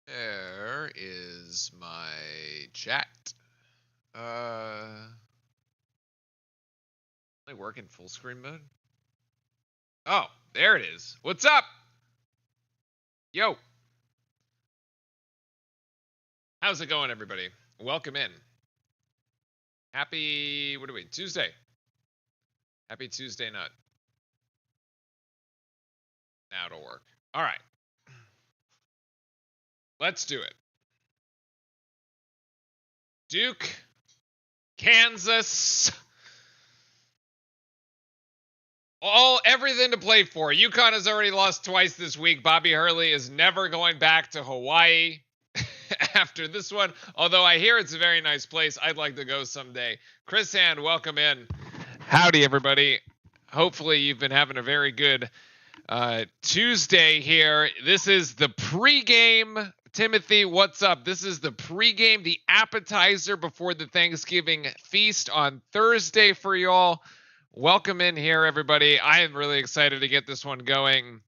There is my chat. I work in full screen mode. Oh, there it is. What's up? Yo. How's it going, everybody? Welcome in. Happy, what are we, Tuesday. Happy Tuesday nut. Now it'll work. All right. Let's do it. Duke, Kansas. Everything to play for. UConn has already lost twice this week. Bobby Hurley is never going back to Hawaii after this one. Although I hear it's a very nice place. I'd like to go someday. Chris Hand, welcome in. Howdy, everybody. Hopefully you've been having a very good Tuesday here. This is the pregame. Timothy, what's up? This is the pregame, the appetizer before the Thanksgiving feast on Thursday for y'all. Welcome in here, everybody. I am really excited to get this one going.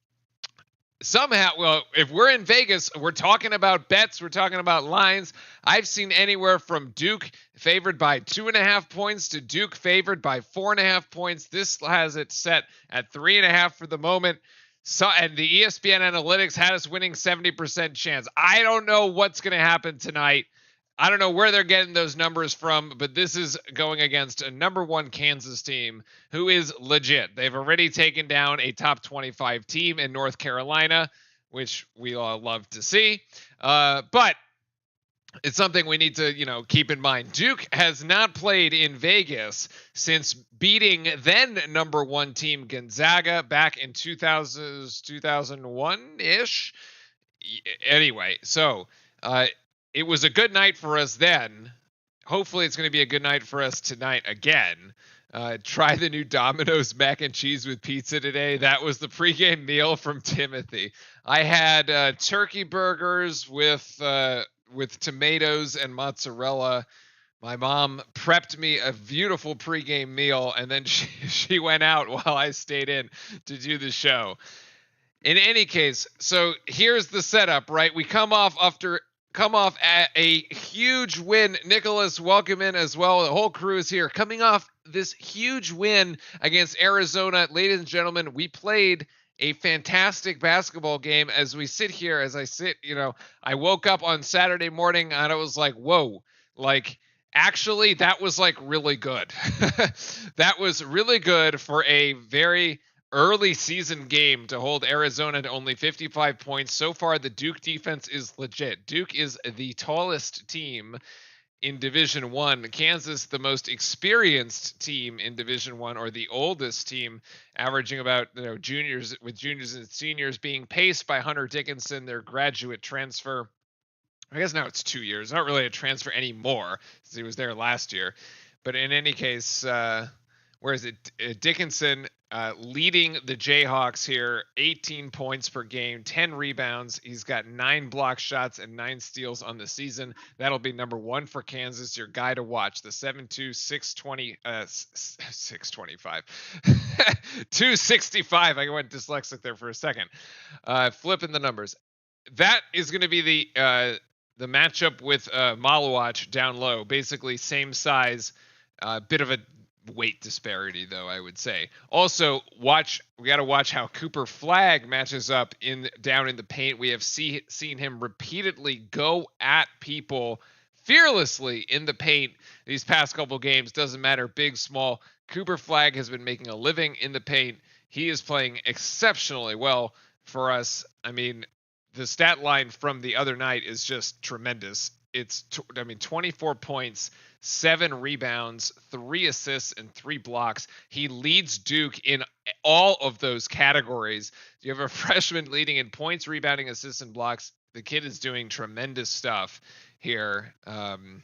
Somehow, well, if we're in Vegas, we're talking about bets, we're talking about lines. I've seen anywhere from Duke favored by 2.5 points to Duke favored by 4.5 points. This has it set at 3.5 for the moment. So, and the ESPN analytics had us winning 70% chance. I don't know what's going to happen tonight. I don't know where they're getting those numbers from, but this is going against a number one Kansas team who is legit. They've already taken down a top 25 team in North Carolina, which we all love to see. But it's something we need to, keep in mind. Duke has not played in Vegas since beating then number one team Gonzaga back in 2001-ish. Anyway, so it was a good night for us then. Hopefully it's going to be a good night for us tonight again. Try the new Domino's mac and cheese with pizza today. That was the pregame meal from Timothy. I had turkey burgers with tomatoes and mozzarella. My mom prepped me a beautiful pregame meal, and then she went out while I stayed in to do the show. In any case, so here's the setup, right? We come off at a huge win. Nicholas, welcome in as well. The whole crew is here. Coming off this huge win against Arizona. Ladies and gentlemen, we played a fantastic basketball game. As we sit here, I woke up on Saturday morning and I was like, whoa, actually, that was really good. That was really good for a very early season game to hold Arizona to only 55 points. So far, the Duke defense is legit. Duke is the tallest team in Division One. Kansas, the most experienced team in Division One, or the oldest team, averaging about juniors and seniors being paced by Hunter Dickinson, their graduate transfer. I guess now it's 2 years. Not really a transfer anymore since he was there last year. But in any case, where is it? Dickinson leading the Jayhawks here, 18 points per game, 10 rebounds. He's got 9 block shots and 9 steals on the season. That'll be number one for Kansas, your guy to watch. The 7'2", 625. 265. I went dyslexic there for a second. Flipping the numbers. That is going to be the matchup with Malawach down low. Basically same size, bit of a weight disparity, though, I would say. Also, we got to watch how Cooper Flagg matches up down in the paint. We have seen him repeatedly go at people fearlessly in the paint these past couple games. Doesn't matter, big, small. Cooper Flagg has been making a living in the paint. He is playing exceptionally well for us. I mean, the stat line from the other night is just tremendous. It's 24 points, 7 rebounds, 3 assists, and 3 blocks. He leads Duke in all of those categories. You have a freshman leading in points, rebounding, assists, and blocks. The kid is doing tremendous stuff here. And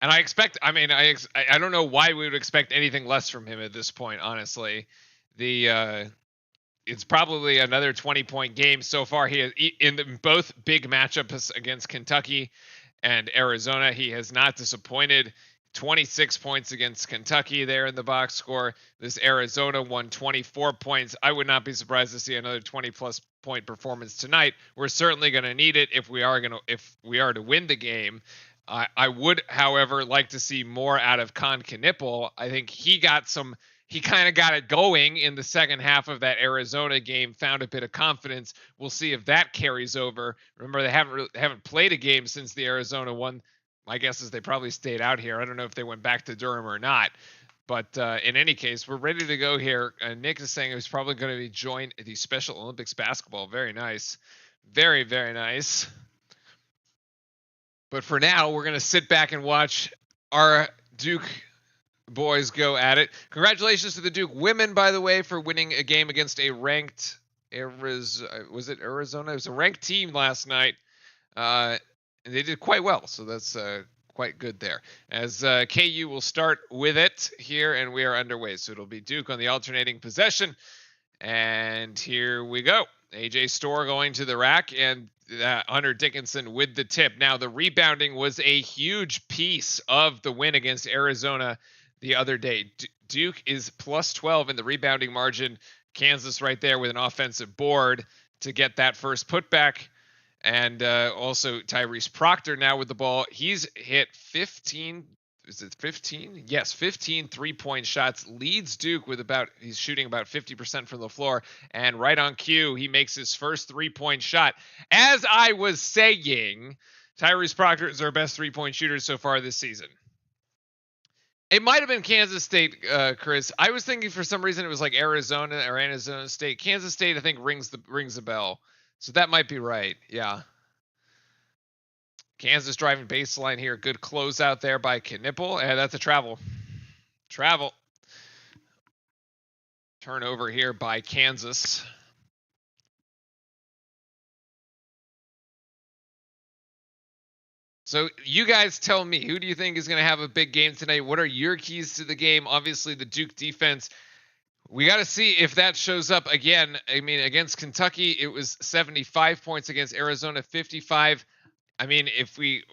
I don't know why we would expect anything less from him at this point, honestly. It's probably another 20-point game so far. He has, in both big matchups against Kentucky and Arizona, he has not disappointed. 26 points against Kentucky there in the box score. This Arizona won 24 points. I would not be surprised to see another 20-plus point performance tonight. We're certainly going to need it if we are to win the game. I would, however, like to see more out of Kon Knueppel. I think he kind of got it going in the second half of that Arizona game, found a bit of confidence. We'll see if that carries over. Remember, they haven't played a game since the Arizona one. My guess is they probably stayed out here. I don't know if they went back to Durham or not. But in any case, we're ready to go here. Nick is saying he's probably going to be joined the Special Olympics basketball. Very nice. Very, very nice. But for now, we're going to sit back and watch our Duke boys go at it. Congratulations to the Duke women, by the way, for winning a game against a ranked Arizona? It was a ranked team last night. And they did quite well, so that's quite good there. As KU will start with it here, and we are underway. So it'll be Duke on the alternating possession. And here we go. AJ Storr going to the rack, and Hunter Dickinson with the tip. Now, the rebounding was a huge piece of the win against Arizona the other day. Duke is plus 12 in the rebounding margin. Kansas right there with an offensive board to get that first putback. And also Tyrese Proctor now with the ball. He's hit 15. Is it 15? Yes, 15 3-point shots. Leads Duke with he's shooting about 50% from the floor. And right on cue, he makes his first 3-point shot. As I was saying, Tyrese Proctor is our best 3-point shooter so far this season. It might have been Kansas State, Chris. I was thinking for some reason it was like Arizona or Arizona State. Kansas State, I think, rings the bell. So that might be right. Yeah. Kansas driving baseline here. Good closeout there by Knueppel. And that's a travel. Turnover here by Kansas. So you guys tell me, who do you think is going to have a big game tonight? What are your keys to the game? Obviously, the Duke defense. We got to see if that shows up again. I mean, against Kentucky, it was 75 points. Against Arizona, 55. I mean,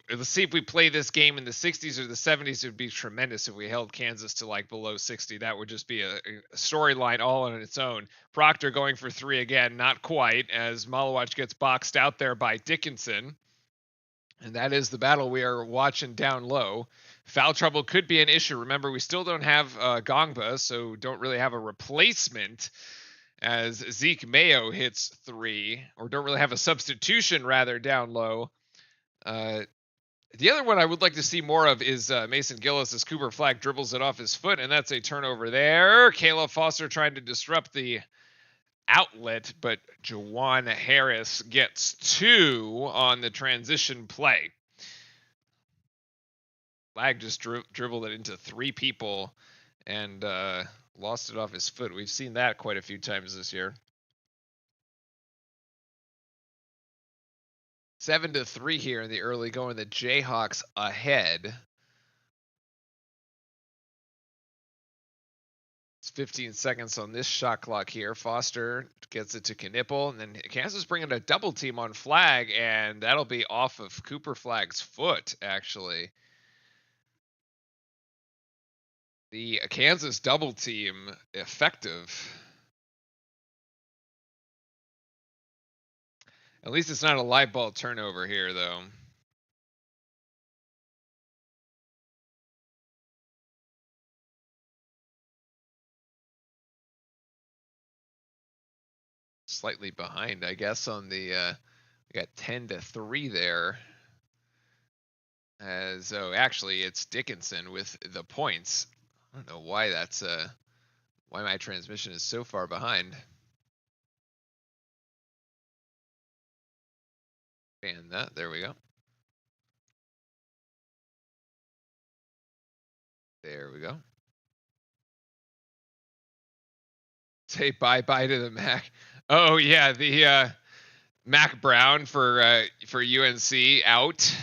let's see if we play this game in the 60s or the 70s. It would be tremendous if we held Kansas to like below 60. That would just be a storyline all on its own. Proctor going for 3 again, not quite, as Malawach gets boxed out there by Dickinson. And that is the battle we are watching down low. Foul trouble could be an issue. Remember, we still don't have Gongba, so don't really have a replacement as Zeke Mayo hits 3, or don't really have a substitution, rather, down low. The other one I would like to see more of is Mason Gillis as Cooper Flagg dribbles it off his foot, and that's a turnover there. Caleb Foster trying to disrupt the outlet, but Jawan Harris gets 2 on the transition play. Flagg just dribbled it into 3 people and lost it off his foot. We've seen that quite a few times this year. 7-3 here in the early going. The Jayhawks ahead. It's 15 seconds on this shot clock here. Foster gets it to Knueppel, and then Kansas bringing a double team on Flagg, and that'll be off of Cooper Flagg's foot, actually. The Kansas double team effective. At least it's not a live ball turnover here, though. Slightly behind, I guess, on the we got 10-3 there. Actually, it's Dickinson with the points. I don't know why that's why my transmission is so far behind. And that, there we go. There we go. Say bye-bye to the Mac. Oh yeah, the Mac Brown for UNC out.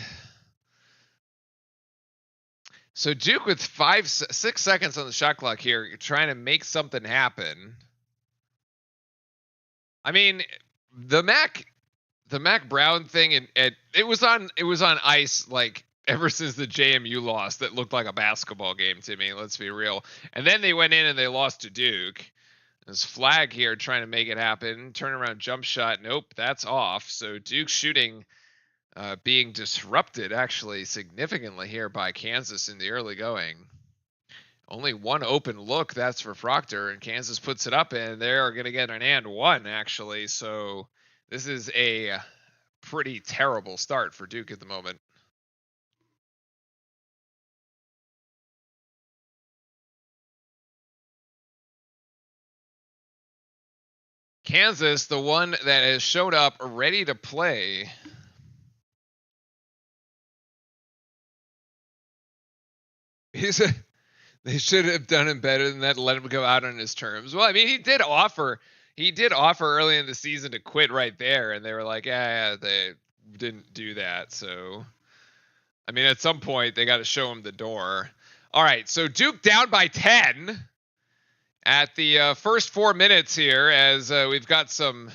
So Duke with 6 seconds on the shot clock here, trying to make something happen. I mean, the Mac Brown thing, and it was on ice like ever since the JMU loss that looked like a basketball game to me, let's be real. And then they went in and they lost to Duke. This flag here trying to make it happen. Turnaround jump shot. Nope, that's off. So Duke shooting being disrupted actually significantly here by Kansas in the early going. Only one open look, that's for Proctor, and Kansas puts it up, and they're going to get an and one, actually. So this is a pretty terrible start for Duke at the moment. Kansas, the one that has showed up ready to play. They should have done him better than that, let him go out on his terms. Well, I mean, he did offer early in the season to quit right there, and they were like, yeah, they didn't do that. So, I mean, at some point, they got to show him the door. All right, so Duke down by 10 at the first 4 minutes here, as we've got some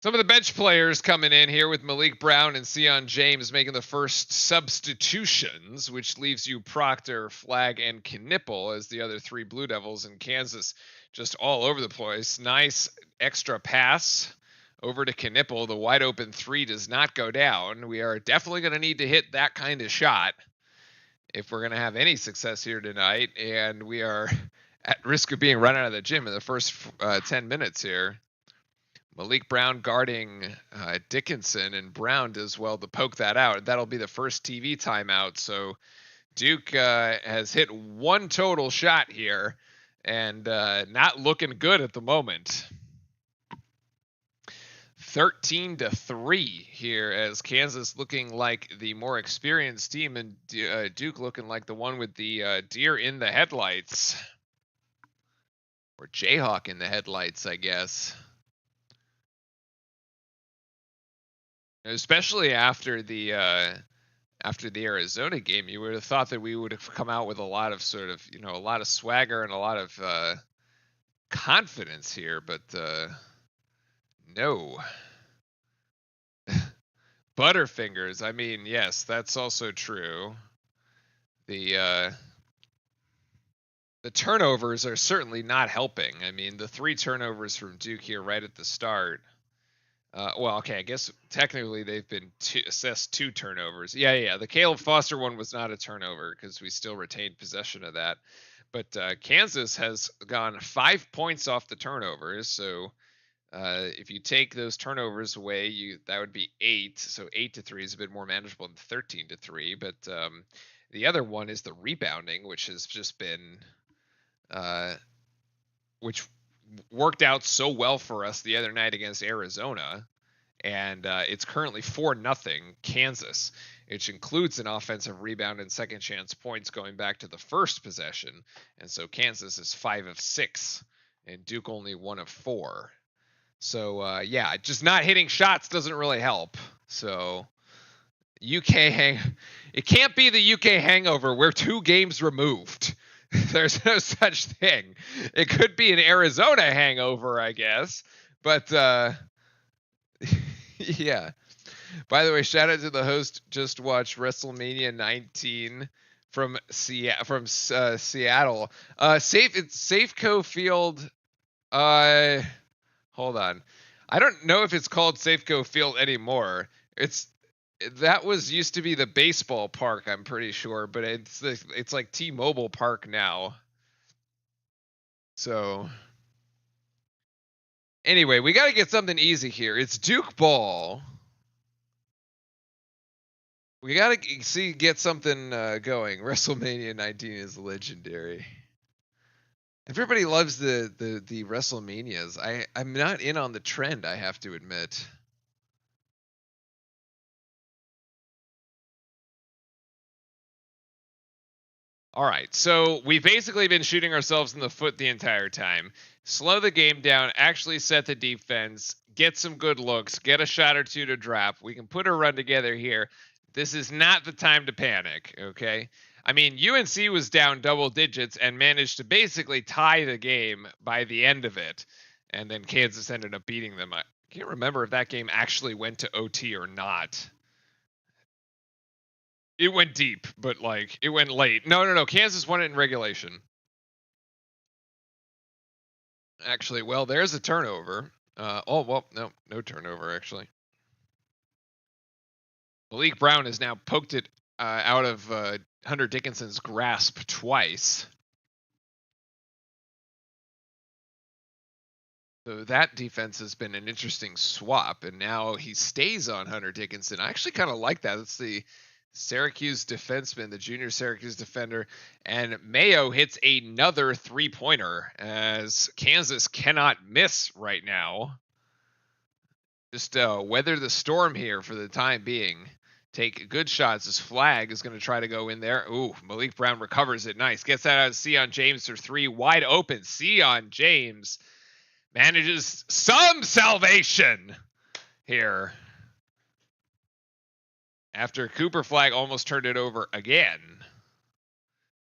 of the bench players coming in here with Malik Brown and Sion James making the first substitutions, which leaves you Proctor, Flag, and Knipple as the other three Blue Devils, in Kansas just all over the place. Nice extra pass over to Knipple. The wide open three does not go down. We are definitely going to need to hit that kind of shot if we're going to have any success here tonight, and we are at risk of being run out of the gym in the first 10 minutes here. Malik Brown guarding Dickinson, and Brown does well to poke that out. That'll be the first TV timeout. So Duke has hit one total shot here, and not looking good at the moment. 13-3 here, as Kansas looking like the more experienced team, and Duke looking like the one with the deer in the headlights. Or Jayhawk in the headlights, I guess. Especially after the Arizona game, you would have thought that we would have come out with a lot of sort of, a lot of swagger and a lot of confidence here, but no. Butterfingers. I mean, yes, that's also true. The turnovers are certainly not helping. I mean, the 3 turnovers from Duke here right at the start. Well, okay, I guess technically they've been assessed 2 turnovers. Yeah. The Caleb Foster one was not a turnover because we still retained possession of that. But Kansas has gone 5 points off the turnovers. So if you take those turnovers away, that would be 8. So 8-3 is a bit more manageable than 13-3. But the other one is the rebounding, which has just been, which worked out so well for us the other night against Arizona, and it's currently 4-0 Kansas, which includes an offensive rebound and second chance points going back to the first possession. And so Kansas is 5 of 6 and Duke only 1 of 4. So yeah, just not hitting shots doesn't really help. So it can't be the UK hangover. We're 2 games removed. There's no such thing. It could be an Arizona hangover, I guess. But yeah. By the way, shout out to the host. Just watched WrestleMania 19 from Seattle. Safeco Field. Hold on. I don't know if it's called Safeco Field anymore. That used to be the baseball park, I'm pretty sure, but it's like T-Mobile Park now. So anyway, we got to get something easy here. It's Duke ball. We got to get something going. WrestleMania 19 is legendary. Everybody loves the WrestleManias. I'm not in on the trend, I have to admit. All right, so we've basically been shooting ourselves in the foot the entire time. Slow the game down, actually set the defense, get some good looks, get a shot or 2 to drop. We can put a run together here. This is not the time to panic, okay? I mean, UNC was down double digits and managed to basically tie the game by the end of it. And then Kansas ended up beating them. I can't remember if that game actually went to OT or not. It went deep, but like it went late. No. Kansas won it in regulation. Actually, well, there's a turnover. No turnover actually. Malik Brown has now poked it out of Hunter Dickinson's grasp twice. So that defense has been an interesting swap, and now he stays on Hunter Dickinson. I actually kind of like that. It's the Syracuse defenseman, the junior Syracuse defender, and Mayo hits another three-pointer as Kansas cannot miss right now. Just weather the storm here for the time being. Take good shots. His flag is going to try to go in there. Ooh, Malik Brown recovers it. Nice. Gets that out of Sion James for three. Wide open. Sion James manages some salvation here after Cooper Flag almost turned it over again.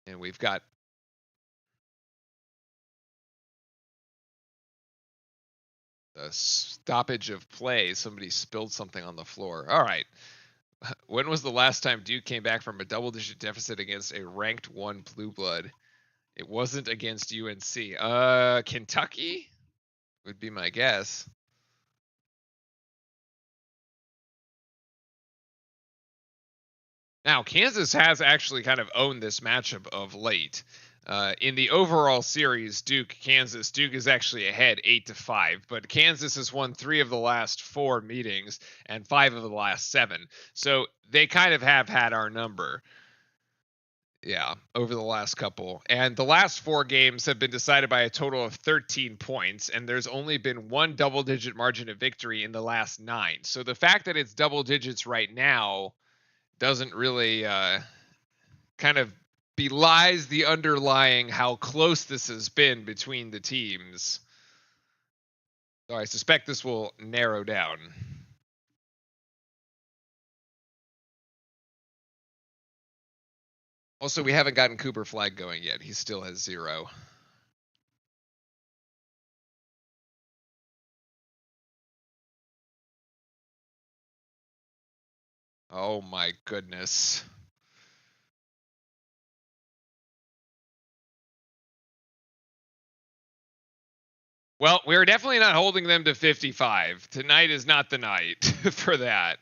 And we've got a stoppage of play. Somebody spilled something on the floor. All right. When was the last time Duke came back from a double-digit deficit against a ranked 1 blue blood? It wasn't against UNC. Kentucky would be my guess. Now, Kansas has actually kind of owned this matchup of late. In the overall series, Duke-Kansas, Duke is actually ahead 8-5, but Kansas has won 3 of the last 4 meetings and 5 of the last 7. So they kind of have had our number. Yeah, over the last couple. And the last 4 games have been decided by a total of 13 points, and there's only been 1 double-digit margin of victory in the last 9. So the fact that it's double digits right now doesn't really kind of belies the underlying how close this has been between the teams. So I suspect this will narrow down. Also, we haven't gotten Cooper Flag going yet. He still has 0. Oh my goodness. Well, we're definitely not holding them to 55. Tonight is not the night for that.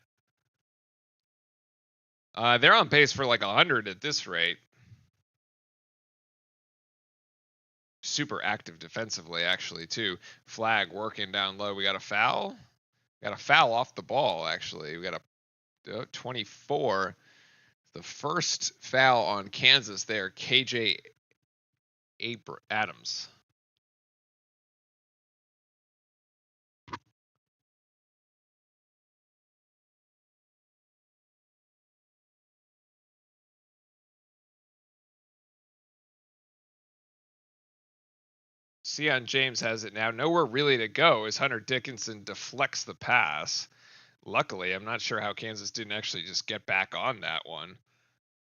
They're on pace for like 100 at this rate. Super active defensively, actually, too. Flag working down low. We got a foul. Got a foul off the ball, actually. We got a 24. The first foul on Kansas there, KJ Adams. Sion James has it now. Nowhere really to go as Hunter Dickinson deflects the pass. Luckily, I'm not sure how Kansas didn't actually just get back on that one.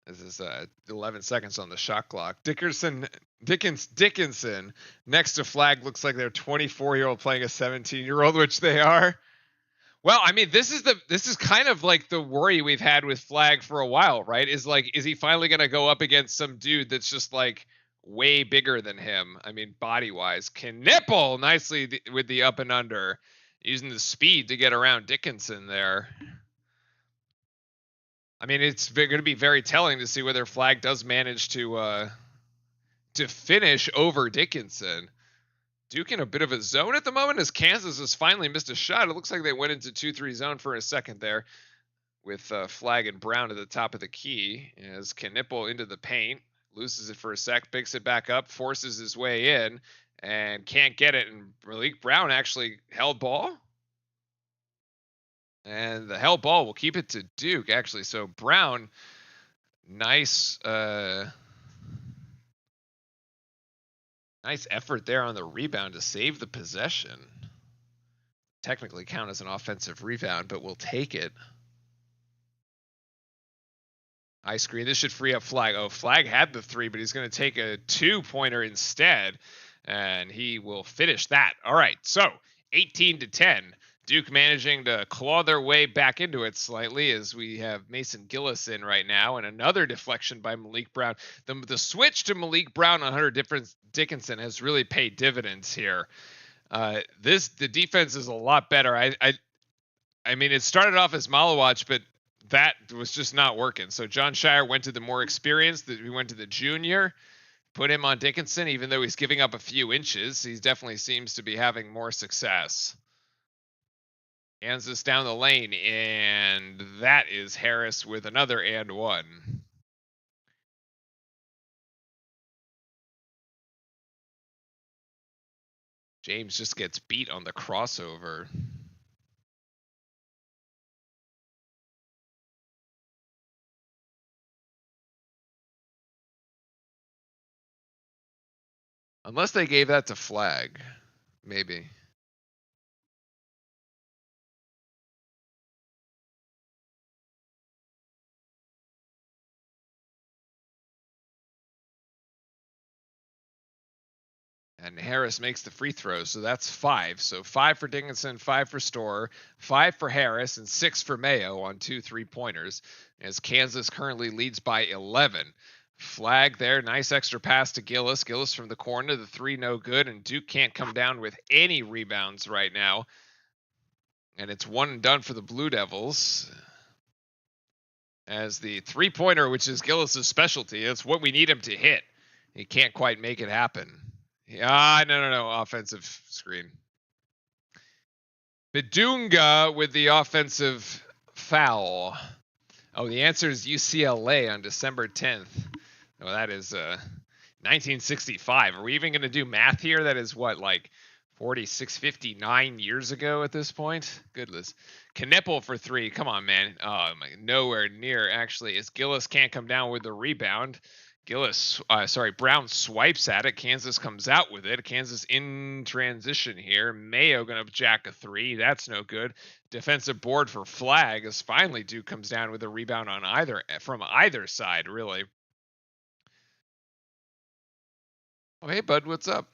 This is 11 seconds on the shot clock. Dickinson next to Flag looks like they're 24-year-old playing a 17-year-old, which they are. Well, I mean, this is kind of like the worry we've had with Flag for a while, right? Is he finally going to go up against some dude that's just like way bigger than him? I mean, body-wise. Knipple nicely with the up and under, using the speed to get around Dickinson there. I mean, it's going to be very telling to see whether Flag does manage to finish over Dickinson. Duke in a bit of a zone at the moment as Kansas has finally missed a shot. It looks like they went into 2-3 zone for a second there with Flag and Brown at the top of the key as Knipple into the paint, loses it for a sec, picks it back up, forces his way in, and can't get it. And Malik Brown actually held ball. And the held ball will keep it to Duke, actually. So Brown, nice effort there on the rebound to save the possession. Technically count as an offensive rebound, but we'll take it. High screen. This should free up Flag. Oh, Flag had the 3, but he's going to take a 2-pointer instead, and he will finish that. All right, so 18-10. Duke managing to claw their way back into it slightly as we have Mason Gillis in right now, and another deflection by Malik Brown. The switch to Malik Brown on Hunter Dickinson has really paid dividends here. The defense is a lot better. I mean, it started off as Malawach, but that was just not working. So John Shire went to the more experienced. We went to the junior, put him on Dickinson, even though he's giving up a few inches. He definitely seems to be having more success. Kansas down the lane, and that is Harris with another and one. James just gets beat on the crossover. Unless they gave that to Flag, maybe. And Harris makes the free throw, so that's 5. So 5 for Dickinson, 5 for Storr, 5 for Harris, and 6 for Mayo on 2 3-pointers, as Kansas currently leads by 11. Flag there, nice extra pass to Gillis. Gillis from the corner, the 3 no good, and Duke can't come down with any rebounds right now. And it's 1 and done for the Blue Devils. As the 3-pointer, which is Gillis' specialty, it's what we need him to hit. He can't quite make it happen. No. Offensive screen. Bidunga with the offensive foul. Oh, the answer is UCLA on December 10th. Oh, that is 1965. Are we even going to do math here? That is what, like 46, 59 years ago at this point? Goodness. Knippel for 3. Come on, man. Oh, my, nowhere near, actually, as Gillis can't come down with the rebound. Brown swipes at it. Kansas comes out with it. Kansas in transition here. Mayo going to jack a 3. That's no good. Defensive board for Flag as finally Duke comes down with a rebound on from either side, really. Oh, hey, bud, what's up?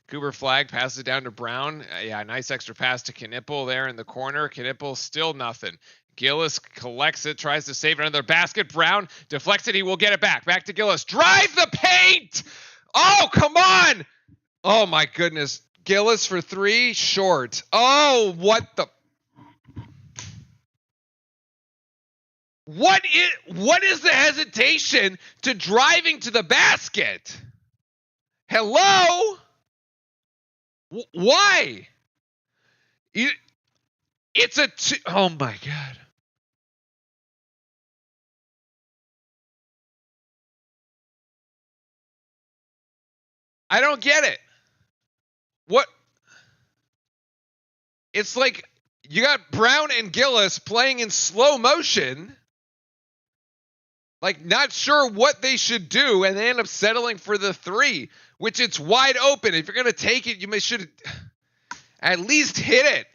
Cooper Flag passes it down to Brown. Yeah, nice extra pass to Knippel there in the corner. Knippel still nothing. Gillis collects it, tries to save another basket. Brown deflects it. He will get it back. Back to Gillis. Drive the paint! Oh, come on! Oh, my goodness. Gillis for 3, short. Oh, what the... What is the hesitation to driving to the basket? Hello? Why? It's a... Oh, my God. I don't get it. What? It's like you got Brown and Gillis playing in slow motion, like not sure what they should do, and they end up settling for the 3, which it's wide open. If you're going to take it, you should at least hit it.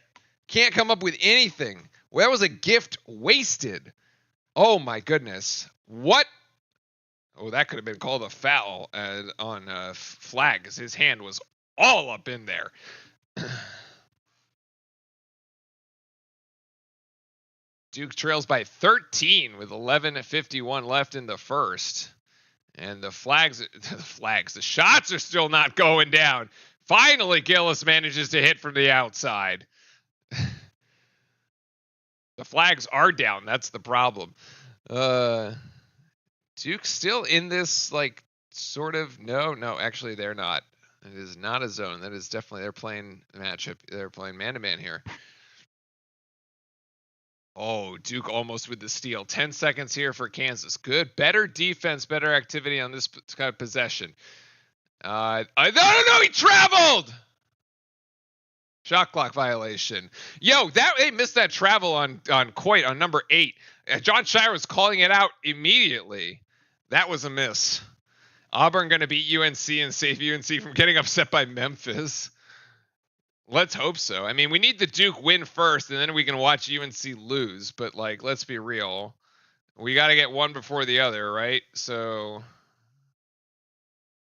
Can't come up with anything. Well, that was a gift wasted. Oh, my goodness. What? Oh, that could have been called a foul on Flag, because his hand was all up in there. Duke trails by 13 with 11:51 left in the first. And the shots are still not going down. Finally, Gillis manages to hit from the outside. The Flags are down. That's the problem. Duke's still in this, like, sort of... No, actually, they're not. It is not a zone. That is definitely... They're playing matchup. They're playing man-to-man here. Oh, Duke almost with the steal. 10 seconds here for Kansas. Good. Better defense, better activity on this kind of possession. No, he traveled! Shot clock violation. Yo, they missed that travel on Coit on number 8. John Shire was calling it out immediately. That was a miss. Auburn going to beat UNC and save UNC from getting upset by Memphis. Let's hope so. I mean, we need the Duke win first, and then we can watch UNC lose. But, like, let's be real. We got to get one before the other, right? So,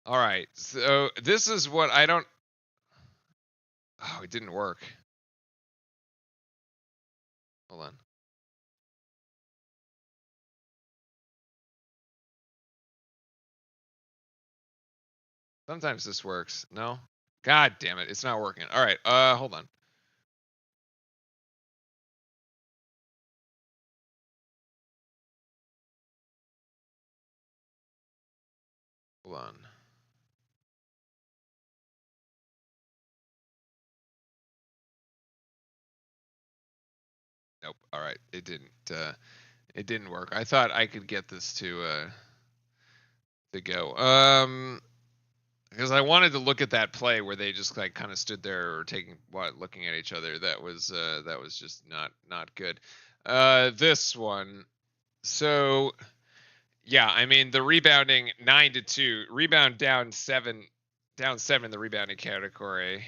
all right. So this is what I don't... Oh, it didn't work. Hold on. Sometimes this works. No? God damn it. It's not working. All right. Hold on. Hold on. Nope. All right. It didn't work. I thought I could get this to go. Because I wanted to look at that play where they just like kind of stood there or looking at each other. That was just not good. This one. So yeah, I mean the rebounding 9-2, rebound down seven in the rebounding category.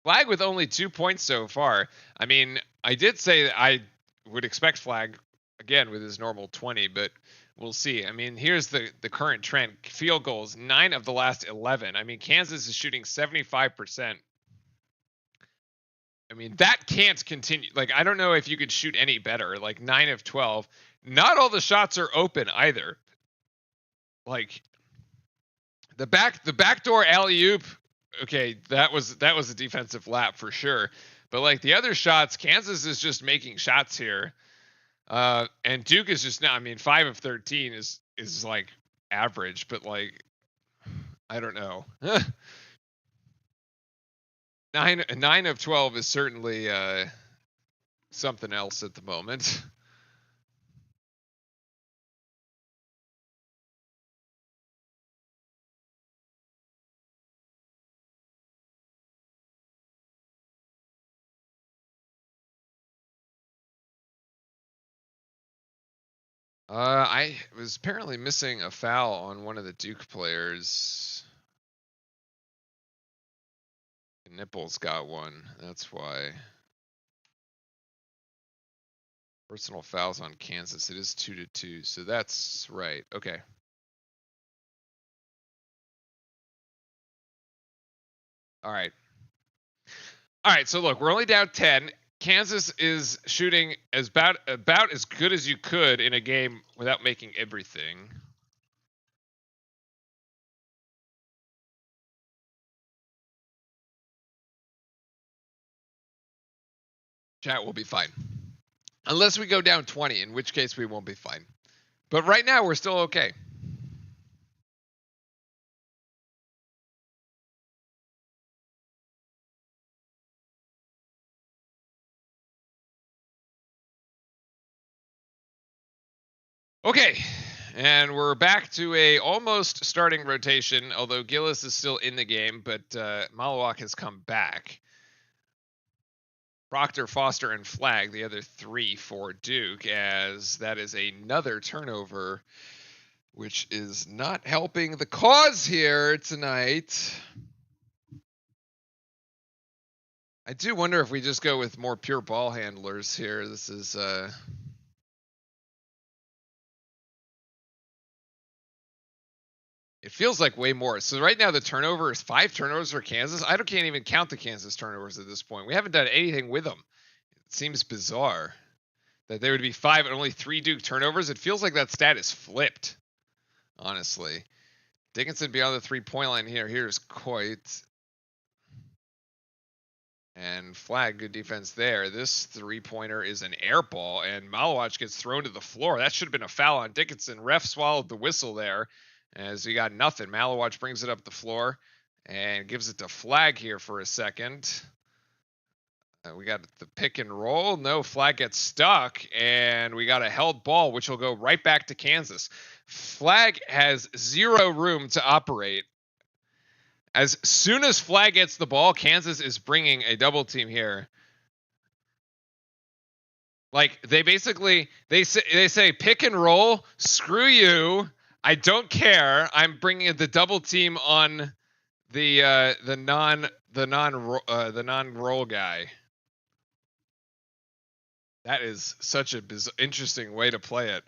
Flag with only 2 points so far. I mean, I did say that I would expect Flag again with his normal 20, but we'll see. I mean, here's the current trend. Field goals, 9 of the last 11. I mean, Kansas is shooting 75%. I mean, that can't continue. Like, I don't know if you could shoot any better. Like 9 of 12. Not all the shots are open either. Like the backdoor alley-oop, okay, that was a defensive lap for sure. But like the other shots, Kansas is just making shots here. And Duke is just now, I mean, 5 of 13 is like average, but like I don't know. 9 of 12 is certainly something else at the moment. I was apparently missing a foul on one of the Duke players. Nipples got one. That's why. Personal fouls on Kansas. It is 2-2, so that's right. Okay. All right. All right. So look, we're only down 10. Kansas is shooting about as good as you could in a game without making everything. Chat will be fine. Unless we go down 20, in which case we won't be fine. But right now we're still okay. Okay, and we're back to a almost starting rotation, although Gillis is still in the game, but Malawak has come back. Proctor, Foster, and Flag, the other 3 for Duke, as that is another turnover, which is not helping the cause here tonight. I do wonder if we just go with more pure ball handlers here. This is it feels like way more. So right now the turnover is 5 turnovers for Kansas. I can't even count the Kansas turnovers at this point. We haven't done anything with them. It seems bizarre that there would be 5 and only 3 Duke turnovers. It feels like that stat is flipped, honestly. Dickinson beyond the 3-point line here. Here's Coit. And Flag, good defense there. This 3-pointer is an air ball, and Malawak gets thrown to the floor. That should have been a foul on Dickinson. Ref swallowed the whistle there as we got nothing. Malawak brings it up the floor and gives it to Flag here for a second. We got the pick and roll. No, Flag gets stuck, and we got a held ball, which will go right back to Kansas. Flag has 0 room to operate. As soon as Flag gets the ball, Kansas is bringing a double team here. Like they say pick and roll, screw you. I don't care. I'm bringing the double team on the non-roll guy. That is such a interesting way to play it,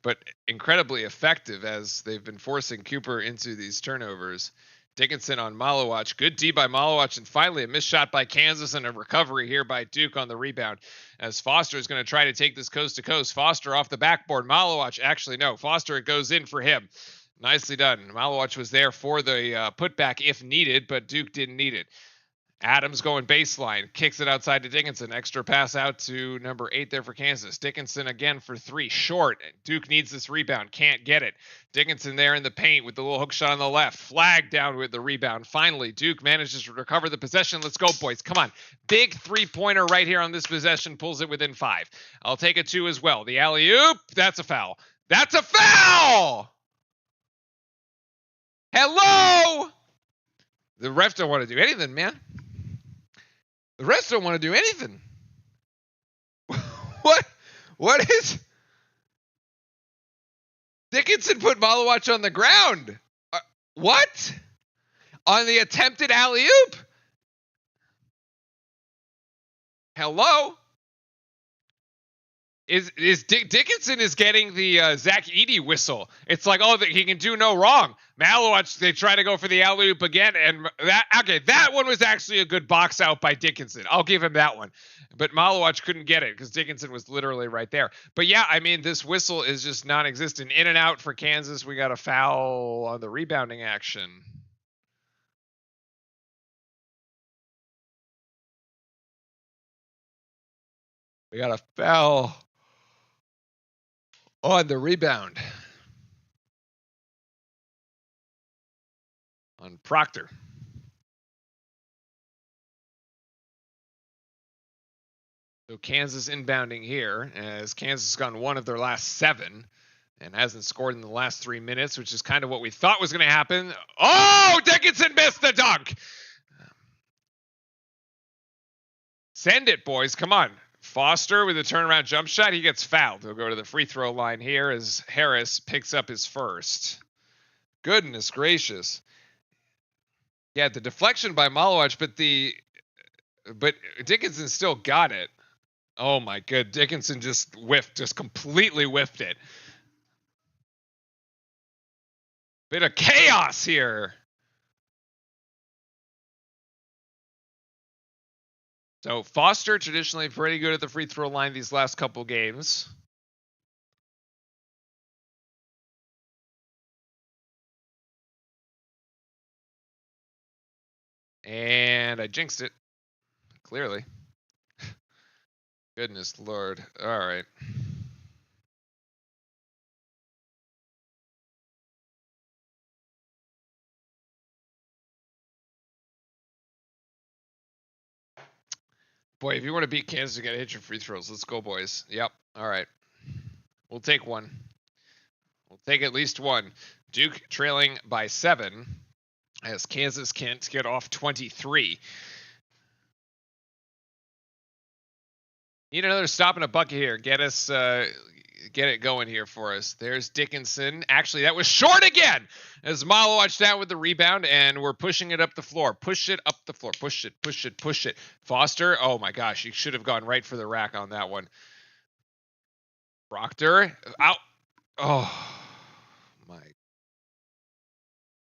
but incredibly effective as they've been forcing Cooper into these turnovers. Dickinson on Malowacz. Good D by Malowacz, and finally a missed shot by Kansas and a recovery here by Duke on the rebound. As Foster is going to try to take this coast to coast. Foster off the backboard. Malowacz, actually no, Foster, it goes in for him. Nicely done. Malowacz was there for the putback if needed, but Duke didn't need it. Adams going baseline, kicks it outside to Dickinson. Extra pass out to number 8 there for Kansas. Dickinson again for 3, short. Duke needs this rebound, can't get it. Dickinson there in the paint with the little hook shot on the left. Flag down with the rebound. Finally, Duke manages to recover the possession. Let's go, boys. Come on. Big three-pointer right here on this possession, pulls it within 5. I'll take a 2 as well. The alley-oop, that's a foul. That's a foul! Hello! The refs don't want to do anything, man. The refs don't want to do anything. What is? Dickinson put Malowacz on the ground. What? On the attempted alley-oop? Hello? Dickinson is getting the Zach Edey whistle. It's like, oh, he can do no wrong. Malowacz, they try to go for the alley-oop again, and that one was actually a good box out by Dickinson. I'll give him that one. But Malowacz couldn't get it because Dickinson was literally right there. But yeah, I mean, this whistle is just non-existent. In and out for Kansas. We got a foul on the rebounding action. We got a foul on the rebound on Proctor. So Kansas inbounding here, as Kansas has gotten 1 of their last 7 and hasn't scored in the last 3 minutes, which is kind of what we thought was going to happen. Oh, Dickinson missed the dunk. Send it, boys. Come on. Foster with a turnaround jump shot. He gets fouled. He'll go to the free throw line here as Harris picks up his first. Goodness gracious. Yeah, the deflection by Malowacz, but Dickinson still got it. Oh my good. Dickinson just completely whiffed it. Bit of chaos here. So Foster traditionally pretty good at the free throw line these last couple games. And I jinxed it. Clearly. Goodness Lord. All right. Boy, if you want to beat Kansas, you got to hit your free throws. Let's go, boys. Yep. All right. We'll take one. We'll take at least one. Duke trailing by 7 as Kansas can't get off 23. Need another stop and a bucket here. Get it going here for us. There's Dickinson. Actually, that was short again as Malowacz down with the rebound, and we're pushing it up the floor. Push it up the floor. Push it, push it, push it. Foster, oh my gosh, he should have gone right for the rack on that one. Proctor, out. Oh my.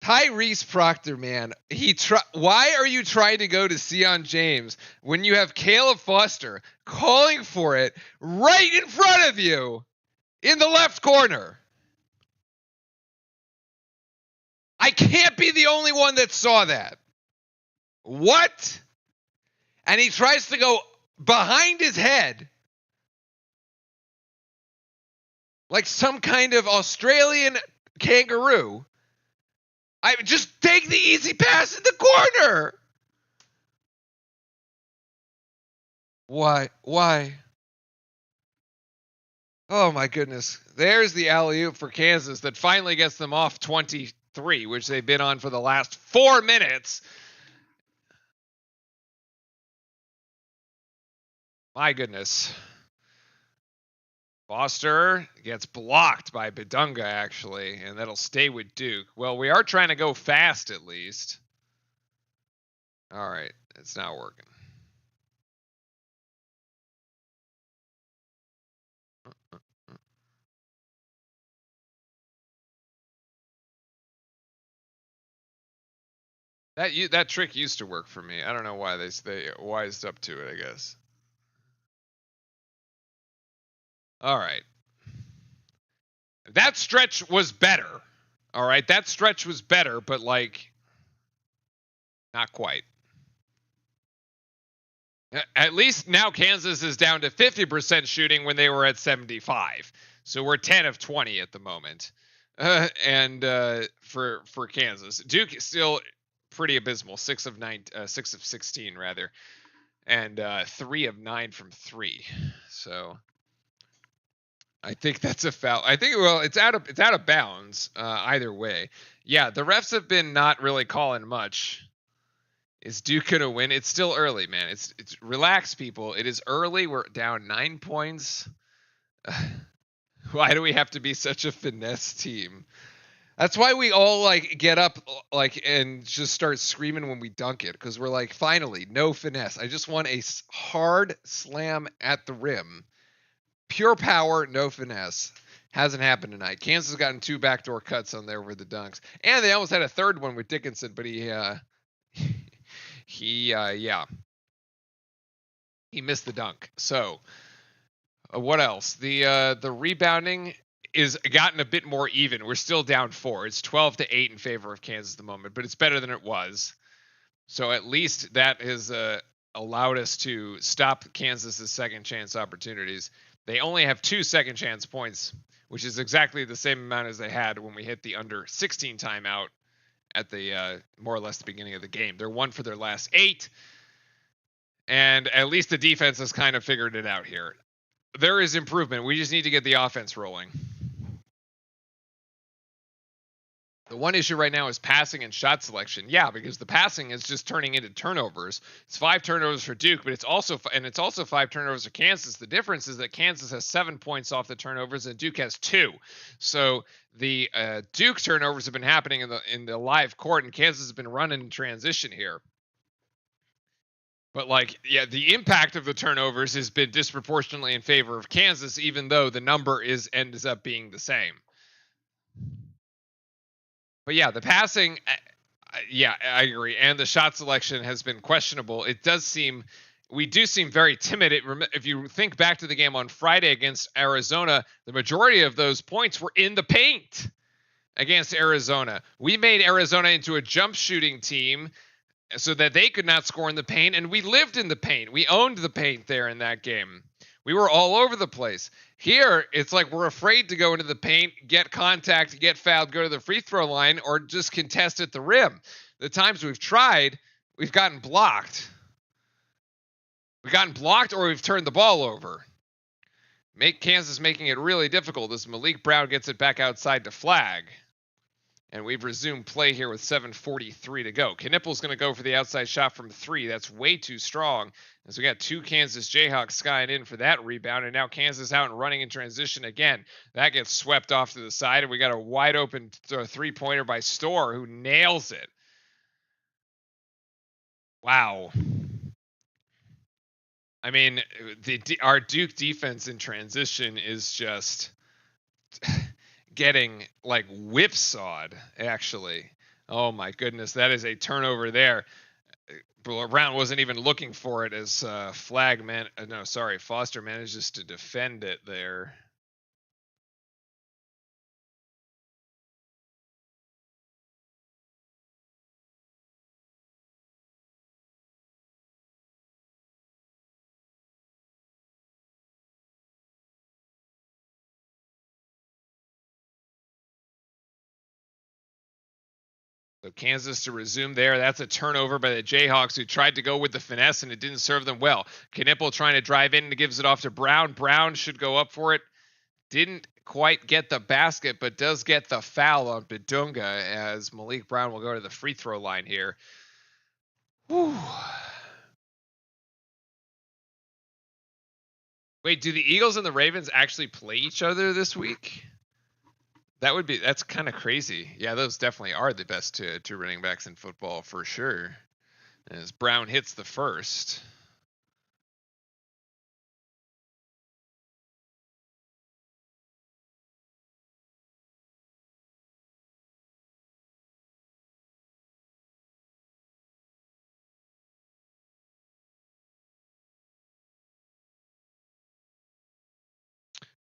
Tyrese Proctor, man. Why are you trying to go to Sion James when you have Caleb Foster calling for it right in front of you in the left corner? I can't be the only one that saw that. What? And he tries to go behind his head like some kind of Australian kangaroo. I just take the easy pass in the corner. Why? Oh my goodness. There's the alley-oop for Kansas that finally gets them off 23, which they've been on for the last 4 minutes. My goodness. Foster gets blocked by Bidunga, actually, and that'll stay with Duke. Well, we are trying to go fast, at least. All right, it's not working. That trick used to work for me. I don't know why they wised up to it, I guess. All right. That stretch was better. All right, that stretch was better, but like not quite. At least now Kansas is down to 50% shooting when they were at 75. So we're 10 of 20 at the moment. And for Kansas, Duke is still pretty abysmal. 6 of 16 rather, and 3 of 9 from 3. So I think that's a foul. I think it's out of bounds either way. Yeah, the refs have been not really calling much. Is Duke gonna win? It's still early, man. It's relax, people. It is early. We're down 9 points. Why do we have to be such a finesse team? That's why we all like get up like and just start screaming when we dunk it, because we're like, finally, no finesse. I just want a hard slam at the rim. Pure power, no finesse. Hasn't happened tonight. Kansas has gotten 2 backdoor cuts on there with the dunks, and they almost had a third one with Dickinson, but he missed the dunk. So what else? The rebounding is gotten a bit more even. We're still down 4. It's 12-8 in favor of Kansas at the moment, but it's better than it was. So at least that has allowed us to stop Kansas's second chance opportunities. They only have 2 second chance points, which is exactly the same amount as they had when we hit the under 16 timeout at the more or less the beginning of the game. They're 1 for their last 8, and at least the defense has kind of figured it out here. There is improvement. We just need to get the offense rolling. The one issue right now is passing and shot selection. Yeah, because the passing is just turning into turnovers. It's 5 turnovers for Duke, but it's also 5 turnovers for Kansas. The difference is that Kansas has 7 points off the turnovers and Duke has 2. So the Duke turnovers have been happening in the live court, and Kansas has been running in transition here. But like, yeah, the impact of the turnovers has been disproportionately in favor of Kansas, even though the number ends up being the same. But yeah, the passing, yeah, I agree. And the shot selection has been questionable. We do seem very timid. If you think back to the game on Friday against Arizona, the majority of those points were in the paint against Arizona. We made Arizona into a jump shooting team so that they could not score in the paint, and we lived in the paint. We owned the paint there in that game. We were all over the place. Here, it's like we're afraid to go into the paint, get contact, get fouled, go to the free throw line, or just contest at the rim. The times we've tried, we've gotten blocked. We've gotten blocked or we've turned the ball over. Kansas making it really difficult as Malik Brown gets it back outside to flag. And we've resumed play here with 7:43 to go. Knippel's going to go for the outside shot from 3. That's way too strong. As we got 2 Kansas Jayhawks skying in for that rebound. And now Kansas out and running in transition again. That gets swept off to the side. And we got a wide open 3-pointer by Storr, who nails it. Wow. I mean, our Duke defense in transition is just getting like whipsawed, actually. Oh my goodness, that is a turnover there. Brown wasn't even looking for it as Foster manages to defend it there. So Kansas to resume there. That's a turnover by the Jayhawks, who tried to go with the finesse and it didn't serve them well. Knippel trying to drive in and gives it off to Brown. Brown should go up for it. Didn't quite get the basket, but does get the foul on Bidunga, as Malik Brown will go to the free throw line here. Whew. Wait, do the Eagles and the Ravens actually play each other this week? That's kind of crazy. Yeah, those definitely are the best two running backs in football for sure. As Brown hits the first.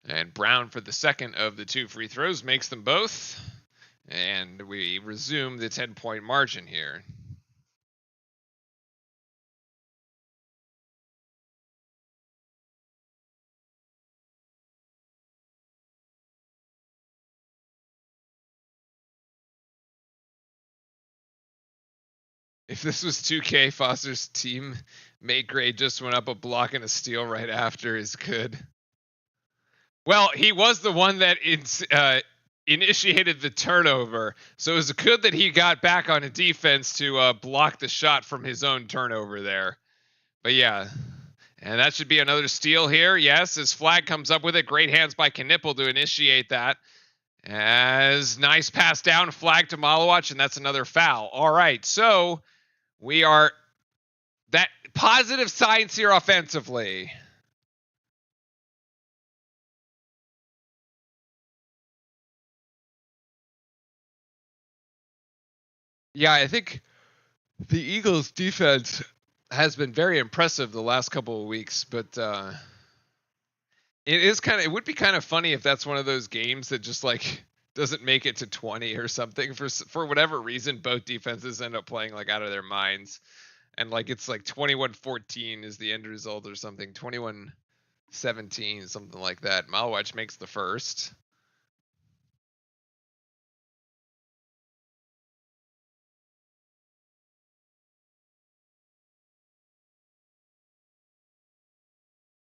And Brown for the second of the 2 free throws makes them both. And we resume the 10-point margin here. If this was 2K, Foster's team mate grade just went up a block and a steal right after is good. Well, he was the one that initiated the turnover, so it was good that he got back on a defense to block the shot from his own turnover there. But yeah, and that should be another steal here. Yes, as Flag comes up with it. Great hands by Knipple to initiate that. As nice pass down, Flag to Malawach, and that's another foul. All right, so we are that positive signs here offensively. Yeah, I think the Eagles' defense has been very impressive the last couple of weeks, but it would be kind of funny if that's one of those games that just like doesn't make it to 20 or something for whatever reason. Both defenses end up playing like out of their minds, and like it's like 21-14 is the end result or something, 21-17, something like that. Malawach makes the first.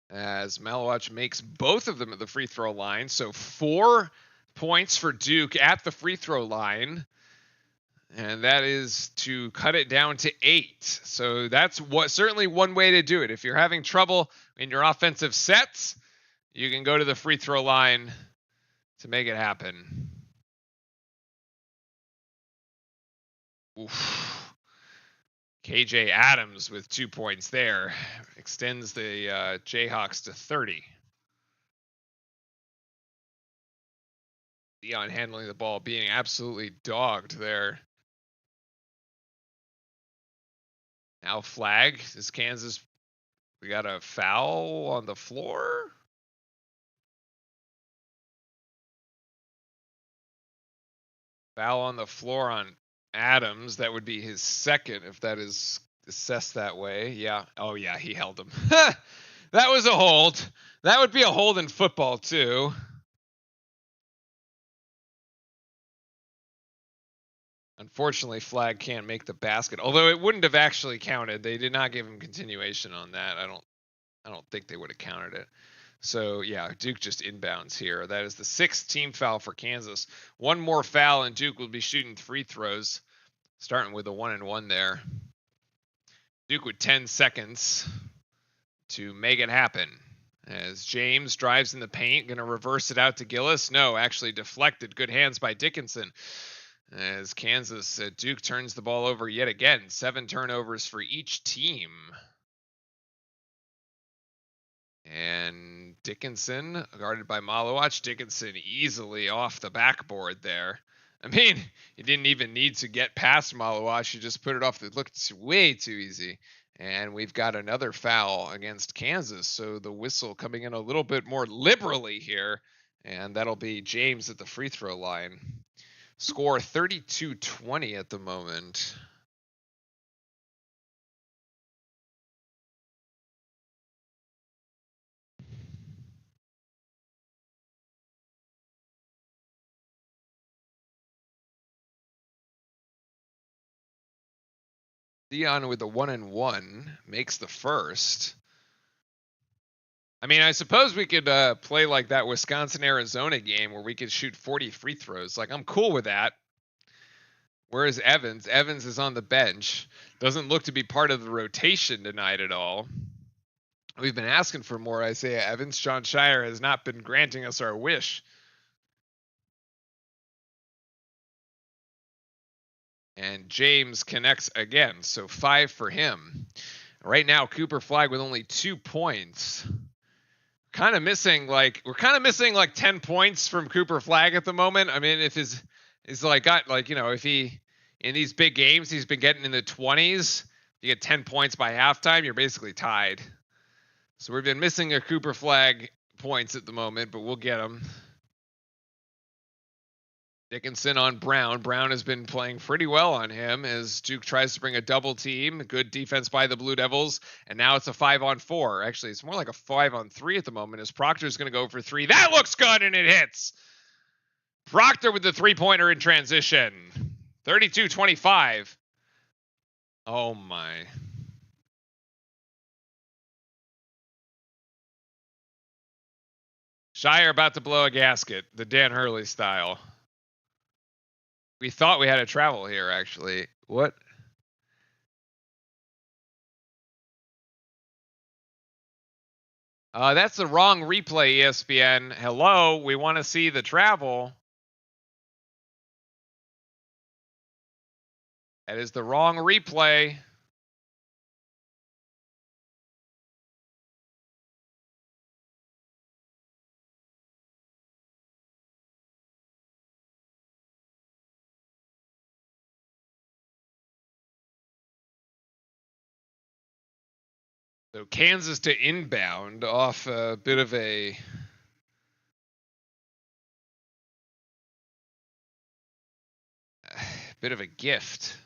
As Malawach makes both of them at the free throw line. So 4 points for Duke at the free throw line. And that is to cut it down to 8. So that's certainly one way to do it. If you're having trouble in your offensive sets, you can go to the free throw line to make it happen. Oof. KJ Adams with 2 points there extends the Jayhawks to 30. Dion handling the ball, being absolutely dogged there. Now Flag. Is Kansas? We got a foul on the floor. Foul on the floor on Adams. That would be his second if that is assessed that way. Yeah. Oh yeah, he held him. That was a hold. That would be a hold in football too. Unfortunately, Flag can't make the basket, although it wouldn't have actually counted. They did not give him continuation on that. I don't think they would have counted it. So yeah, Duke just inbounds here. That is the 6th team foul for Kansas. One more foul and Duke will be shooting free throws, starting with a 1-and-1 there. Duke with 10 seconds to make it happen. As James drives in the paint, going to reverse it out to Gillis. No, actually deflected. Good hands by Dickinson. As Kansas, Duke turns the ball over yet again. 7 turnovers for each team. And Dickinson, guarded by Malawach. Dickinson easily off the backboard there. I mean, he didn't even need to get past Malawach. He just put it off. It looked way too easy. And we've got another foul against Kansas. So the whistle coming in a little bit more liberally here. And that'll be James at the free throw line. Score 32-20 at the moment. Dion with the 1-and-1 makes the first. I mean, I suppose we could play like that Wisconsin-Arizona game where we could shoot 40 free throws. Like, I'm cool with that. Whereas Evans is on the bench. Doesn't look to be part of the rotation tonight at all. We've been asking for more Isaiah Evans. Jon Scheyer has not been granting us our wish. And James connects again, so 5 for him. Right now, Cooper Flag with only 2 points. We're kind of missing like 10 points from Cooper Flag at the moment. I mean, if he's like got like, you know, if he in these big games he's been getting in the 20s, you get 10 points by halftime, you're basically tied. So we've been missing a Cooper Flag points at the moment, but we'll get them. Dickinson on Brown. Brown has been playing pretty well on him as Duke tries to bring a double team. Good defense by the Blue Devils. And now it's a 5-on-4. Actually, it's more like a 5-on-3 at the moment as Proctor's going to go for 3. That looks good, and it hits. Proctor with the 3-pointer in transition. 32-25. Oh, my. Shire about to blow a gasket, the Dan Hurley style. We thought we had a travel here, actually. What? That's the wrong replay, ESPN. Hello, we want to see the travel. That is the wrong replay. So Kansas to inbound off a bit of a gift.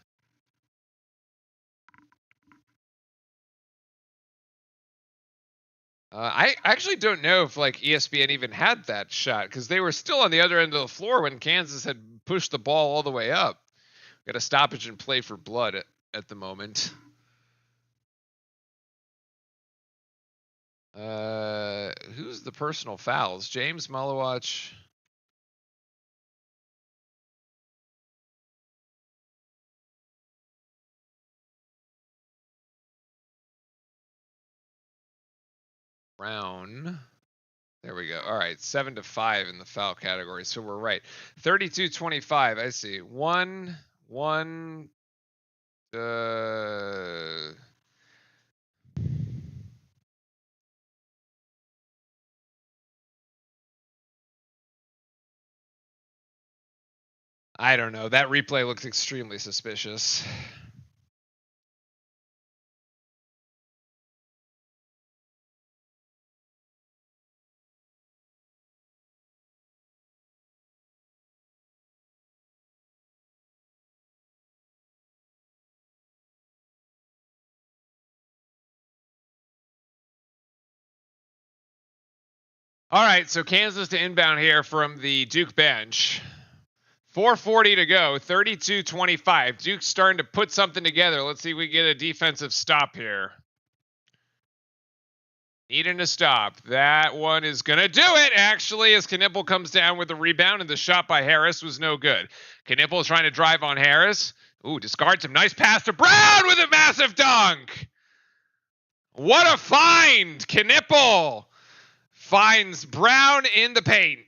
I actually don't know if like ESPN even had that shot because they were still on the other end of the floor when Kansas had pushed the ball all the way up. Got a stoppage and play for blood at the moment. Who's the personal fouls? James Malawach. Brown. There we go. All right, 7-5 in the foul category. So we're right. 32-25. I see. 1. I don't know. That replay looks extremely suspicious. All right, so Kansas to inbound here from the Duke bench. 4:40 to go, 32-25. Duke's starting to put something together. Let's see if we get a defensive stop here. Needing to stop. That one is going to do it, actually, as Knipple comes down with the rebound, and the shot by Harris was no good. Knipple trying to drive on Harris. Ooh, discards him. Nice pass to Brown with a massive dunk. What a find. Knipple finds Brown in the paint.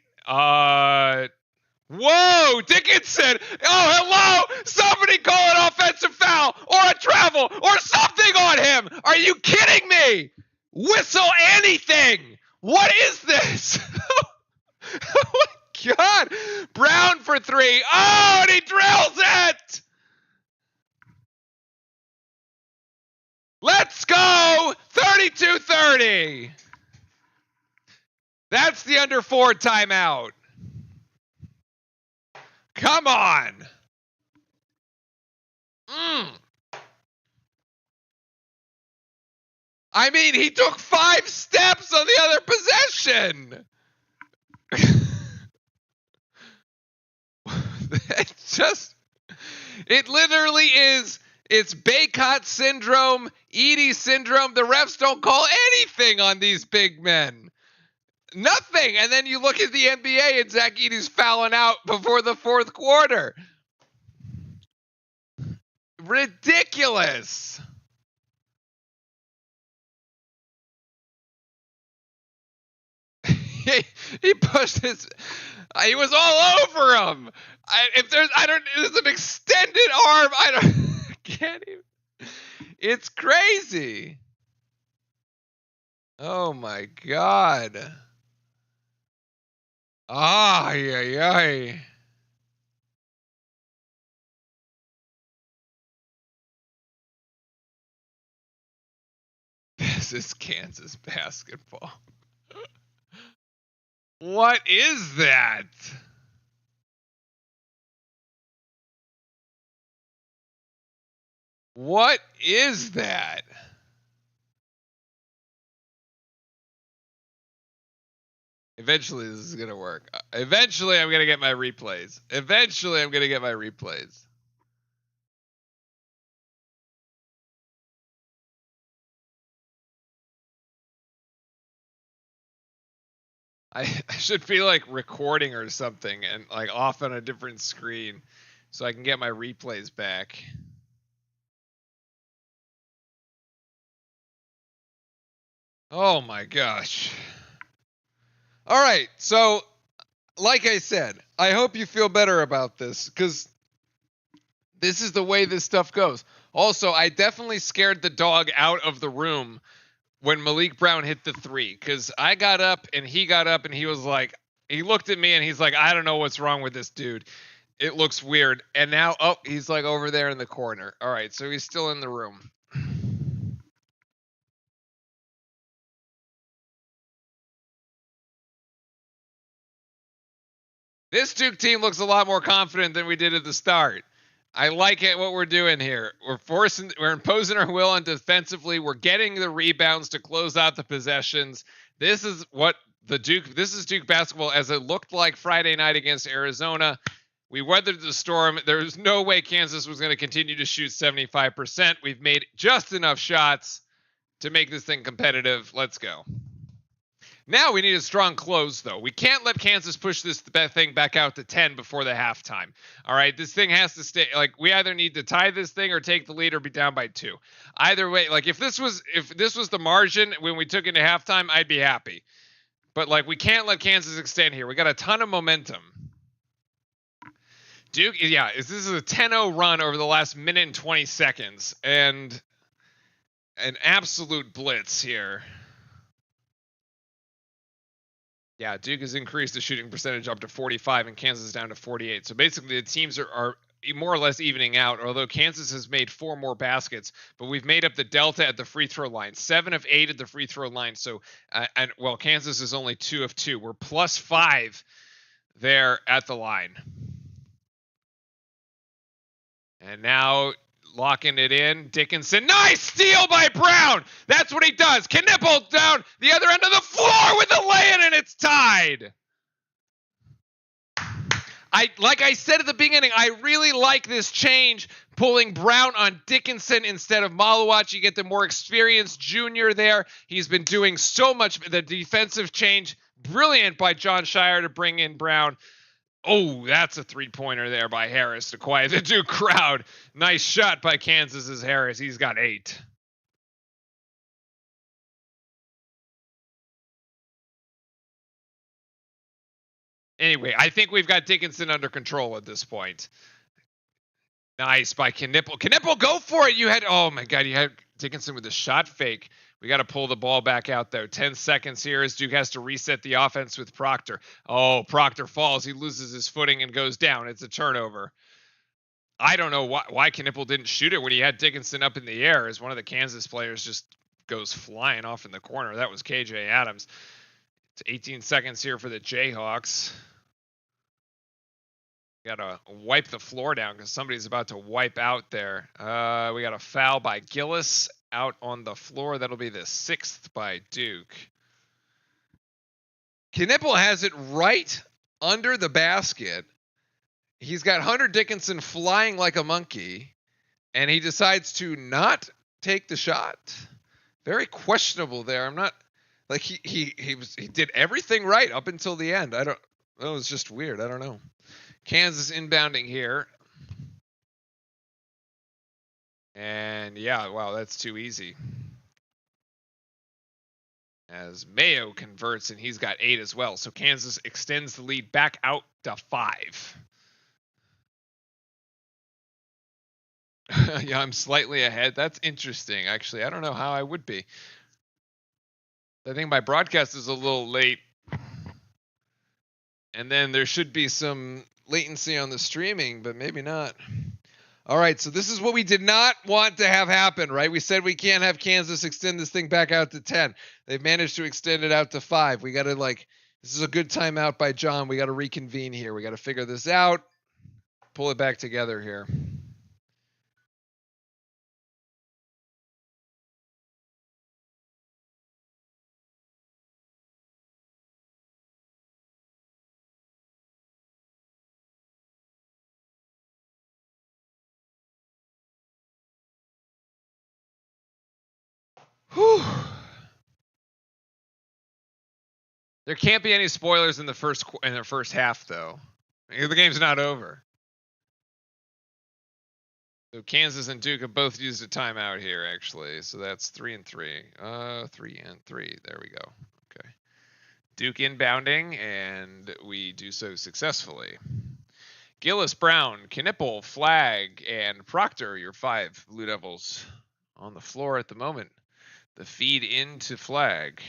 Whoa, Dickinson. Oh, hello. Somebody call an offensive foul or a travel or something on him. Are you kidding me? Whistle anything. What is this? Oh my God. Brown for 3. Oh, and he drills it. Let's go. 32-30. That's the under 4 timeout. Come on. I mean, he took 5 steps on the other possession. It literally is. It's Baycott syndrome, Edey syndrome. The refs don't call anything on these big men. Nothing. And then you look at the NBA and Zach Edey's fouling out before the 4th quarter. Ridiculous. He pushed his. He was all over him. There's an extended arm. I can't even. It's crazy. Oh my God. Ay, ay, ay. This is Kansas basketball. What is that? What is that? Eventually, this is going to work. Eventually, I'm going to get my replays. I should be like recording or something and like off on a different screen so I can get my replays back. Oh my gosh. All right. So, like I said, I hope you feel better about this because this is the way this stuff goes. Also, I definitely scared the dog out of the room when Malik Brown hit the three because I got up and he got up and he was like, he looked at me and he's like, I don't know what's wrong with this dude. It looks weird. And now, oh, he's like over there in the corner. All right. So he's still in the room. This Duke team looks a lot more confident than we did at the start. I like it what we're doing here. We're imposing our will on defensively. We're getting the rebounds to close out the possessions. This is Duke basketball as it looked like Friday night against Arizona. We weathered the storm. There was no way Kansas was going to continue to shoot 75%. We've made just enough shots to make this thing competitive. Let's go. Now we need a strong close, though. We can't let Kansas push this thing back out to 10 before the halftime. All right, this thing has to stay. Like, we either need to tie this thing or take the lead or be down by 2. Either way, like if this was the margin when we took into halftime, I'd be happy. But like, we can't let Kansas extend here. We got a ton of momentum. Duke, yeah, this is a 10-0 run over the last minute and 20 seconds, and an absolute blitz here. Yeah, Duke has increased the shooting percentage up to 45 and Kansas down to 48. So basically the teams are more or less evening out, although Kansas has made 4 more baskets, but we've made up the delta at the free throw line. 7 of 8 at the free throw line. So, Kansas is only 2 of 2. We're plus 5 there at the line. And now locking it in, Dickinson. Nice steal by Brown. That's what he does. Knipple down the other end of the floor with the lay-in, and it's tied. Like I said at the beginning, I really like this change, pulling Brown on Dickinson instead of Malawach. You get the more experienced junior there. He's been doing so much. The defensive change, brilliant by Jon Scheyer to bring in Brown. Oh, that's a three-pointer there by Harris to quiet the Duke crowd. Nice shot by Kansas's Harris. He's got 8. Anyway, I think we've got Dickinson under control at this point. Nice by Knipple. Knipple, go for it. Oh my God, you had Dickinson with a shot fake. We got to pull the ball back out there. 10 seconds here as Duke has to reset the offense with Proctor. Oh, Proctor falls. He loses his footing and goes down. It's a turnover. I don't know why Knipple didn't shoot it when he had Dickinson up in the air, as one of the Kansas players just goes flying off in the corner. That was KJ Adams. It's 18 seconds here for the Jayhawks. Got to wipe the floor down because somebody's about to wipe out there. We got a foul by Gillis out on the floor. That'll be the 6th by Duke. Knipple has it right under the basket. He's got Hunter Dickinson flying like a monkey, and he decides to not take the shot. Very questionable there. I'm not like he did everything right up until the end. That was just weird. I don't know. Kansas inbounding here. And yeah, wow, that's too easy. As Mayo converts, and he's got 8 as well. So Kansas extends the lead back out to 5. Yeah, I'm slightly ahead. That's interesting, actually. I don't know how I would be. I think my broadcast is a little late. And then there should be some latency on the streaming, but maybe not. All right, so this is what we did not want to have happen, right? We said we can't have Kansas extend this thing back out to 10. They've managed to extend it out to 5. We got to This is a good timeout by John. We got to reconvene here. We got to figure this out. Pull it back together here. Whew. There can't be any spoilers in the first half, though. The game's not over. So Kansas and Duke have both used a timeout here, actually. So that's 3 and 3. 3 and 3. There we go. Okay. Duke inbounding, and we do so successfully. Gillis, Brown, Knipple, Flag, and Proctor, your 5 Blue Devils on the floor at the moment. The feed into Flag.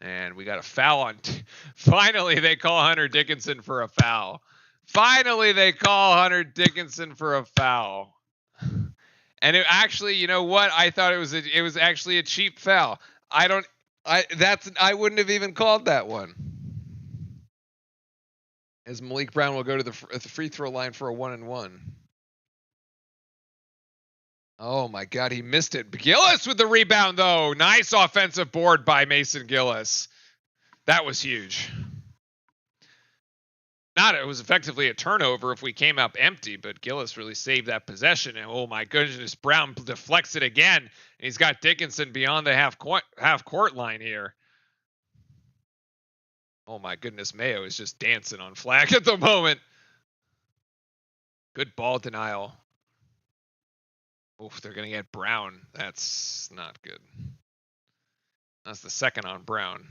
And we got a foul on. Finally, they call Hunter Dickinson for a foul. Finally, they call Hunter Dickinson for a foul. And it actually, you know what? I thought it was actually a cheap foul. I wouldn't have even called that one. As Malik Brown will go to the free throw line for a 1-and-1. Oh my God, he missed it. Gillis with the rebound, though. Nice offensive board by Mason Gillis. That was huge. It was effectively a turnover if we came up empty, but Gillis really saved that possession. And oh my goodness, Brown deflects it again. And he's got Dickinson beyond the half court line here. Oh my goodness, Mayo is just dancing on Flag at the moment. Good ball denial. Oof, they're going to get Brown. That's not good. That's the second on Brown.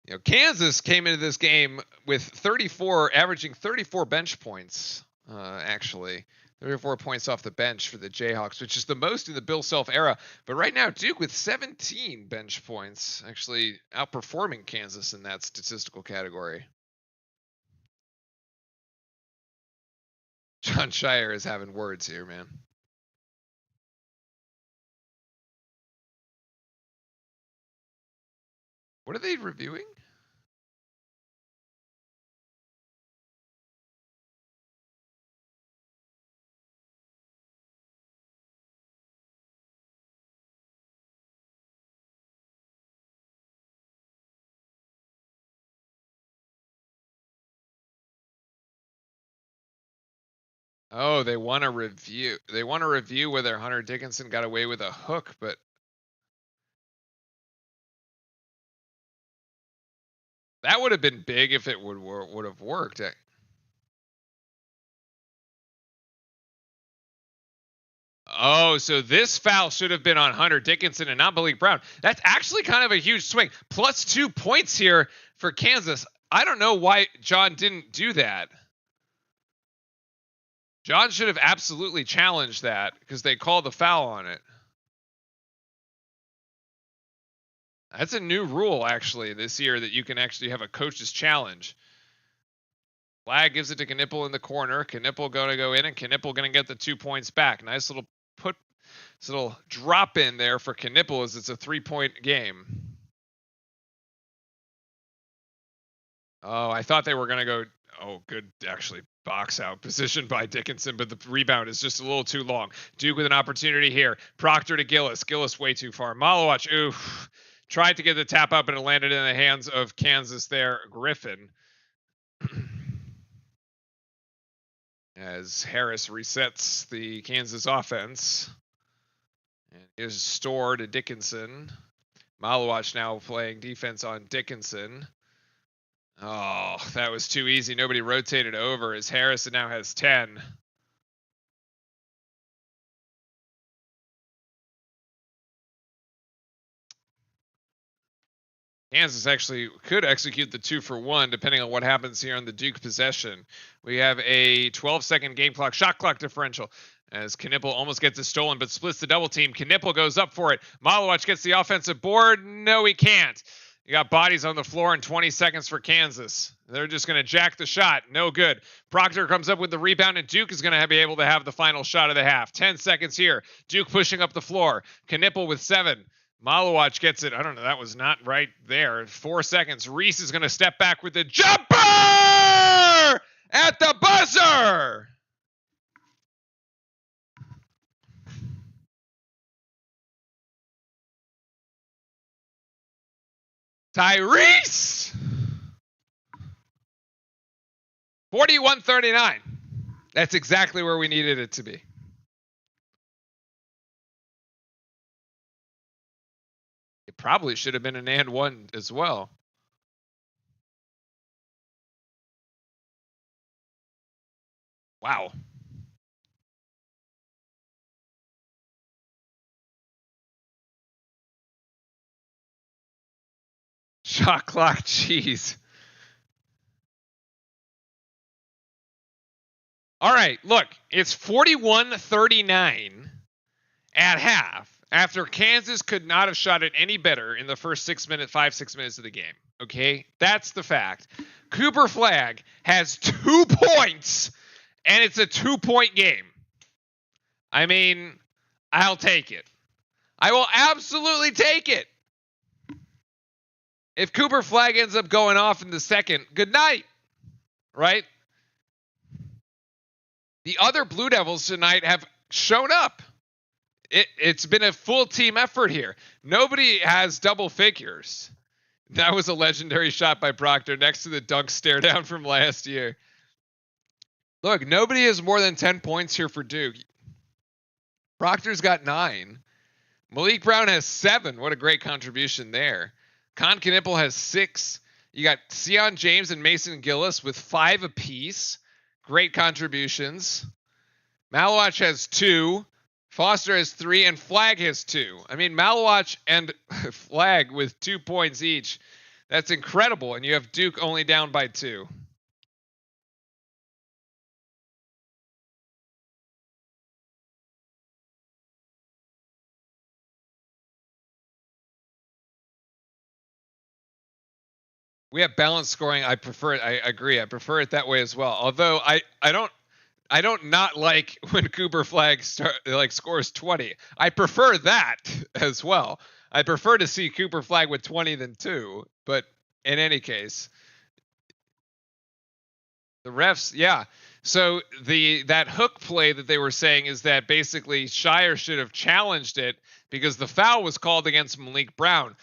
You know, Kansas came into this game with averaging 34 bench points, actually. 34 points off the bench for the Jayhawks, which is the most in the Bill Self era. But right now, Duke with 17 bench points, actually outperforming Kansas in that statistical category. John Shire is having words here, man. What are they reviewing? Oh, they want to review. They want to review whether Hunter Dickinson got away with a hook, but that would have been big if it would have worked. Oh, so this foul should have been on Hunter Dickinson and not Malik Brown. That's actually kind of a huge swing. Plus 2 points here for Kansas. I don't know why John didn't do that. John should have absolutely challenged that because they called the foul on it. That's a new rule, actually, this year that you can actually have a coach's challenge. Flag gives it to Knipple in the corner. Knipple going to go in, and Knipple going to get the 2 points back. Nice little drop in there for Knipple as it's a 3-point game. Oh, I thought they were going to go. Oh, good, actually, box out position by Dickinson, but the rebound is just a little too long. Duke with an opportunity here. Proctor to Gillis. Gillis way too far. Malawach, oof. Tried to get the tap up, and it landed in the hands of Kansas there. Griffin. As Harris resets the Kansas offense. And is Store to Dickinson. Malawach now playing defense on Dickinson. Oh, that was too easy. Nobody rotated over as Harrison now has 10. Kansas actually could execute the 2-for-1 depending on what happens here on the Duke possession. We have a 12-second game clock, shot clock differential as Knipple almost gets it stolen but splits the double team. Knipple goes up for it. Malawach gets the offensive board. No, he can't. You got bodies on the floor in 20 seconds for Kansas. They're just going to jack the shot. No good. Proctor comes up with the rebound, and Duke is going to be able to have the final shot of the half. 10 seconds here. Duke pushing up the floor. Knipple with 7. Malawach gets it. I don't know. That was not right there. 4 seconds. Reese is going to step back with the jumper at the buzzer. Tyrese. 41-39. That's exactly where we needed it to be. It probably should have been an and one as well. Wow. Shot clock cheese. All right, look, it's 41-39 at half after Kansas could not have shot it any better in the first 6 minutes of the game. Okay, that's the fact. Cooper Flagg has 2 points, and it's a 2-point game. I mean, I'll take it. I will absolutely take it. If Cooper Flagg ends up going off in the second, good night, right? The other Blue Devils tonight have shown up. It's been a full team effort here. Nobody has double figures. That was a legendary shot by Proctor next to the dunk stare down from last year. Look, nobody has more than 10 points here for Duke. Proctor's got 9. Malik Brown has 7. What a great contribution there. Con Knipple has 6. You got Sion James and Mason Gillis with 5 apiece. Great contributions. Malawach has 2. Foster has 3, and Flagg has 2. I mean, Malawach and Flagg with 2 points each. That's incredible, and you have Duke only down by 2. We have balanced scoring. I prefer it. I agree. I prefer it that way as well. Although I don't not like when Cooper Flagg scores 20. I prefer that as well. I prefer to see Cooper Flagg with 20 than 2. But in any case, the refs, yeah. So that hook play that they were saying is that basically Shire should have challenged it because the foul was called against Malik Brown.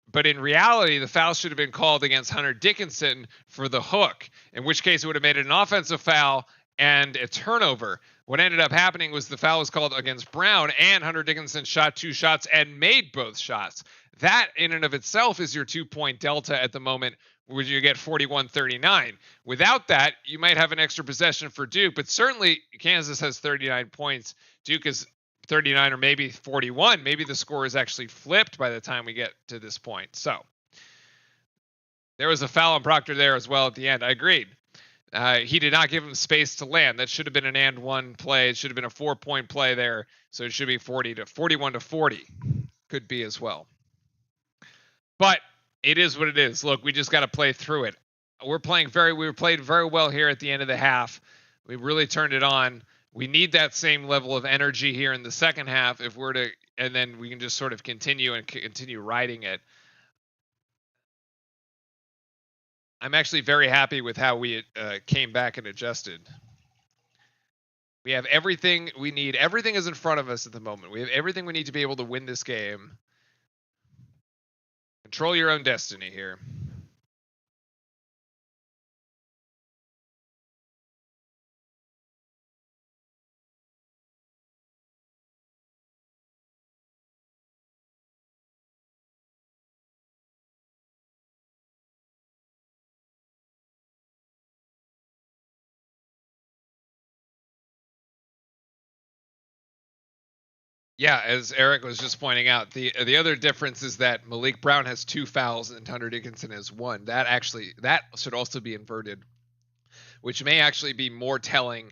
But in reality, the foul should have been called against Hunter Dickinson for the hook, in which case it would have made it an offensive foul and a turnover. What ended up happening was the foul was called against Brown, and Hunter Dickinson shot 2 shots and made both shots. That in and of itself is your 2-point delta at the moment, where you get 41-39. Without that, you might have an extra possession for Duke, but certainly Kansas has 39 points. Duke is 39 or maybe 41. Maybe the score is actually flipped by the time we get to this point. So there was a foul on Proctor there as well at the end. I agreed. He did not give him space to land. That should have been an and one play. It should have been a 4-point play there. So it should be 41-40. Could be as well. But it is what it is. Look, we just got to play through it. We were playing very well here at the end of the half. We really turned it on. We need that same level of energy here in the second half if we're to, and then we can just sort of continue riding it. I'm actually very happy with how we came back and adjusted. We have everything we need. Everything is in front of us at the moment. We have everything we need to be able to win this game. Control your own destiny here. Yeah, as Eric was just pointing out, the other difference is that Malik Brown has 2 fouls and Hunter Dickinson has 1. That should also be inverted, which may actually be more telling,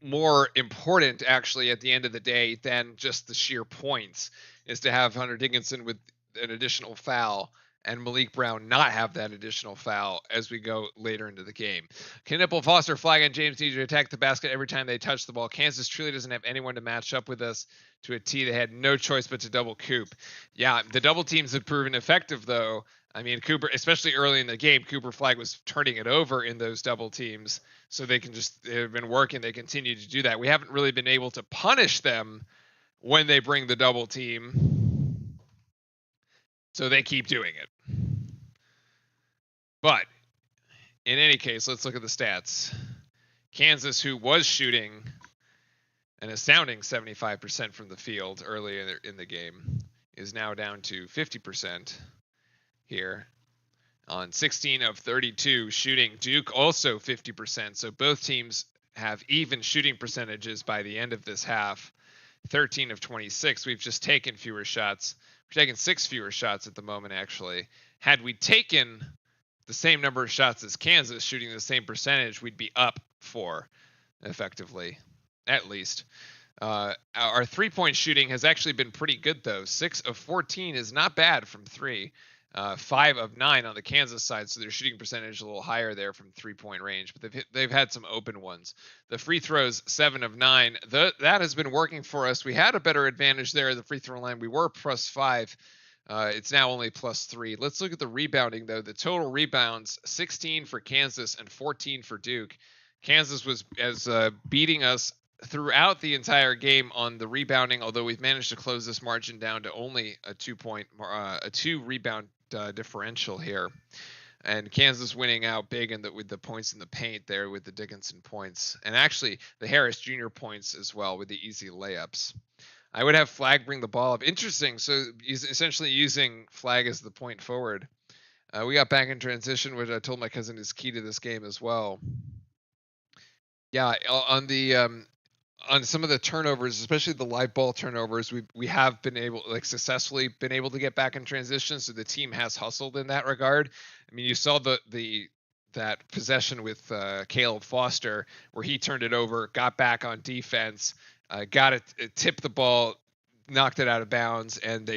more important actually at the end of the day than just the sheer points, is to have Hunter Dickinson with an additional foul and Malik Brown not have that additional foul as we go later into the game. Knipple, Foster, Flag, and James need to attack the basket every time they touch the ball. Kansas truly doesn't have anyone to match up with us to a T. They had no choice but to double Coop. Yeah, the double teams have proven effective, though. I mean, Cooper, especially early in the game, Cooper Flag was turning it over in those double teams, so they've been working. They continue to do that. We haven't really been able to punish them when they bring the double team, so they keep doing it. But in any case, let's look at the stats. Kansas, who was shooting an astounding 75% from the field early in the game, is now down to 50% here on 16 of 32 shooting. Duke also 50%. So both teams have even shooting percentages by the end of this half. 13 of 26. We've just taken fewer shots. We're taking 6 fewer shots at the moment, actually. Had we taken the same number of shots as Kansas, shooting the same percentage, we'd be up 4 effectively, at least. Our 3-point shooting has actually been pretty good, though. 6 of 14 is not bad from 3. 5 of 9 on the Kansas side, so their shooting percentage a little higher there from 3-point range, but they've had some open ones. The free throws, 7 of 9. That has been working for us. We had a better advantage there at the free throw line. We were +5. It's now only +3. Let's look at the rebounding, though. The total rebounds, 16 for Kansas and 14 for Duke. Kansas was beating us throughout the entire game on the rebounding, although we've managed to close this margin down to only a 2 rebound differential here. And Kansas winning out big with the points in the paint there with the Dickinson points. And actually the Harris Jr. points as well with the easy layups. I would have Flag bring the ball up. Interesting. So he's essentially using Flag as the point forward. We got back in transition, which I told my cousin is key to this game as well. Yeah, on some of the turnovers, especially the live ball turnovers, we have been able, successfully been able to get back in transition. So the team has hustled in that regard. I mean, you saw that possession with Caleb Foster where he turned it over, got back on defense, got it, tipped the ball, knocked it out of bounds, and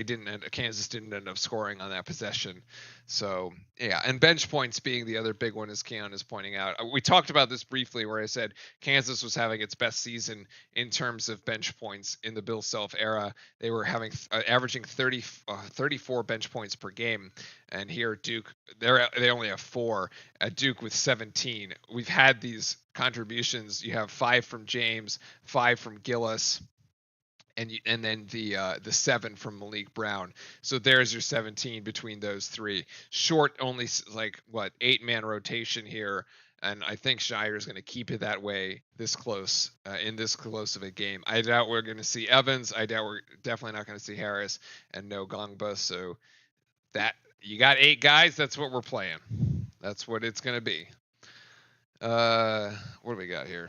Kansas didn't end up scoring on that possession. So yeah, and bench points being the other big one, as Keon is pointing out. We talked about this briefly where I said Kansas was having its best season in terms of bench points in the Bill Self era. They were averaging 34 bench points per game, and here Duke, they only have 4. At Duke with 17. We've had these contributions. You have 5 from James, 5 from Gillis, and then the 7 from Malik Brown. So there's your 17 between those 3. Short only 8-man rotation here, and I think Shire is going to keep it that way this close in this close of a game. I doubt we're going to see Evans. I doubt we're definitely not going to see Harris, and no Gongba. So that you got 8 guys. That's what we're playing. That's what it's going to be. What do we got here?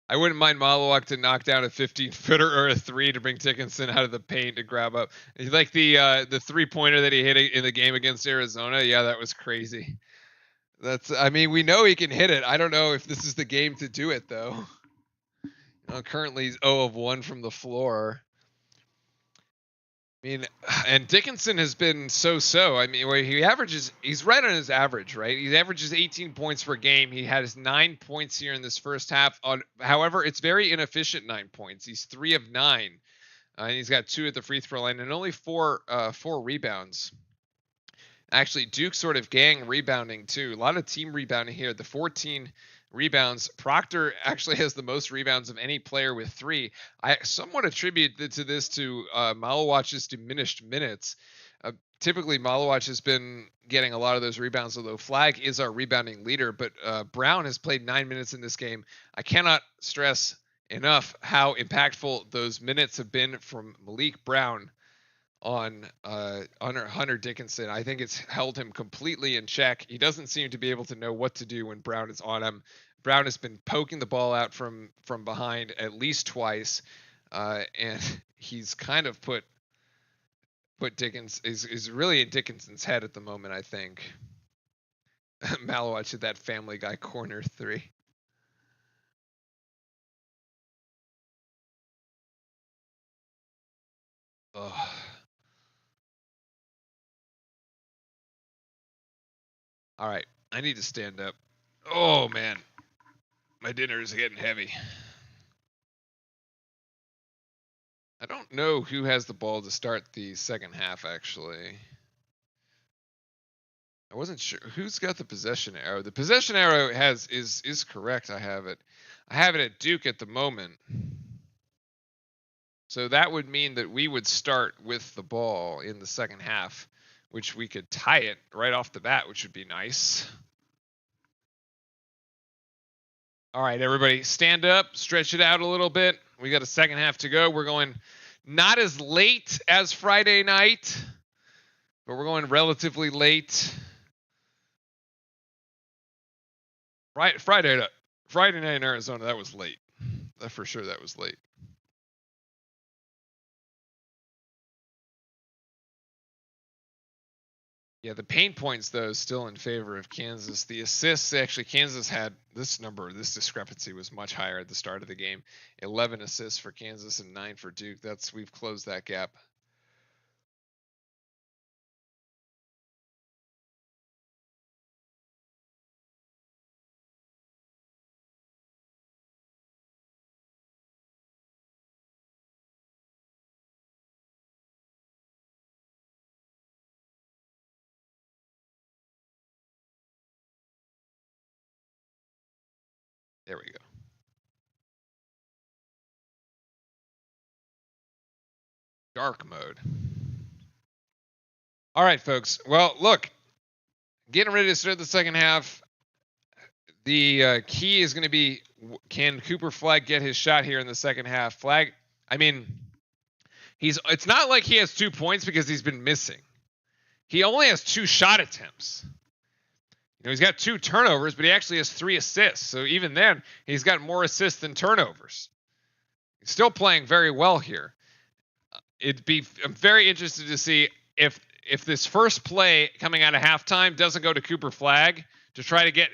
I wouldn't mind Malawak to knock down a 15-footer or a 3 to bring Dickinson out of the paint to grab up. Like the 3-pointer that he hit in the game against Arizona. Yeah, that was crazy. I mean, we know he can hit it. I don't know if this is the game to do it, though. Currently he's 0 of 1 from the floor. I mean, and Dickinson has been so-so. I mean, where he's right on his average, right? He averages 18 points per game. He had his 9 points here in this first half. However, it's very inefficient 9 points. He's 3 of 9. And he's got 2 at the free throw line and only 4 rebounds. Actually, Duke sort of gang rebounding too. A lot of team rebounding here. The 14 rebounds. Proctor actually has the most rebounds of any player with 3. I somewhat attribute to Malawach's diminished minutes. Typically, Malawach has been getting a lot of those rebounds, although Flag is our rebounding leader. But Brown has played 9 minutes in this game. I cannot stress enough how impactful those minutes have been from Malik Brown on Hunter Dickinson. I think it's held him completely in check. He doesn't seem to be able to know what to do when Brown is on him. Brown has been poking the ball out from behind at least twice, and he's kind of put Dickens is really in Dickinson's head at the moment, I think. Malawach hit that Family Guy corner 3. Ugh. All right, I need to stand up. Oh man, my dinner is getting heavy. I don't know who has the ball to start the second half, actually. I wasn't sure who's got the possession arrow. The possession arrow is correct. I have it. I have it at Duke at the moment. So that would mean that we would start with the ball in the second half, which we could tie it right off the bat, which would be nice. All right, everybody, stand up, stretch it out a little bit. We got a second half to go. We're going not as late as Friday night, but we're going relatively late. Friday night in Arizona, that was late. For sure, that was late. Yeah, the pain points though still in favor of Kansas. The assists, actually, Kansas had this number. This discrepancy was much higher at the start of the game. 11 assists for Kansas and 9 for Duke. We've closed that gap. There we go. Dark mode. All right, folks. Well, look, getting ready to start the second half. The key is going to be, can Cooper Flagg get his shot here in the second half? Flagg, I mean, it's not like he has 2 points because he's been missing. He only has 2 shot attempts. He's got 2 turnovers, but he actually has 3 assists. So even then, he's got more assists than turnovers. He's still playing very well here. I'm very interested to see if this first play coming out of halftime doesn't go to Cooper Flagg to try to get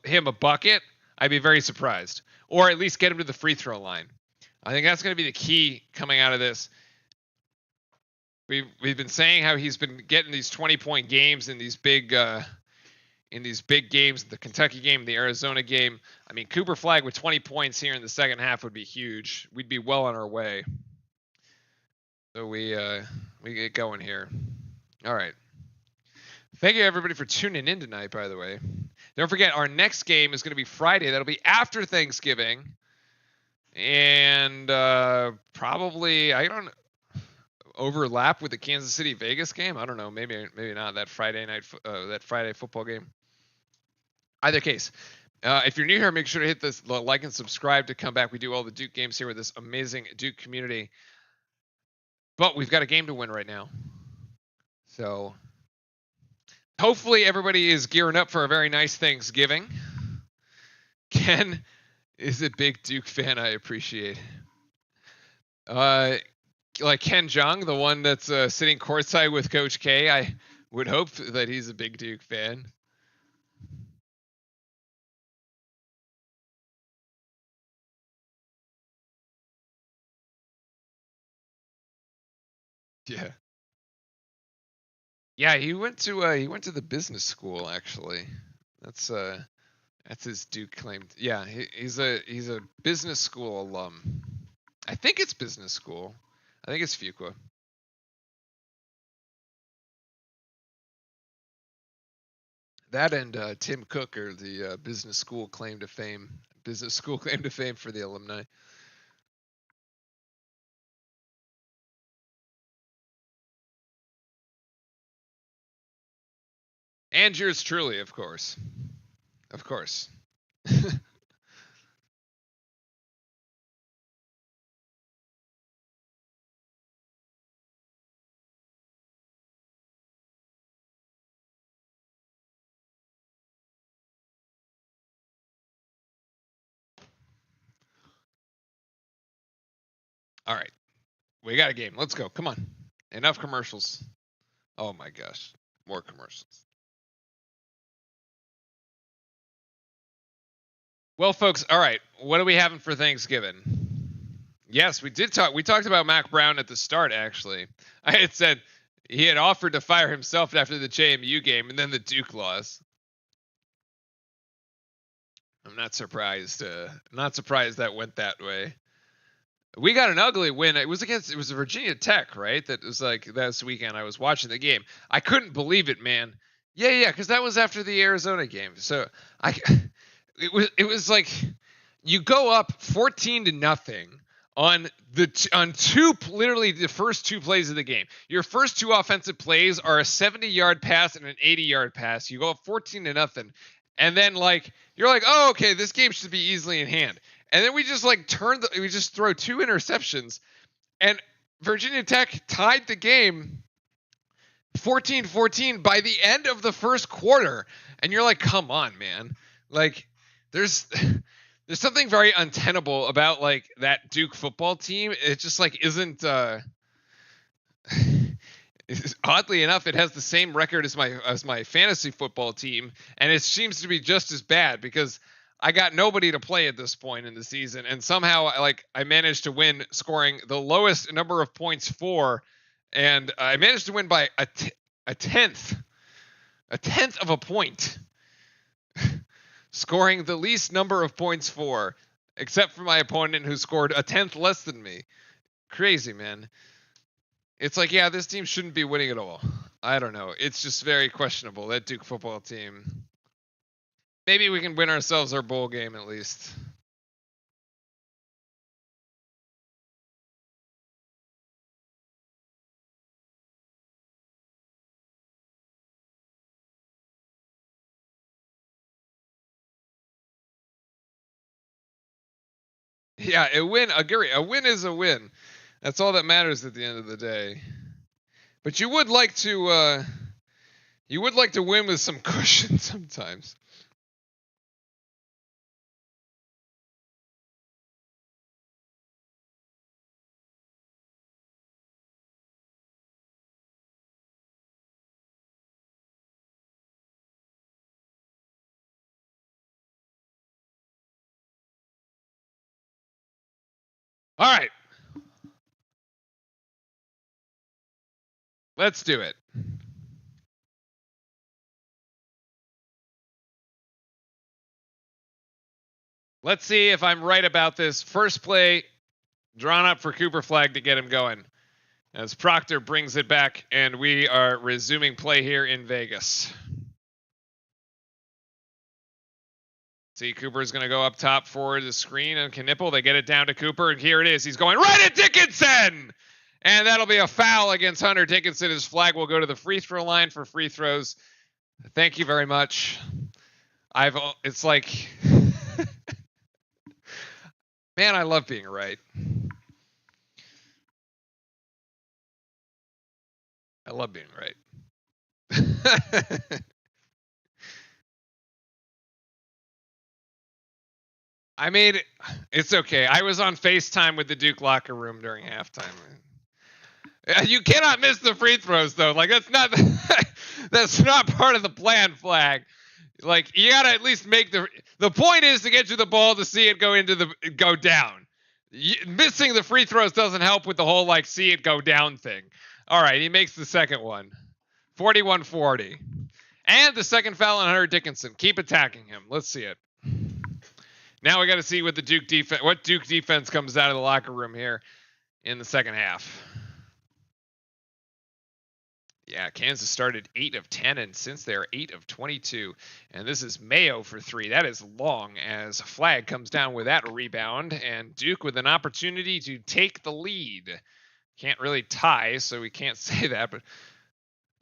him a bucket. I'd be very surprised, or at least get him to the free throw line. I think that's going to be the key coming out of this. We've been saying how he's been getting these 20-point games in these big games, the Kentucky game, the Arizona game. I mean, Cooper Flagg with 20 points here in the second half would be huge. We'd be well on our way. So we get going here. All right. Thank you everybody for tuning in tonight, by the way. Don't forget, our next game is going to be Friday. That'll be after Thanksgiving. And probably, I don't overlap with the Kansas City Vegas game. I don't know. Maybe not that Friday football game. Either case, if you're new here, make sure to hit the like and subscribe to come back. We do all the Duke games here with this amazing Duke community. But we've got a game to win right now. So hopefully everybody is gearing up for a very nice Thanksgiving. Ken is a big Duke fan. I appreciate. Like Ken Jung, the one that's sitting courtside with Coach K. I would hope that he's a big Duke fan. Yeah. Yeah, he went to the business school actually. That's his Duke claim. Yeah, he's a business school alum. I think it's business school. I think it's Fuqua. That and Tim Cook are the business school claim to fame. Business school claim to fame for the alumni. And yours truly, of course. Of course. All right. We got a game. Let's go. Come on. Enough commercials. Oh my gosh. More commercials. Well, folks, all right. What are we having for Thanksgiving? Yes, we did talk. We talked about Mac Brown at the start, actually. I had said he had offered to fire himself after the JMU game and then the Duke loss. I'm not surprised. Not surprised that went that way. We got an ugly win. It was a Virginia Tech, right? That was like this weekend. I was watching the game. I couldn't believe it, man. Yeah, because that was after the Arizona game. So it was like you go up 14-0 on literally the first two plays of the game. Your first two offensive plays are a 70-yard pass and an 80-yard pass. You go up 14-0, and then like you're like, oh, okay, this game should be easily in hand. And then we just like we just throw two interceptions, and Virginia Tech tied the game 14-14 by the end of the first quarter. And you're like, come on, man. Like there's something very untenable about like that Duke football team. It just like isn't oddly enough, it has the same record as my fantasy football team, and it seems to be just as bad because I got nobody to play at this point in the season, and somehow I managed to win, scoring the lowest number of points for, and I managed to win by a tenth of a point, scoring the least number of points for, except for my opponent who scored a tenth less than me. Crazy, man. It's like, yeah, this team shouldn't be winning at all. I don't know. It's just very questionable, that Duke football team. Maybe we can win ourselves our bowl game at least. Yeah, a win is a win. That's all that matters at the end of the day. But you would like to win with some cushion sometimes. All right. Let's do it. Let's see if I'm right about this. First play drawn up for Cooper Flagg to get him going. As Proctor brings it back, and we are resuming play here in Vegas. See, Cooper's going to go up top for the screen and Knipple. They get it down to Cooper, and here it is. He's going right at Dickinson! And that'll be a foul against Hunter Dickinson. His flag will go to the free throw line for free throws. Thank you very much. It's like, man, I love being right. I love being right. I mean, it's okay. I was on FaceTime with the Duke locker room during halftime. You cannot miss the free throws though. Like that's not part of the plan, Flag. Like you gotta at least make the point is to get you the ball to see it go down. Missing the free throws doesn't help with the whole like see it go down thing. All right, he makes the second one. 41-40. And the second foul on Hunter Dickinson. Keep attacking him. Let's see it. Now we got to see what Duke defense comes out of the locker room here in the second half. Yeah, Kansas started 8 of 10, and since they're 8 of 22. And this is Mayo for 3. That is long as Flagg comes down with that rebound, and Duke with an opportunity to take the lead. Can't really tie, so we can't say that, but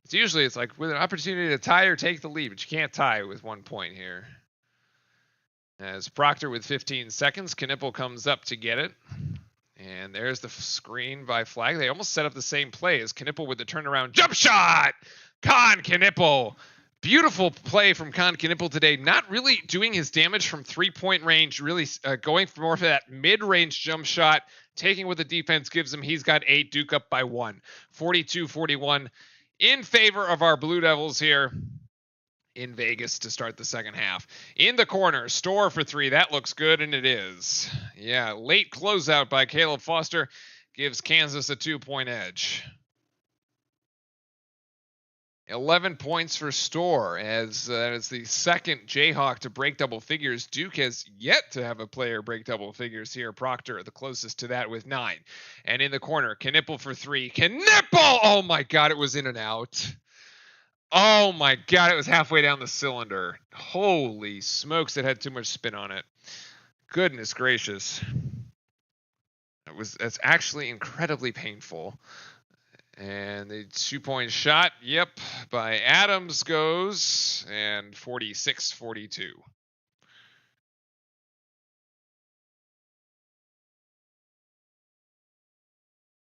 it's like with an opportunity to tie or take the lead, but you can't tie with 1 point here. As Proctor with 15 seconds, Knipple comes up to get it. And there's the screen by Flagg. They almost set up the same play as Knipple with the turnaround jump shot. Con Knipple. Beautiful play from Con Knipple today. Not really doing his damage from 3-point range, really going for more for that mid-range jump shot, taking what the defense gives him. He's got 8, Duke up by 1. 42-41 in favor of our Blue Devils here in Vegas to start the second half. In the corner, Storr for three. That looks good, and it is. Yeah, late closeout by Caleb Foster gives Kansas a 2-point edge. 11 points for Storr, as that is the second Jayhawk to break double figures. Duke has yet to have a player break double figures here. Proctor, the closest to that, with 9. And in the corner, Knipple for three. Knipple! Oh my God, it was in and out. Oh my God, it was halfway down the cylinder. Holy smokes, it had too much spin on it. Goodness gracious. That's actually incredibly painful. And the 2-point shot, yep, by Adams goes, and 46-42.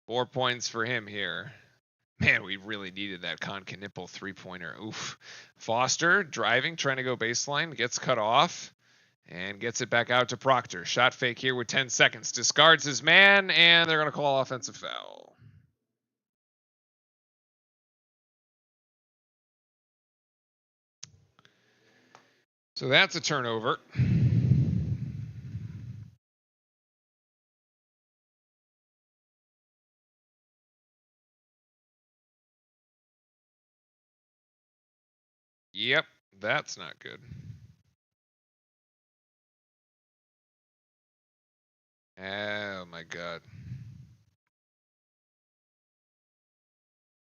Four points for him here. Man, we really needed that Con Knipple 3-pointer. Oof. Foster driving, trying to go baseline, gets cut off, and gets it back out to Proctor. Shot fake here with 10 seconds. Discards his man, and they're going to call offensive foul. So that's a turnover. Yep, that's not good. Oh my God.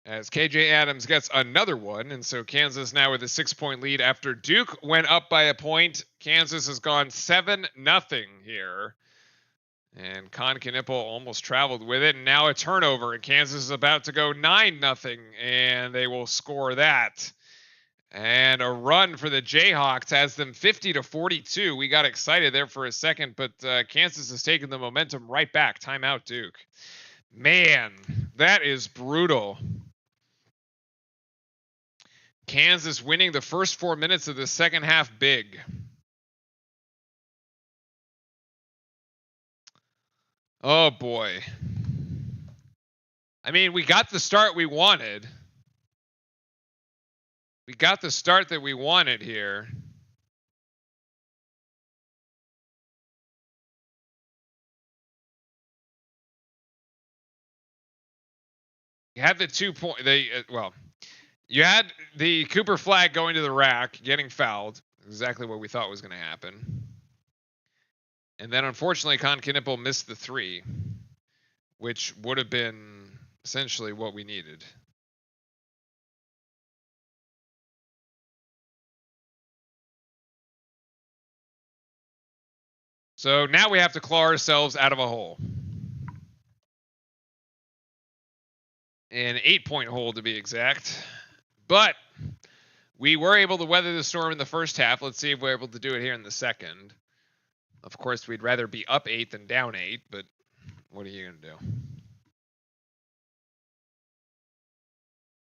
As KJ Adams gets another one, and so Kansas now with a 6-point lead after Duke went up by a point. Kansas has gone 7-0 here. And Con Knipple almost traveled with it, and now a turnover, and Kansas is about to go 9-0, and they will score that. And a run for the Jayhawks has them 50-42. We got excited there for a second, but Kansas has taken the momentum right back. Timeout, Duke. Man, that is brutal. Kansas winning the first 4 minutes of the second half big. Oh boy. I mean, we got the start we wanted. We got the start that we wanted here. You had the 2-point. You had the Cooper flag going to the rack, getting fouled. Exactly what we thought was going to happen. And then unfortunately, Con Knipple missed the 3, which would have been essentially what we needed. So now we have to claw ourselves out of a hole. An 8-point hole to be exact. But we were able to weather the storm in the first half. Let's see if we're able to do it here in the second. Of course, we'd rather be up 8 than down 8, but what are you going to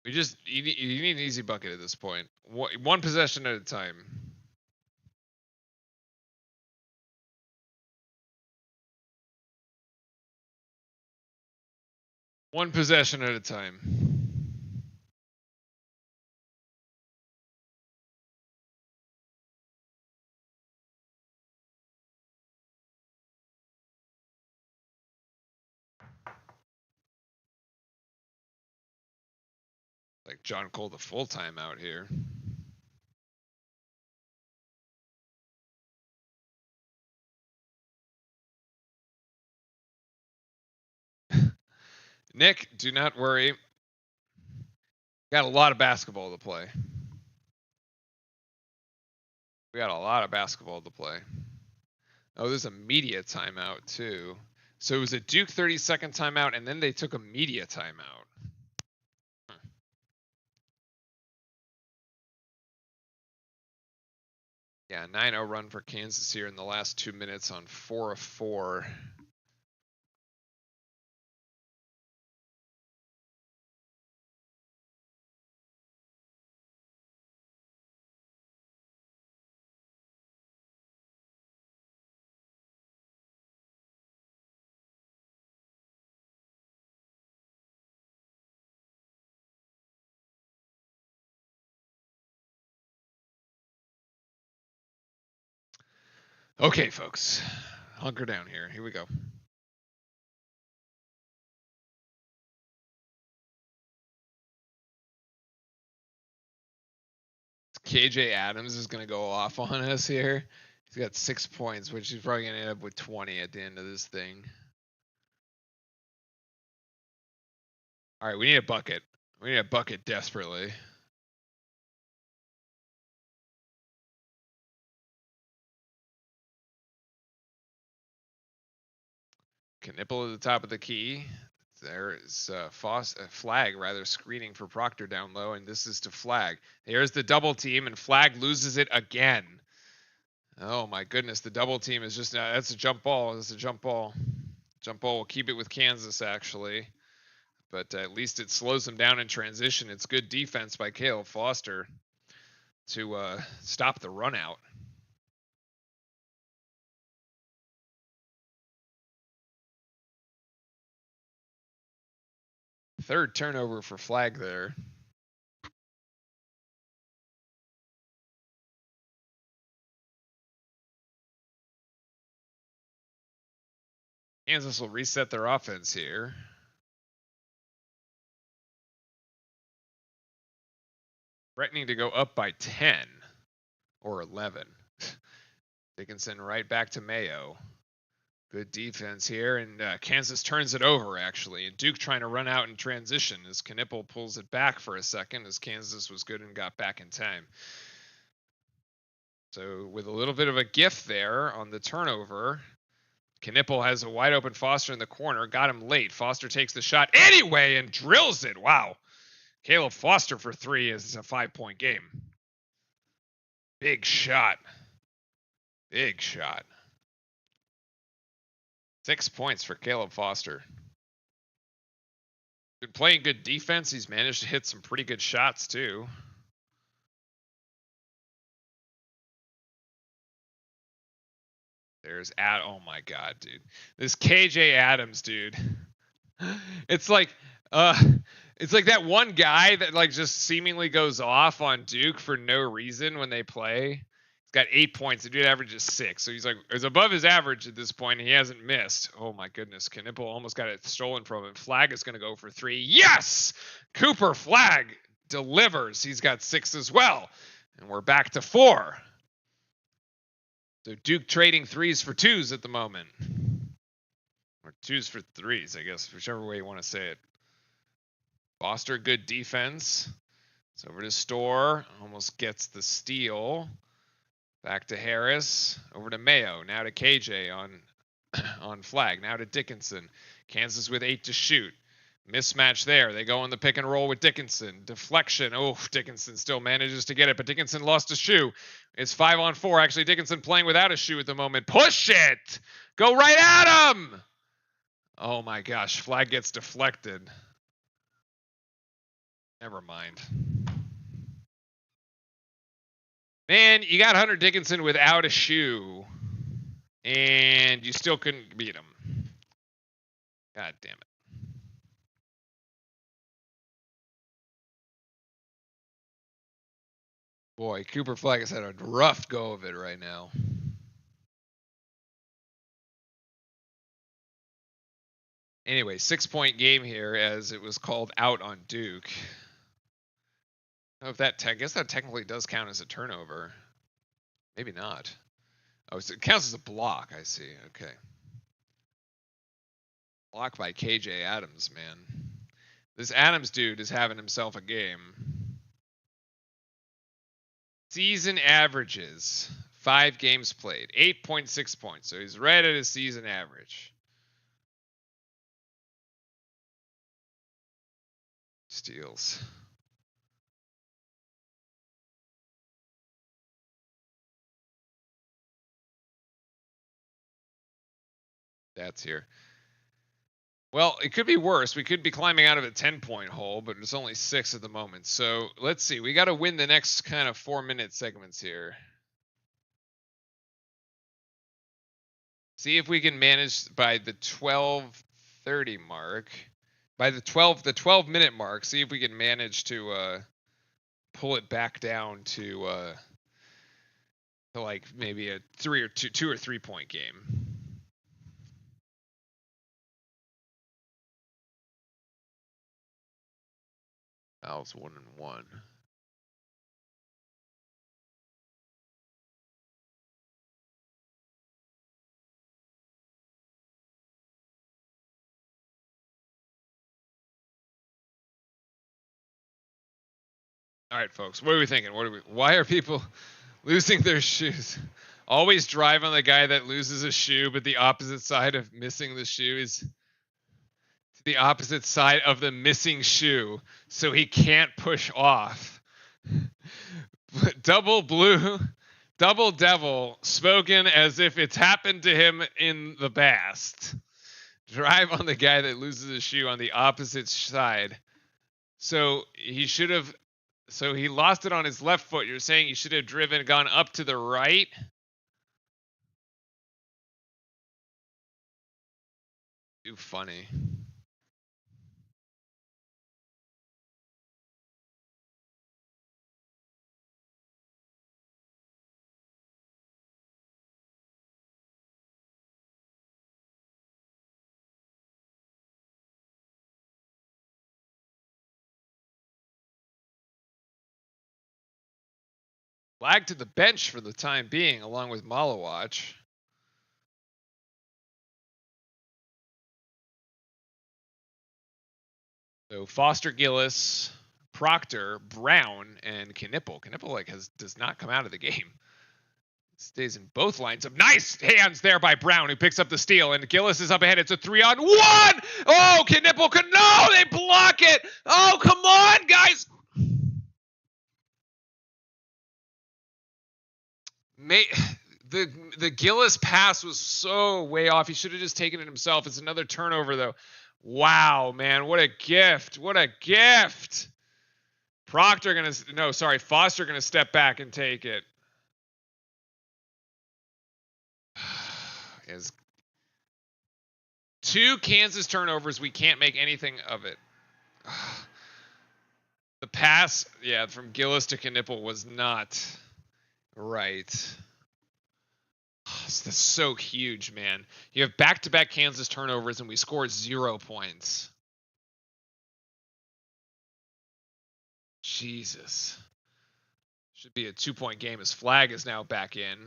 do? You need an easy bucket at this point. One possession at a time. One possession at a time. Like John Cole, the full timeout here. Nick, do not worry. Got a lot of basketball to play. We got a lot of basketball to play. Oh, there's a media timeout too. So it was a Duke 30-second timeout, and then they took a media timeout. Yeah, 9-0 run for Kansas here in the last 2 minutes on 4 of 4. Okay, folks. Hunker down here. Here we go. KJ Adams is going to go off on us here. He's got 6 points, which he's probably going to end up with 20 at the end of this thing. All right, we need a bucket. We need a bucket desperately. Knipple at the top of the key. There is Flag rather screening for Proctor down low, and this is to Flag. Here's the double team, and Flag loses it again. Oh my goodness, the double team is just that's a jump ball. That's a jump ball. Jump ball will keep it with Kansas actually, but at least it slows them down in transition. It's good defense by Caleb Foster to stop the run out. Third turnover for Flag there. Kansas will reset their offense here. Threatening to go up by 10 or 11. Dickinson right back to Mayo. Good defense here, and Kansas turns it over, actually. And Duke trying to run out in transition as Knipple pulls it back for a second as Kansas was good and got back in time. So with a little bit of a gift there on the turnover, Knipple has a wide open Foster in the corner. Got him late. Foster takes the shot anyway and drills it. Wow. Caleb Foster for 3 is a 5-point game. Big shot. Big shot. 6 points for Caleb Foster. Been playing good defense. He's managed to hit some pretty good shots too. There's oh my god, dude. This KJ Adams, dude. It's like that one guy that like just seemingly goes off on Duke for no reason when they play. He's got 8 points. The dude averages 6. So he's above his average at this point, and he hasn't missed. Oh my goodness. Knipple almost got it stolen from him. Flag is gonna go for 3. Yes! Cooper Flag delivers. He's got 6 as well. And we're back to 4. So Duke trading 3s for 2s at the moment. Or 2s for 3s, I guess, whichever way you want to say it. Foster, good defense. It's over to Storr. Almost gets the steal. Back to Harris. Over to Mayo. Now to KJ on Flag. Now to Dickinson. Kansas with 8 to shoot. Mismatch there. They go on the pick and roll with Dickinson. Deflection. Oh, Dickinson still manages to get it, but Dickinson lost a shoe. It's 5-on-4. Actually, Dickinson playing without a shoe at the moment. Push it! Go right at him! Oh my gosh, Flag gets deflected. Never mind. Man, you got Hunter Dickinson without a shoe, and you still couldn't beat him. God damn it. Boy, Cooper Flag has had a rough go of it right now. Anyway, 6-point game here as it was called out on Duke. I don't know if I guess that technically does count as a turnover. Maybe not. Oh, so it counts as a block. I see. Okay. Block by KJ Adams, man. This Adams dude is having himself a game. Season averages. 5 games played. 8.6 points. So he's right at his season average. Steals. That's here. Well, it could be worse. We could be climbing out of a 10-point hole, but it's only 6 at the moment. So let's see. We got to win the next kind of 4-minute segments here. See if we can manage by the 12:30 mark. By the 12-minute mark, see if we can manage to pull it back down to to like maybe a 2 or 3 point game. Al's 1-1. All right, folks, what are we thinking? Why are people losing their shoes? Always drive on the guy that loses a shoe, but the opposite side of missing the shoe is the opposite side of the missing shoe, so he can't push off. Double blue, double devil, spoken as if it's happened to him in the past. Drive on the guy that loses a shoe on the opposite side. So he should have. So he lost it on his left foot. You're saying he should have gone up to the right? Too funny. Flag to the bench for the time being, along with Malawatch. So Foster, Gillis, Proctor, Brown, and Knipple. Knipple does not come out of the game. Stays in both lines of nice hands there by Brown, who picks up the steal, and Gillis is up ahead. It's a 3-on-1. Oh, Knipple could no, they block it. Oh, come on, guys. The Gillis pass was so way off. He should have just taken it himself. It's another turnover though. Wow, man, what a gift! What a gift! Foster gonna step back and take it. Is 2 Kansas turnovers. We can't make anything of it. The pass, from Gillis to Knipple was not right. That's so huge, man. You have back-to-back Kansas turnovers, and we scored 0 points. Jesus. Should be a 2-point game as Flag is now back in.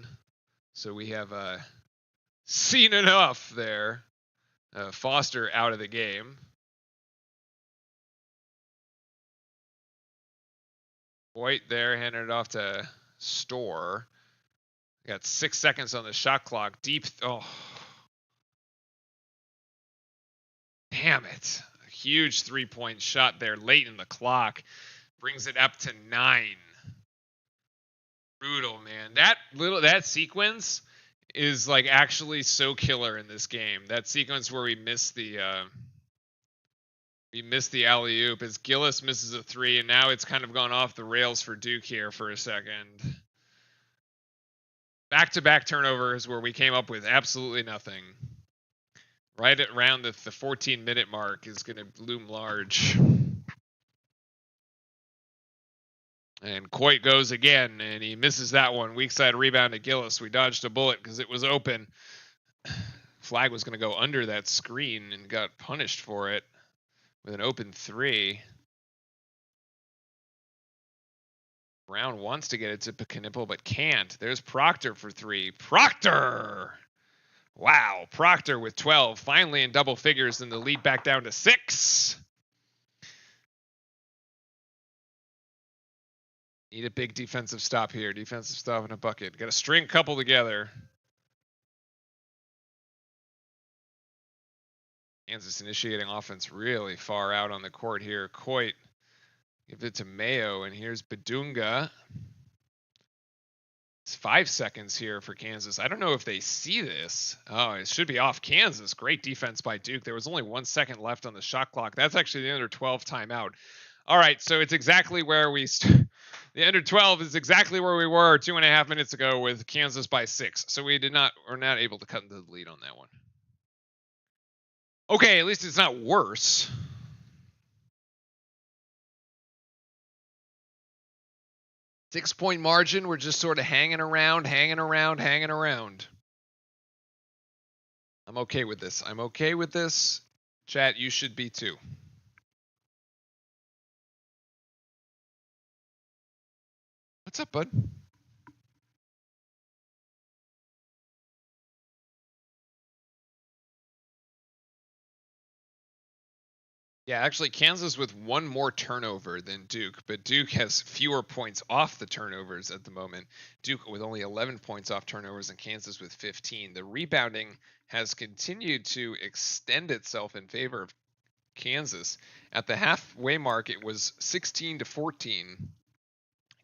So we have seen enough there. Foster out of the game. Voigt there, handing it off to Storr. Got 6 seconds on the shot clock. Deep. Oh. Damn it. A huge 3-point shot there late in the clock. Brings it up to 9. Brutal, man. That sequence is like actually so killer in this game. That sequence where we miss the alley-oop as Gillis misses a 3, and now it's kind of gone off the rails for Duke here for a second. Back-to-back turnovers where we came up with absolutely nothing. Right at around the 14-minute mark is going to loom large. And Coit goes again, and he misses that one. Weak side rebound to Gillis. We dodged a bullet because it was open. Flag was going to go under that screen and got punished for it with an open 3. Brown wants to get it to Knipple, but can't. There's Proctor for 3. Proctor! Wow, Proctor with 12. Finally in double figures, and the lead back down to 6. Need a big defensive stop here. Defensive stop in a bucket. Got a string couple together. Kansas initiating offense really far out on the court here. Coit give it to Mayo, and here's Badunga. It's 5 seconds here for Kansas. I don't know if they see this. Oh, it should be off Kansas. Great defense by Duke. There was only 1 second left on the shot clock. That's actually the under 12 timeout. All right, so it's exactly where the under 12 is exactly where we were 2.5 minutes ago with Kansas by 6. So we're not able to cut into the lead on that one. Okay, at least it's not worse. 6-point margin. We're just sort of hanging around. I'm okay with this. Chat, you should be too. What's up, bud? Yeah, actually, Kansas with one more turnover than Duke, but Duke has fewer points off the turnovers at the moment. Duke with only 11 points off turnovers and Kansas with 15. The rebounding has continued to extend itself in favor of Kansas. At the halfway mark, it was 16-14.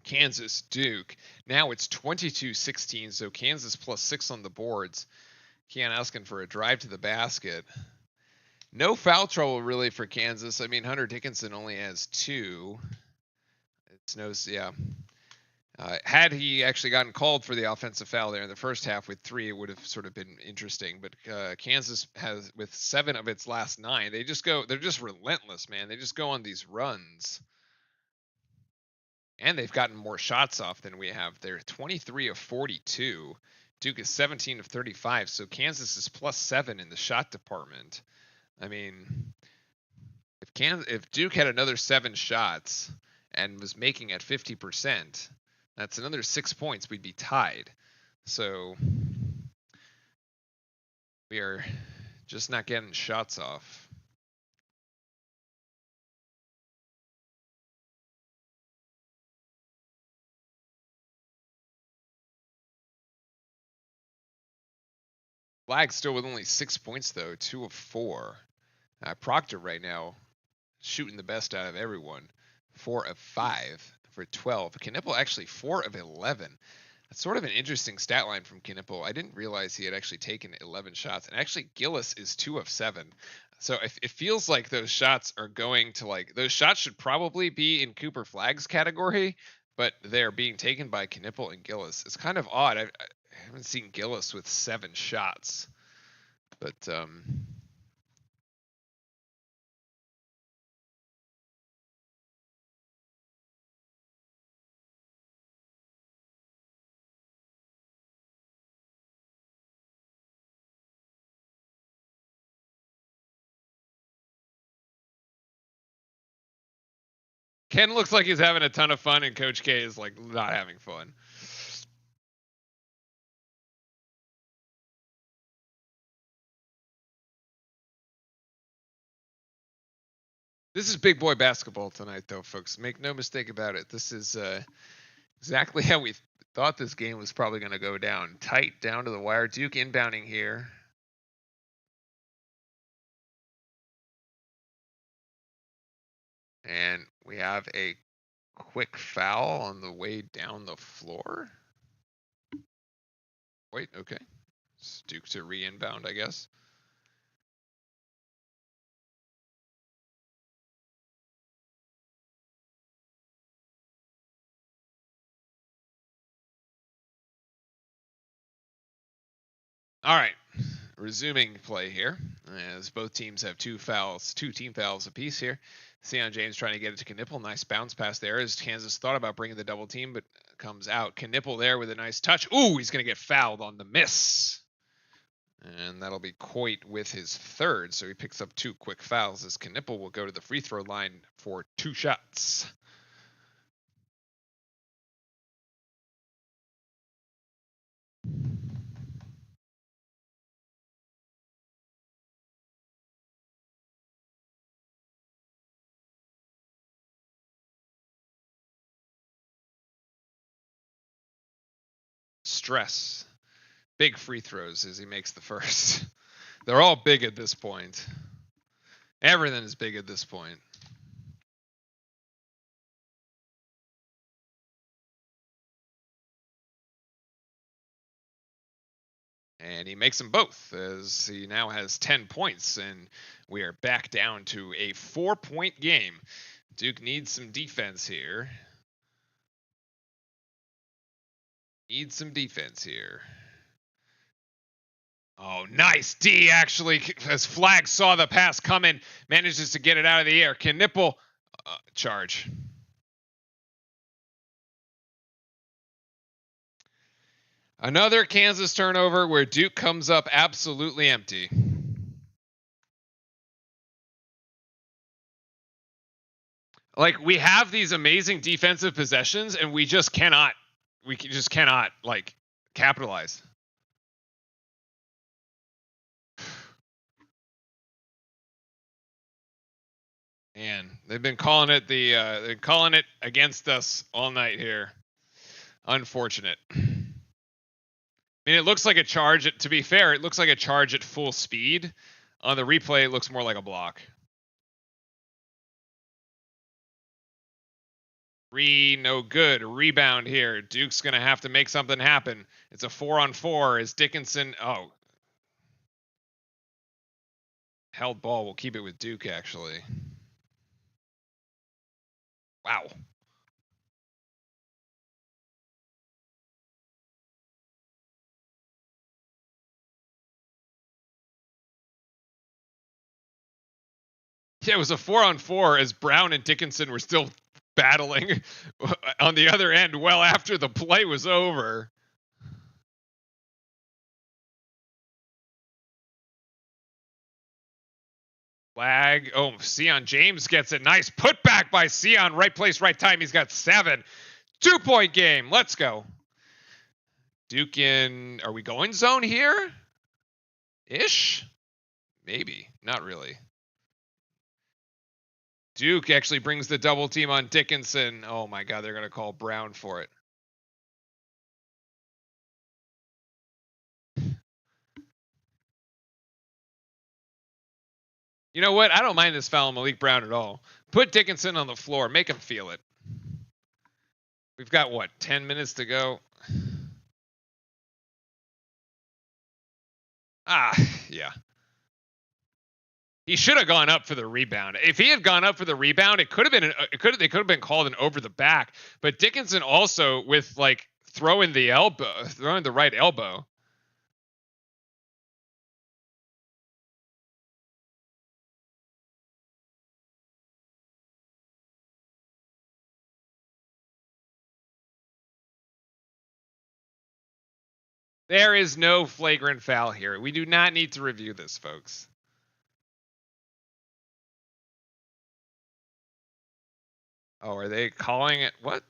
Kansas, Duke. Now it's 22-16, so Kansas plus 6 on the boards. Keon asking for a drive to the basket. No foul trouble really for Kansas. I mean, Hunter Dickinson only has 2. It's no, yeah. Had he actually gotten called for the offensive foul there in the first half with 3, it would have sort of been interesting. But Kansas has, with 7 of its last 9, they're just relentless, man. They just go on these runs. And they've gotten more shots off than we have. They're 23 of 42. Duke is 17 of 35. So Kansas is plus 7 in the shot department. I mean, if Duke had another 7 shots and was making at 50%, that's another 6 points. We'd be tied. So we are just not getting shots off. Flag still with only 6 points though, 2 of 4. Proctor right now shooting the best out of everyone, 4 of 5 for 12. Knipple actually 4 of 11. That's sort of an interesting stat line from Knipple. I didn't realize he had actually taken 11 shots, and actually Gillis is 2 of 7. So it feels like those shots are going to those shots should probably be in Cooper Flag's category, but they're being taken by Knipple and Gillis. It's kind of odd. I haven't seen Gillis with 7 shots, but Ken looks like he's having a ton of fun, and Coach K is not having fun. This is big boy basketball tonight, though, folks. Make no mistake about it. This is exactly how we thought this game was probably going to go down. Tight, down to the wire. Duke inbounding here. And we have a quick foul on the way down the floor. Wait, okay. It's Duke to re-inbound, I guess. All right, resuming play here, as both teams have 2 team fouls apiece here. Sion James trying to get it to Knipple. Nice bounce pass there as Kansas thought about bringing the double team, but comes out. Knipple there with a nice touch. Ooh, he's going to get fouled on the miss. And that'll be Coit with his 3rd, so he picks up 2 quick fouls as Knipple will go to the free throw line for 2 shots. Stress. Big free throws as he makes the first. They're all big at this point. Everything is big at this point. And he makes them both as he now has 10 points, and we are back down to a 4-point game. Duke needs some defense here. Oh, nice. D actually, as Flag saw the pass coming, manages to get it out of the air. Knipple charge. Another Kansas turnover where Duke comes up absolutely empty. Like, we have these amazing defensive possessions and we just cannot like capitalize. Man, they've been calling it they're calling it against us all night here. Unfortunate. I mean, it looks like a charge. To be fair, it looks like a charge at full speed. On the replay, it looks more like a block. No good. Rebound here. Duke's going to have to make something happen. It's a 4-on-4 as Dickinson. Oh. Held ball. We'll keep it with Duke, actually. Wow. Yeah, it was a 4-on-4 as Brown and Dickinson were still battling on the other end well after the play was over. Flag. Oh, Sion James gets it. Nice putback by Sion. Right place, right time. He's got 7. 2-point game. Let's go. Duke in. Are we going zone here? Ish? Maybe. Not really. Duke actually brings the double team on Dickinson. Oh my God, they're going to call Brown for it. You know what? I don't mind this foul on Malik Brown at all. Put Dickinson on the floor. Make him feel it. We've got, what, 10 minutes to go? Yeah. He should have gone up for the rebound. If he had gone up for the rebound, it could have been they could have been called an over the back. But Dickinson also with like throwing the right elbow. There is no flagrant foul here. We do not need to review this, folks. Oh, are they calling it what?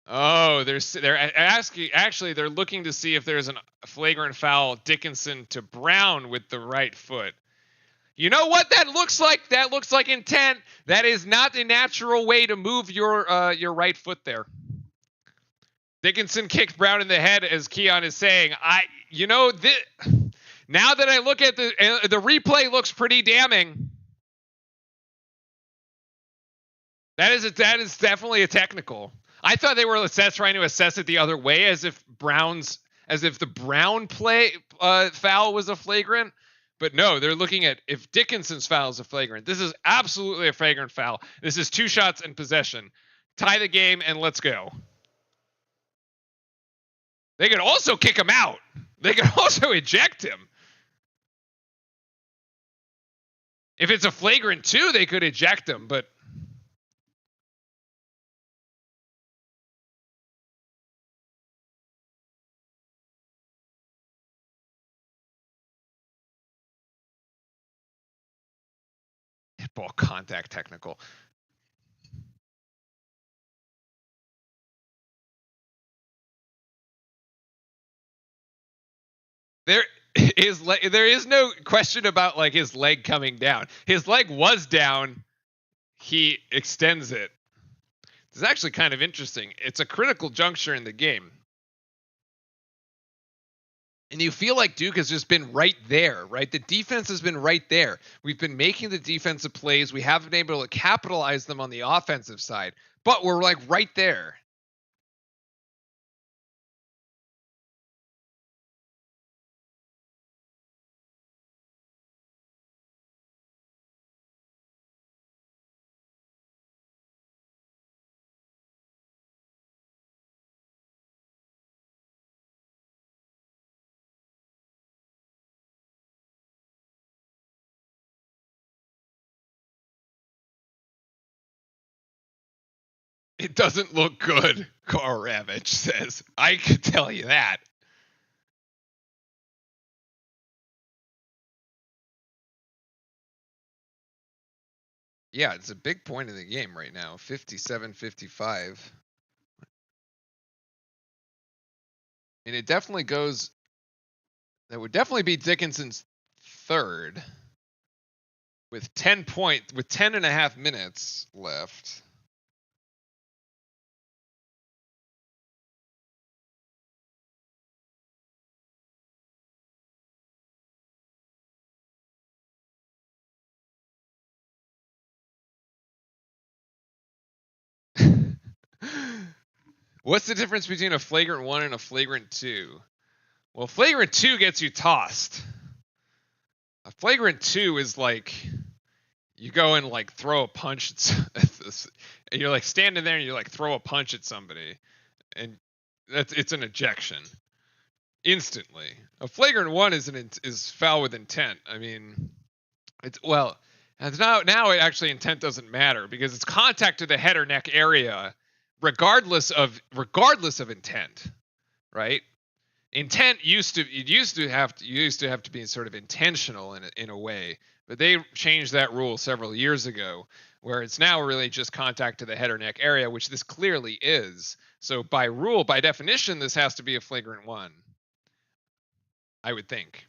Oh, they're asking. Actually, they're looking to see if there's a flagrant foul. Dickinson to Brown with the right foot. You know what that looks like? That looks like intent. That is not a natural way to move your right foot there. Dickinson kicked Brown in the head, as Keon is saying. Now that I look at the replay, looks pretty damning. That is definitely a technical. I thought they were trying to assess it the other way, as if the Brown play foul was a flagrant. But no, they're looking at if Dickinson's foul is a flagrant. This is absolutely a flagrant foul. This is 2 shots in possession. Tie the game and let's go. They could also kick him out. They could also eject him. If it's a flagrant 2, they could eject him, but ball contact technical. There is no question about like his leg coming down. His leg was down. He extends it. It's actually kind of interesting. It's a critical juncture in the game. And you feel like Duke has just been right there, right? The defense has been right there. We've been making the defensive plays. We haven't been able to capitalize them on the offensive side, but we're like right there. It doesn't look good, Carl Ravitch says. I could tell you that. Yeah, it's a big point in the game right now. 57-55. And it definitely goes. That would definitely be Dickinson's third. With 10 and a half minutes left. What's the difference between a flagrant 1 and a flagrant 2? Well, flagrant 2 gets you tossed. A flagrant 2 is like you go and like throw a punch and you're like standing there and you like throw a punch at somebody, and it's an ejection instantly. A flagrant 1 is foul with intent. I mean, it's now it actually intent doesn't matter because it's contact to the head or neck area, regardless of intent, right? Intent used to have to be sort of intentional in a way, but they changed that rule several years ago, where it's now really just contact to the head or neck area, which this clearly is. So by definition, this has to be a flagrant 1, I would think.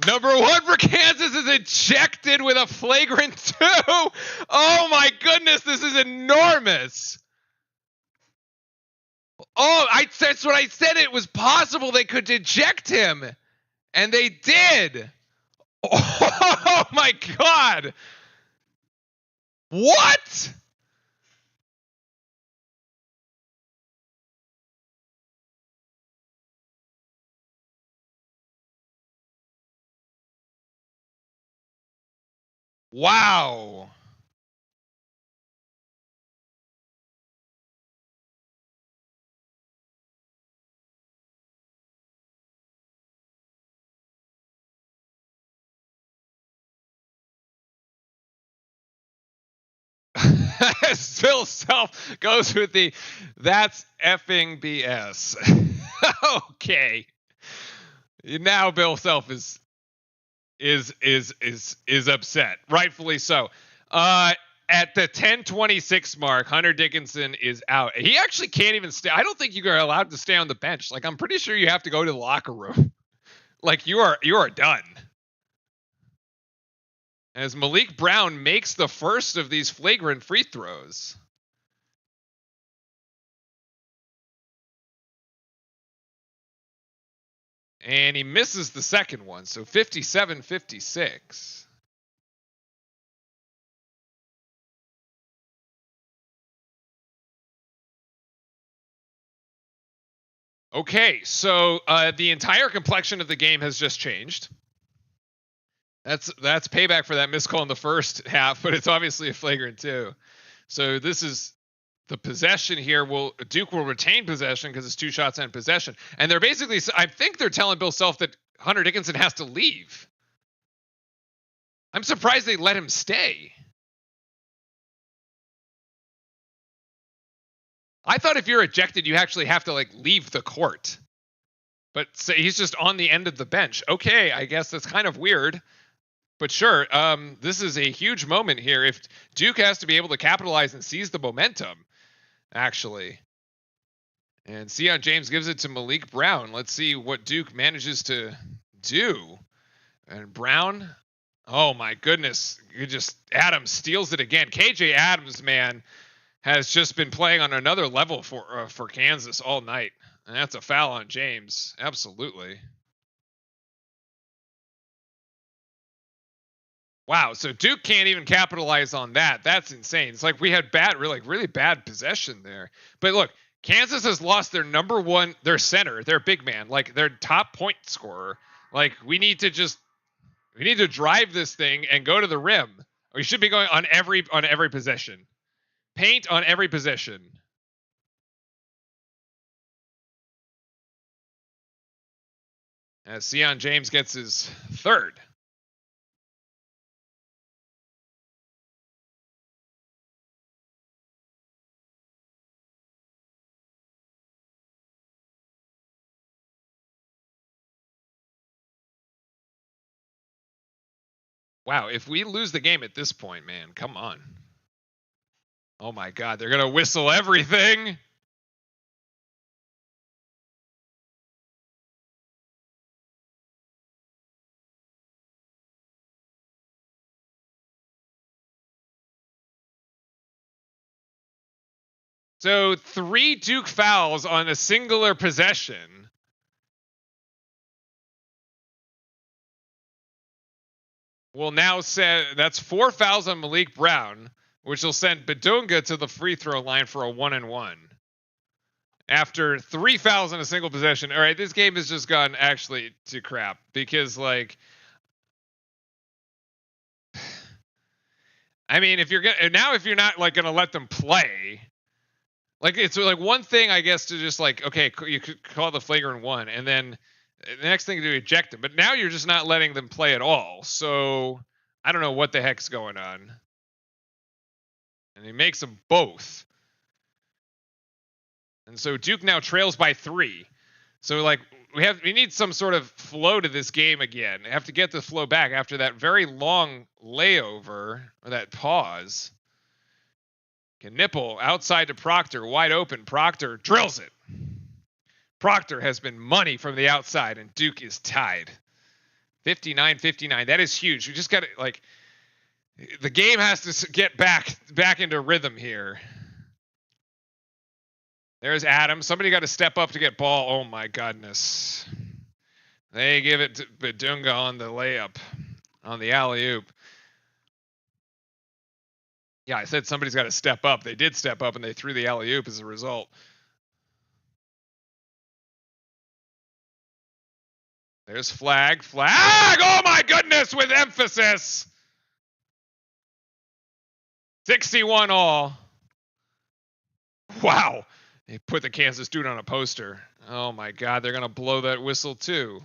Number 1 for Kansas is ejected with a flagrant 2. Oh my goodness, this is enormous. Oh, that's what I said. It was possible they could eject him, and they did. Oh my God. What? Wow. Phil Self goes with that's effing BS. Okay. Now Bill Self is upset, rightfully so. At the 10:26 mark, Hunter Dickinson is out. He actually can't even stay. I don't think you are allowed to stay on the bench. Like, I'm pretty sure you have to go to the locker room. Like, you are done. As Malik Brown makes the first of these flagrant free throws. And he misses the second one, so 57-56. Okay, so the entire complexion of the game has just changed. That's payback for that missed call in the first half, but it's obviously a flagrant 2. So this is the possession here. Duke will retain possession because it's 2 shots and possession. And they're basically, I think they're telling Bill Self that Hunter Dickinson has to leave. I'm surprised they let him stay. I thought if you're ejected, you actually have to like leave the court. But say he's just on the end of the bench. Okay, I guess that's kind of weird. But sure, this is a huge moment here. If Duke has to be able to capitalize and seize the momentum, actually. And Sion James gives it to Malik Brown. Let's see what Duke manages to do. And Brown, oh my goodness, Adams steals it again. KJ Adams, man, has just been playing on another level for Kansas all night. And that's a foul on James. Absolutely. Wow, so Duke can't even capitalize on that. That's insane. It's like we had really bad possession there. But look, Kansas has lost their number one, their center, their big man, like their top point scorer. Like we need to drive this thing and go to the rim. We should be going on every possession. Paint on every possession. As Sion James gets his third. Wow, if we lose the game at this point, man, come on. Oh my God, they're going to whistle everything. So 3 Duke fouls on a singular possession. Will now say that's 4 fouls on Malik Brown, which will send Bidunga to the free throw line for a 1-and-1. After 3 fouls in a single possession. All right, this game has just gone actually to crap because, like, I mean, if you're not like gonna let them play, like it's like one thing, I guess, to just like, okay, you could call the flagrant one, and then the next thing to eject them. But now you're just not letting them play at all. So I don't know what the heck's going on. And he makes them both. And so Duke now trails by 3. So like we need some sort of flow to this game again. We have to get the flow back after that very long layover or that pause. Knipple outside to Proctor, wide open. Proctor drills it. Proctor has been money from the outside, and Duke is tied. 59-59. That is huge. We just got to, like, the game has to get back into rhythm here. There's Adam. Somebody got to step up to get ball. Oh my goodness. They give it to Bidunga on the layup, on the alley-oop. Yeah, I said somebody's got to step up. They did step up, and they threw the alley-oop as a result. There's flag. Oh my goodness, with emphasis. 61 all. Wow. They put the Kansas dude on a poster. Oh my God, they're going to blow that whistle too.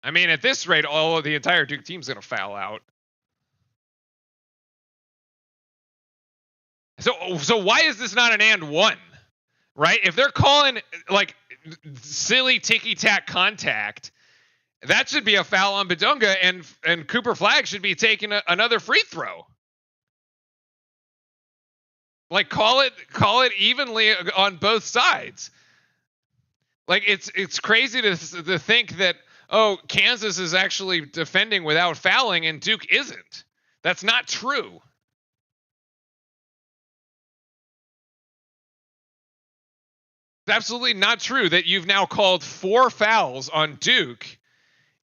I mean, at this rate, all of the entire Duke team's going to foul out. So why is this not an and one? Right? If they're calling like silly ticky-tack contact, that should be a foul on Bidunga, and Cooper Flagg should be taking another free throw. Like call it evenly on both sides. Like it's crazy to think that, oh, Kansas is actually defending without fouling and Duke isn't. That's not true. It's absolutely not true that you've now called 4 fouls on Duke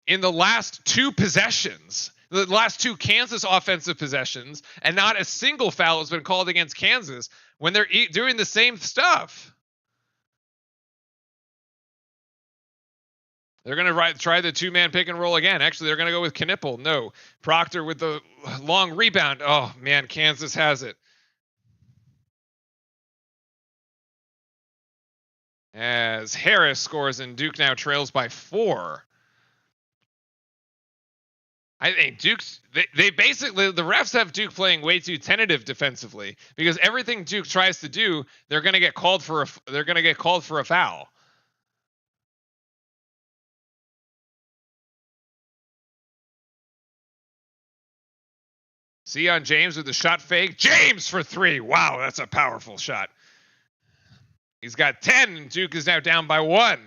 in the last 2 possessions, the last 2 Kansas offensive possessions, and not a single foul has been called against Kansas when they're doing the same stuff. They're going to try the 2-man pick and roll again. Actually, they're going to go with Knipple. No. Proctor with the long rebound. Oh, man, Kansas has it. As Harris scores and Duke now trails by 4. I think they basically, the refs have Duke playing way too tentative defensively because everything Duke tries to do, they're going to get called for a foul. Sion James with the shot fake. James for 3. Wow, that's a powerful shot. He's got 10, and Duke is now down by 1.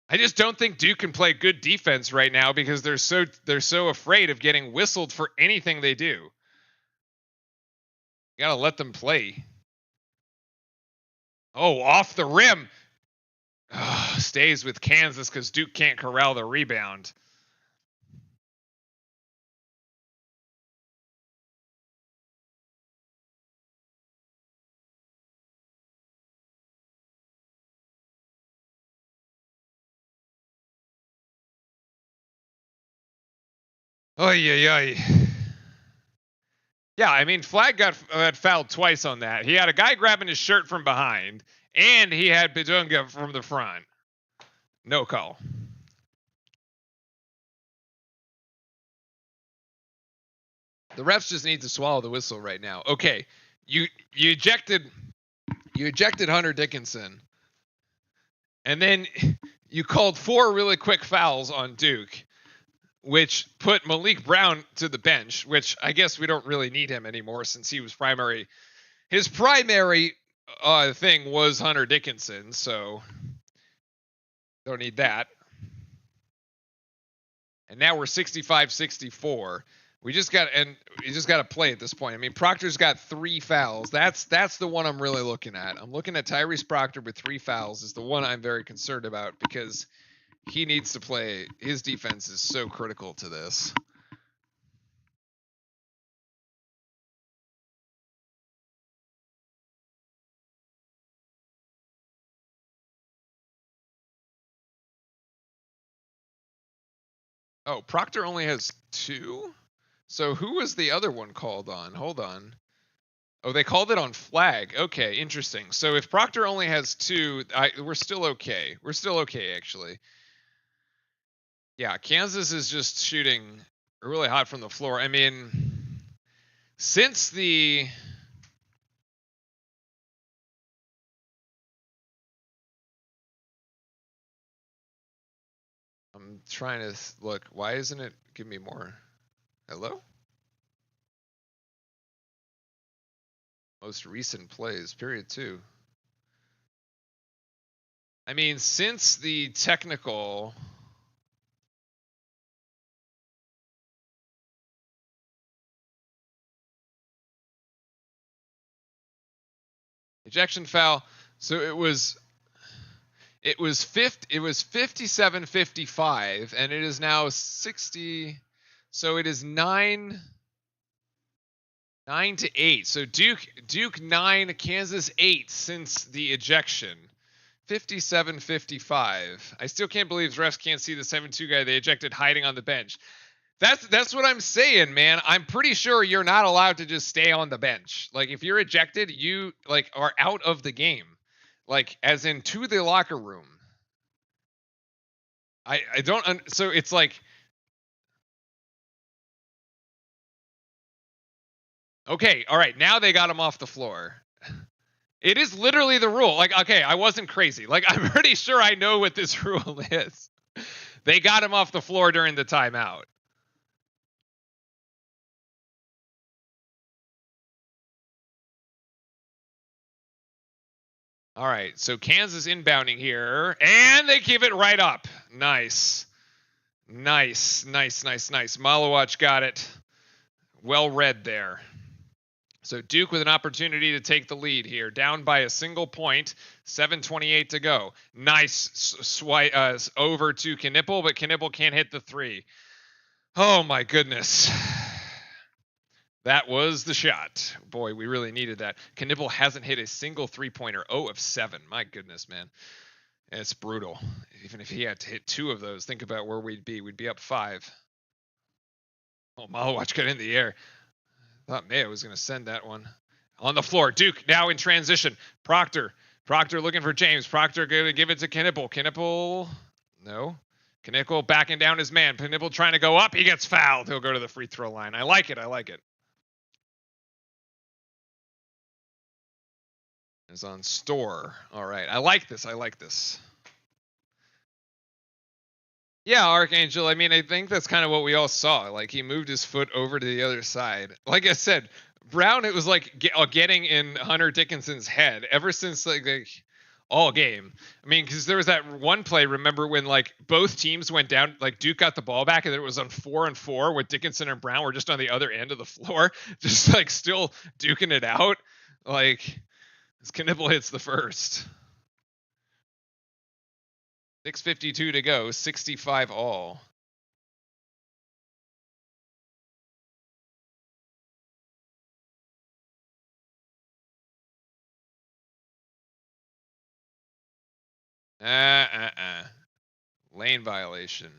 I just don't think Duke can play good defense right now because they're so afraid of getting whistled for anything they do. You gotta let them play. Oh, off the rim. Oh, stays with Kansas because Duke can't corral the rebound. Oh yeah. Yeah, I mean, Flag got fouled twice on that. He had a guy grabbing his shirt from behind, and he had Bidunga from the front. No call. The refs just need to swallow the whistle right now. Okay, you ejected Hunter Dickinson, and then you called 4 really quick fouls on Duke, which put Malik Brown to the bench, which I guess we don't really need him anymore since he was primary. His primary thing was Hunter Dickinson, so don't need that. And now we're 65-64. We just got to play at this point. I mean, Proctor's got 3 fouls. That's the one I'm really looking at. I'm looking at Tyrese Proctor with 3 fouls is the one I'm very concerned about because he needs to play. His defense is so critical to this. Oh, Proctor only has 2? So who was the other one called on? Hold on. Oh, they called it on Flag. Okay, interesting. So if Proctor only has 2, we're still okay. We're still okay, actually. Yeah, Kansas is just shooting really hot from the floor. I mean, since the I'm trying to look. Why isn't it give me more? Hello? Most recent plays, period 2. I mean, since the technical ejection foul, so it was 57-55 and it is now 60, so it is 9-8. So Duke 9, Kansas 8 since the ejection. 57-55. I still can't believe refs can't see the 7-2 guy they ejected hiding on the bench. That's what I'm saying, man. I'm pretty sure you're not allowed to just stay on the bench. Like if you're ejected, you like are out of the game. Like as in to the locker room. I don't so it's like okay, all right, now they got him off the floor. It is literally the rule. Like okay, I wasn't crazy. Like I'm pretty sure I know what this rule is. They got him off the floor during the timeout. All right, so Kansas inbounding here, and they give it right up. Nice. Malawach got it. Well read there. So Duke with an opportunity to take the lead here, down by a single point, 7:28 to go. Nice swipe over to Knipple, but Knipple can't hit the 3. Oh my goodness. That was the shot. Boy, we really needed that. Knipple hasn't hit a single 3-pointer. 0 of 7. My goodness, man. It's brutal. Even if he had to hit 2 of those, think about where we'd be. We'd be up 5. Oh, Malawach got in the air. Thought Mayo was going to send that one. On the floor, Duke now in transition. Proctor looking for James. Proctor going to give it to Knipple. Knipple, no. Knipple backing down his man. Knipple trying to go up. He gets fouled. He'll go to the free throw line. I like it. Is on Store. All right. I like this. Yeah, Archangel. I mean, I think that's kind of what we all saw. Like he moved his foot over to the other side. Like I said, Brown, it was like getting in Hunter Dickinson's head ever since like all game. I mean, because there was that one play. Remember when like both teams went down, like Duke got the ball back, and it was on 4-on-4 with Dickinson and Brown were just on the other end of the floor, just like still duking it out. Like Knipple hits the first. 6:52 to go, 65 all. Lane violation.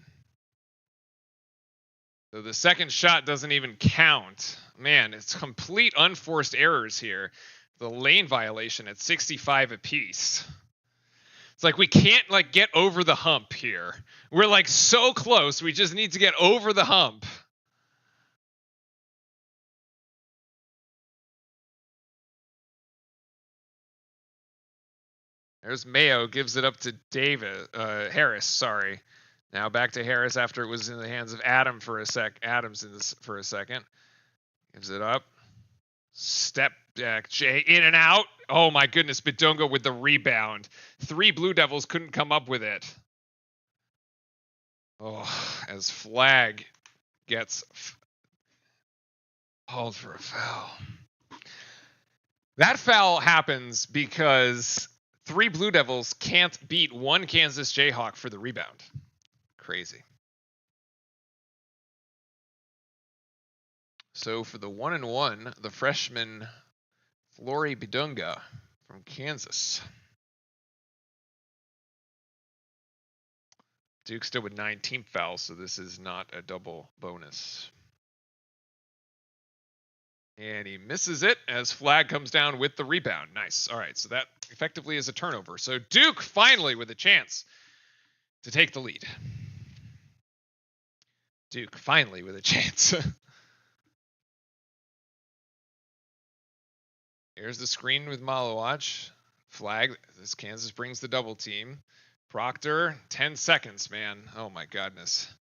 So the second shot doesn't even count. Man, it's complete unforced errors here. The lane violation at 65 apiece. It's like we can't like get over the hump here. We're like so close. We just need to get over the hump. There's Mayo, gives it up to Harris, sorry. Now back to Harris after it was in the hands of Adams for a second. Gives it up. Step back, Jay in and out. Oh my goodness, Bidunga with the rebound. 3 Blue Devils couldn't come up with it. Oh, as Flag gets called for a foul. That foul happens because 3 Blue Devils can't beat 1 Kansas Jayhawk for the rebound. Crazy. So for the 1-and-1, the freshman Flory Bidunga from Kansas. Duke still with 9 team fouls, so this is not a double bonus. And he misses it as Flag comes down with the rebound. Nice. All right, so that effectively is a turnover. So Duke finally with a chance to take the lead. Duke finally with a chance. Here's the screen with Malawach. Flag. This Kansas brings the double team. Proctor, 10 seconds, man. Oh my goodness.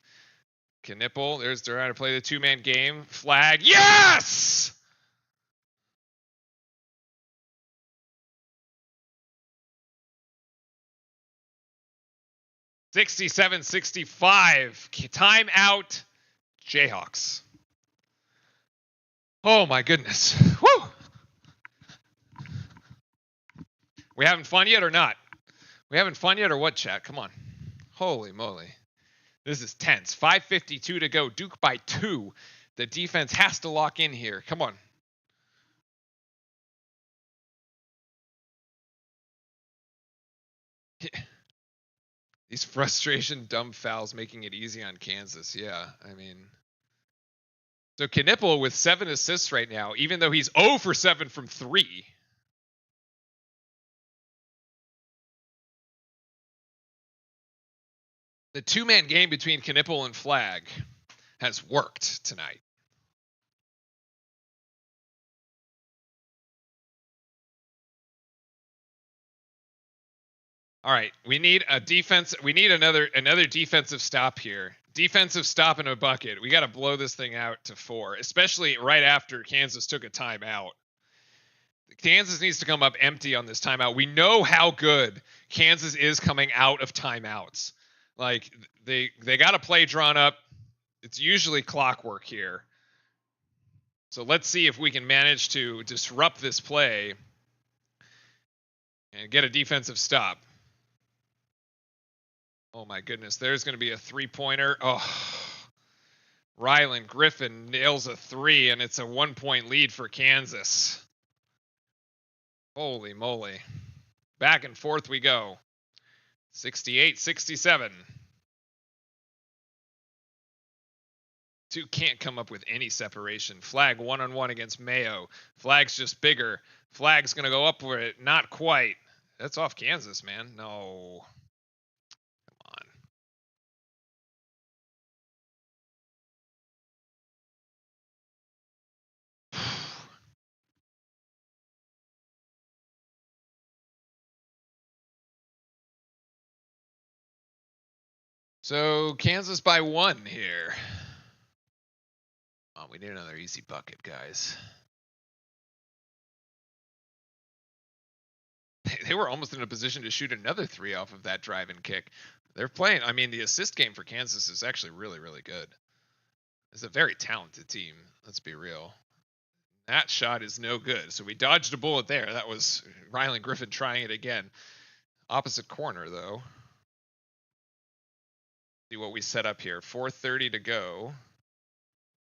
Knipple, they're trying to play the 2-man game. Flag, yes! $67-65. Timeout, Jayhawks. Oh my goodness. Woo! We having fun yet or not? We having fun yet or what, chat? Come on. Holy moly. This is tense. 5:52 to go. Duke by 2. The defense has to lock in here. Come on. These frustration dumb fouls making it easy on Kansas. Yeah, I mean. So Knipple with 7 assists right now, even though he's 0 for 7 from 3. The 2-man game between Knipple and Flag has worked tonight. All right, we need a defense. We need another defensive stop here. Defensive stop in a bucket. We got to blow this thing out to 4, especially right after Kansas took a timeout. Kansas needs to come up empty on this timeout. We know how good Kansas is coming out of timeouts. Like they got a play drawn up. It's usually clockwork here. So let's see if we can manage to disrupt this play and get a defensive stop. Oh my goodness, there's going to be a 3-pointer. Oh, Rylan Griffin nails a 3 and it's a 1-point lead for Kansas. Holy moly. Back and forth we go. 68-67. Duke can't come up with any separation. Flag 1-on-1 against Mayo. Flag's just bigger. Flag's going to go up for it. Not quite. That's off Kansas, man. No. Come on. So Kansas by 1 here. Oh, we need another easy bucket, guys. They were almost in a position to shoot another 3 off of that drive and kick. They're playing. I mean, the assist game for Kansas is actually really, really good. It's a very talented team. Let's be real. That shot is no good. So we dodged a bullet there. That was Rylan Griffin trying it again. Opposite corner, though. See what we set up here. 4:30 to go.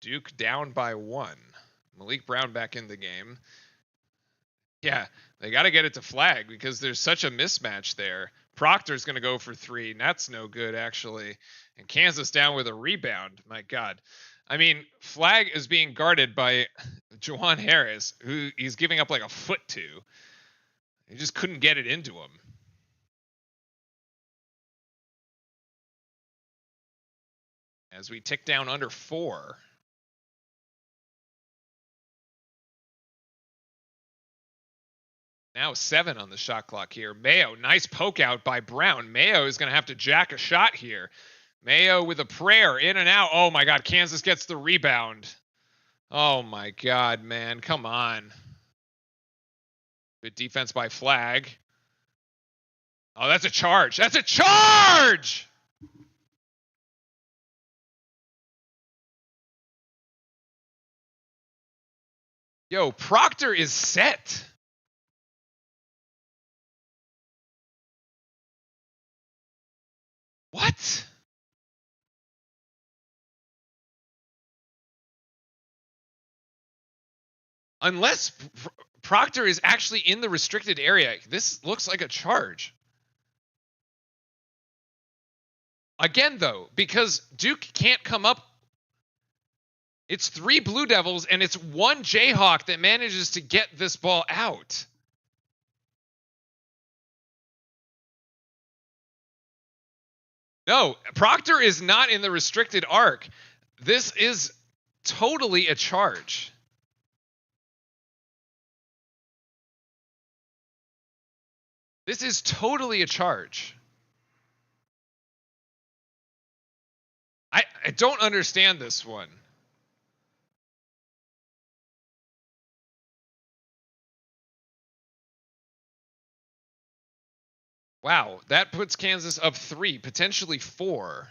Duke down by 1. Malik Brown back in the game. Yeah, they got to get it to Flag because there's such a mismatch there. Proctor's going to go for 3, and that's no good, actually. And Kansas down with a rebound. My God. I mean, Flag is being guarded by Juwan Harris, who he's giving up like a foot to. He just couldn't get it into him. As we tick down under 4. Now 7 on the shot clock here. Mayo, nice poke out by Brown. Mayo is going to have to jack a shot here. Mayo with a prayer, in and out. Oh my God, Kansas gets the rebound. Oh my God, man, come on. Good defense by Flag. Oh, that's a charge. That's a charge! Yo, Proctor is set. What? Unless Proctor is actually in the restricted area, this looks like a charge. Again, though, because Duke can't come up. It's 3 Blue Devils, and it's 1 Jayhawk that manages to get this ball out. No, Proctor is not in the restricted arc. This is totally a charge. This is totally a charge. I don't understand this one. Wow, that puts Kansas up 3, potentially 4.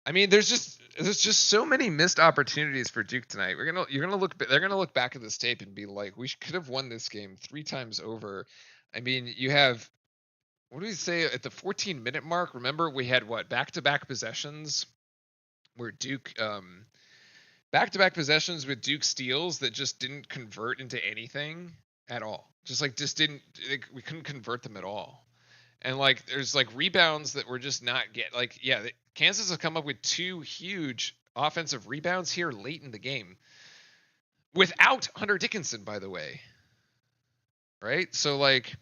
I mean, there's just so many missed opportunities for Duke tonight. They're gonna look back at this tape and be like, we could have won this game 3 times over. I mean, you have, what do we say at the 14-minute mark? Remember, we had what, back-to-back possessions where Duke back-to-back possessions with Duke steals that just didn't convert into anything at all. We couldn't convert them at all. And like, there's like rebounds that we're just not Kansas has come up with 2 huge offensive rebounds here late in the game without Hunter Dickinson, by the way. Right? So like,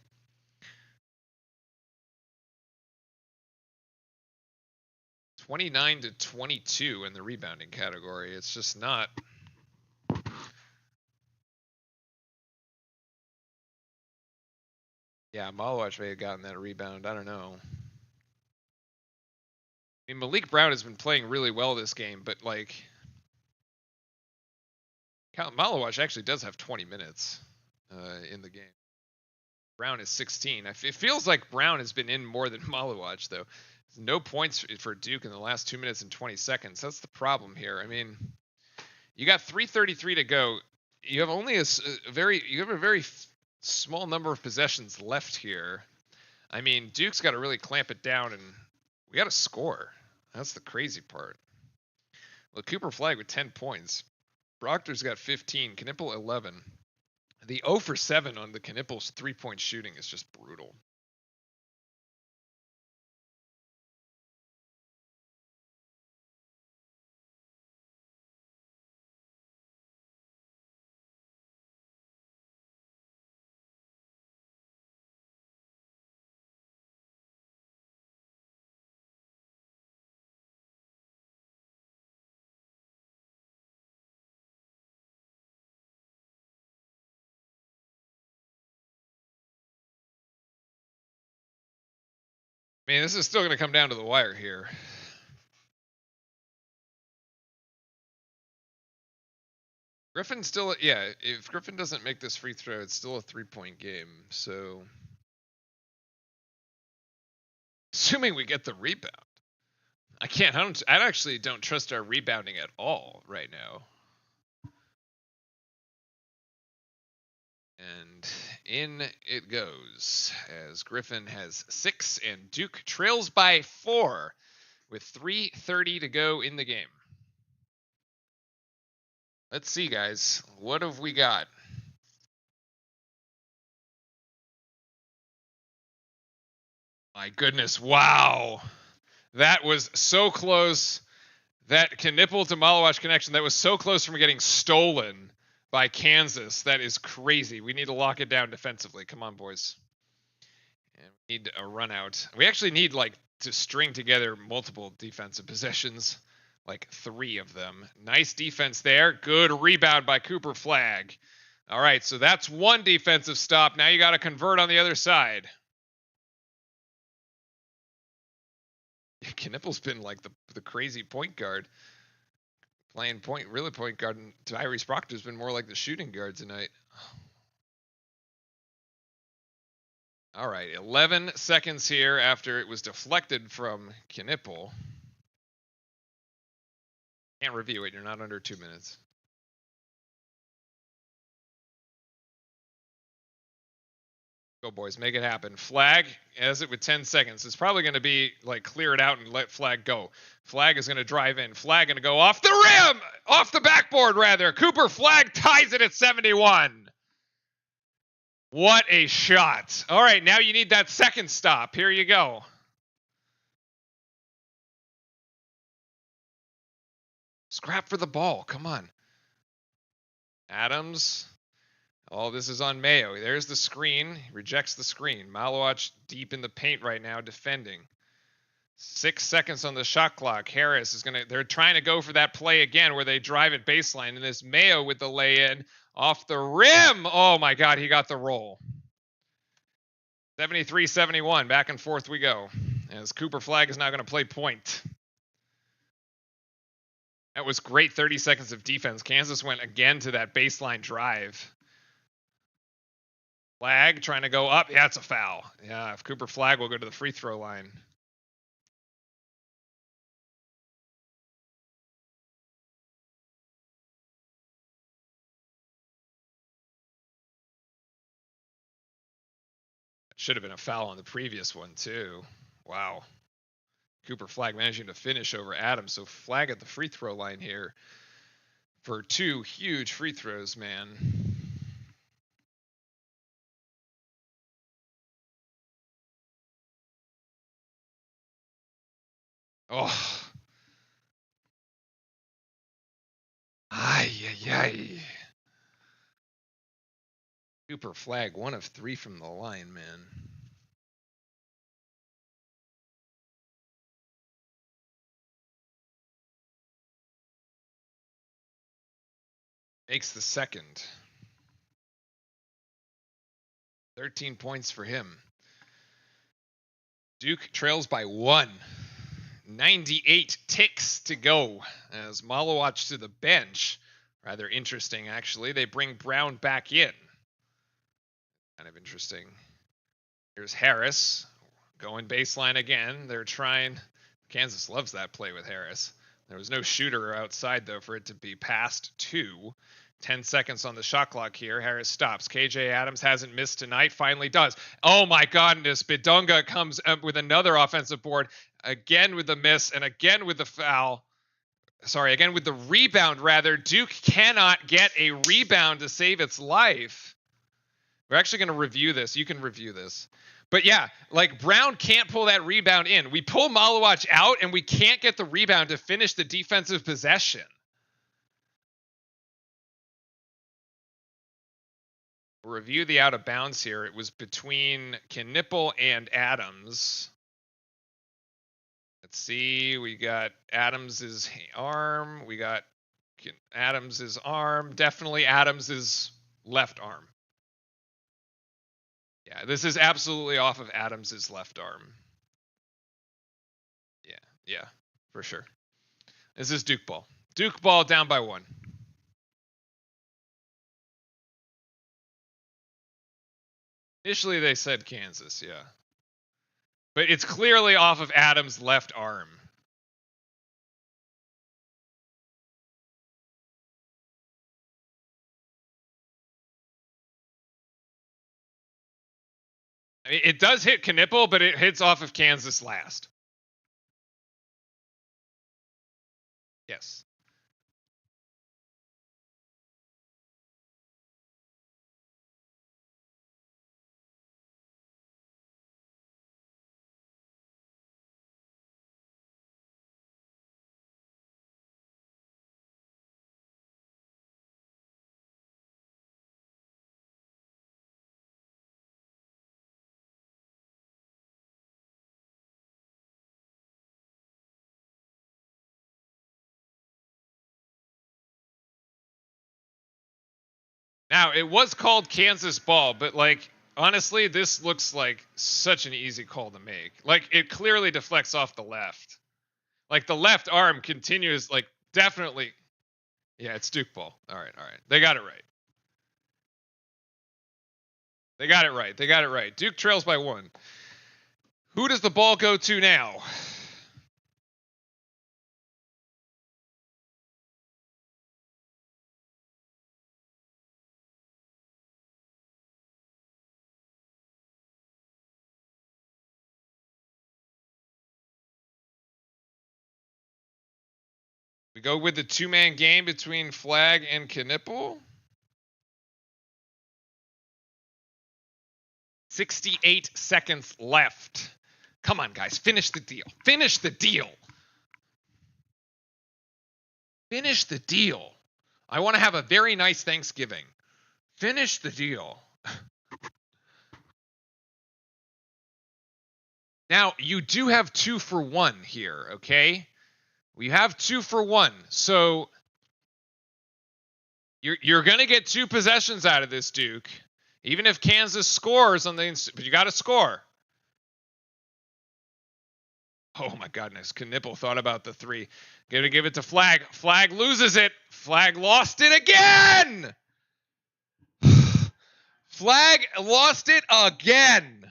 (29-22) in the rebounding category. It's just not. Yeah, Malawach may have gotten that rebound. I don't know. I mean, Malik Brown has been playing really well this game, but like, Malawach actually does have 20 minutes in the game. Brown is 16. It feels like Brown has been in more than Malawach, though. No points for Duke in the last 2 minutes and 20 seconds. That's the problem here. I mean, you got 3:33 to go. You have only a very small number of possessions left here. I mean, Duke's got to really clamp it down, and we got to score. That's the crazy part. Well, Cooper Flag with 10 points. Proctor's got 15. Knipple 11. The 0 for 7 on the Knipple's 3-point shooting is just brutal. I mean, this is still going to come down to the wire here. Griffin still, yeah, if Griffin doesn't make this free throw, it's still a 3-point game. So, assuming we get the rebound. I actually don't trust our rebounding at all right now. And in it goes as Griffin has 6 and Duke trails by 4 with 3:30 to go in the game. Let's see, guys. What have we got? My goodness. Wow. That was so close. That Knipple to Malawach connection that was so close from getting stolen by Kansas. That is crazy. We need to lock it down defensively. Come on, boys. And we need a run out. We actually need like to string together multiple defensive possessions, like 3 of them. Nice defense there. Good rebound by Cooper Flagg. All right, so that's 1 defensive stop. Now you got to convert on the other side. Knipple's been like the crazy point guard. Playing point guard, and Tyrese Proctor's been more like the shooting guard tonight. All right, 11 seconds here after it was deflected from Knipple. Can't review it. You're not under 2 minutes. Go, boys. Make it happen. Flagg has it with 10 seconds. It's probably going to be like clear it out and let Flagg go. Flagg is going to drive in. Flagg going to go off the rim! Off the backboard, rather. Cooper Flagg ties it at 71. What a shot. All right, now you need that second stop. Here you go. Scrap for the ball. Come on. Adams. Oh, this is on Mayo. There's the screen. He rejects the screen. Malawach deep in the paint right now defending. 6 seconds on the shot clock. Harris is going to, they're trying to go for that play again where they drive at baseline. And this Mayo with the lay-in off the rim. Oh my God, he got the roll. 73-71. Back and forth we go. As Cooper Flagg is now going to play point. That was great 30 seconds of defense. Kansas went again to that baseline drive. Flagg trying to go up. Yeah, it's a foul. Yeah, if Cooper Flagg will go to the free throw line. Should have been a foul on the previous one, too. Wow. Cooper Flagg managing to finish over Adams. So Flagg at the free throw line here for 2 huge free throws, man. Oh. Ay, ay, ay. Cooper Flagg, 1 of 3 from the line, man. Makes the second. 13 points for him. Duke trails by 1. 98 ticks to go as Malawach to the bench. Rather interesting, actually. They bring Brown back in. Kind of interesting. Here's Harris going baseline again. They're trying. Kansas loves that play with Harris. There was no shooter outside, though, for it to be passed to. 10 seconds on the shot clock here. Harris stops. KJ Adams hasn't missed tonight. Finally does. Oh, my goodness. Bidunga comes up with another offensive board. Again with the miss and again with the foul. Sorry, again with the rebound, rather. Duke cannot get a rebound to save its life. We're actually going to review this. You can review this. But yeah, like Brown can't pull that rebound in. We pull Malawach out and we can't get the rebound to finish the defensive possession. We'll review the out of bounds here. It was between Knipple and Adams. Let's see. We got Adams's arm. We got Adams's arm. Definitely Adams's left arm. Yeah, this is absolutely off of Adams's left arm. Yeah, for sure. This is Duke ball. Duke ball down by 1. Initially, they said Kansas, yeah. But it's clearly off of Adams' left arm. I mean, it does hit Knipple, but it hits off of Kansas last. Yes. Now, it was called Kansas ball, but like honestly, this looks like such an easy call to make. Like it clearly deflects off the left. Like the left arm continues, like definitely. Yeah, it's Duke ball. All right. They got it right. They got it right. Duke trails by 1. Who does the ball go to now? We go with the 2-man game between Flag and Knipple. 68 seconds left. Come on, guys. Finish the deal. Finish the deal. Finish the deal. I want to have a very nice Thanksgiving. Finish the deal. Now, you do have 2 for 1 here, okay? We have 2 for 1. So you're going to get 2 possessions out of this, Duke. Even if Kansas scores on the, but you got to score. Oh my goodness, Knipple thought about the 3. Gonna give it to Flag. Flag loses it. Flag lost it again. Flag lost it again.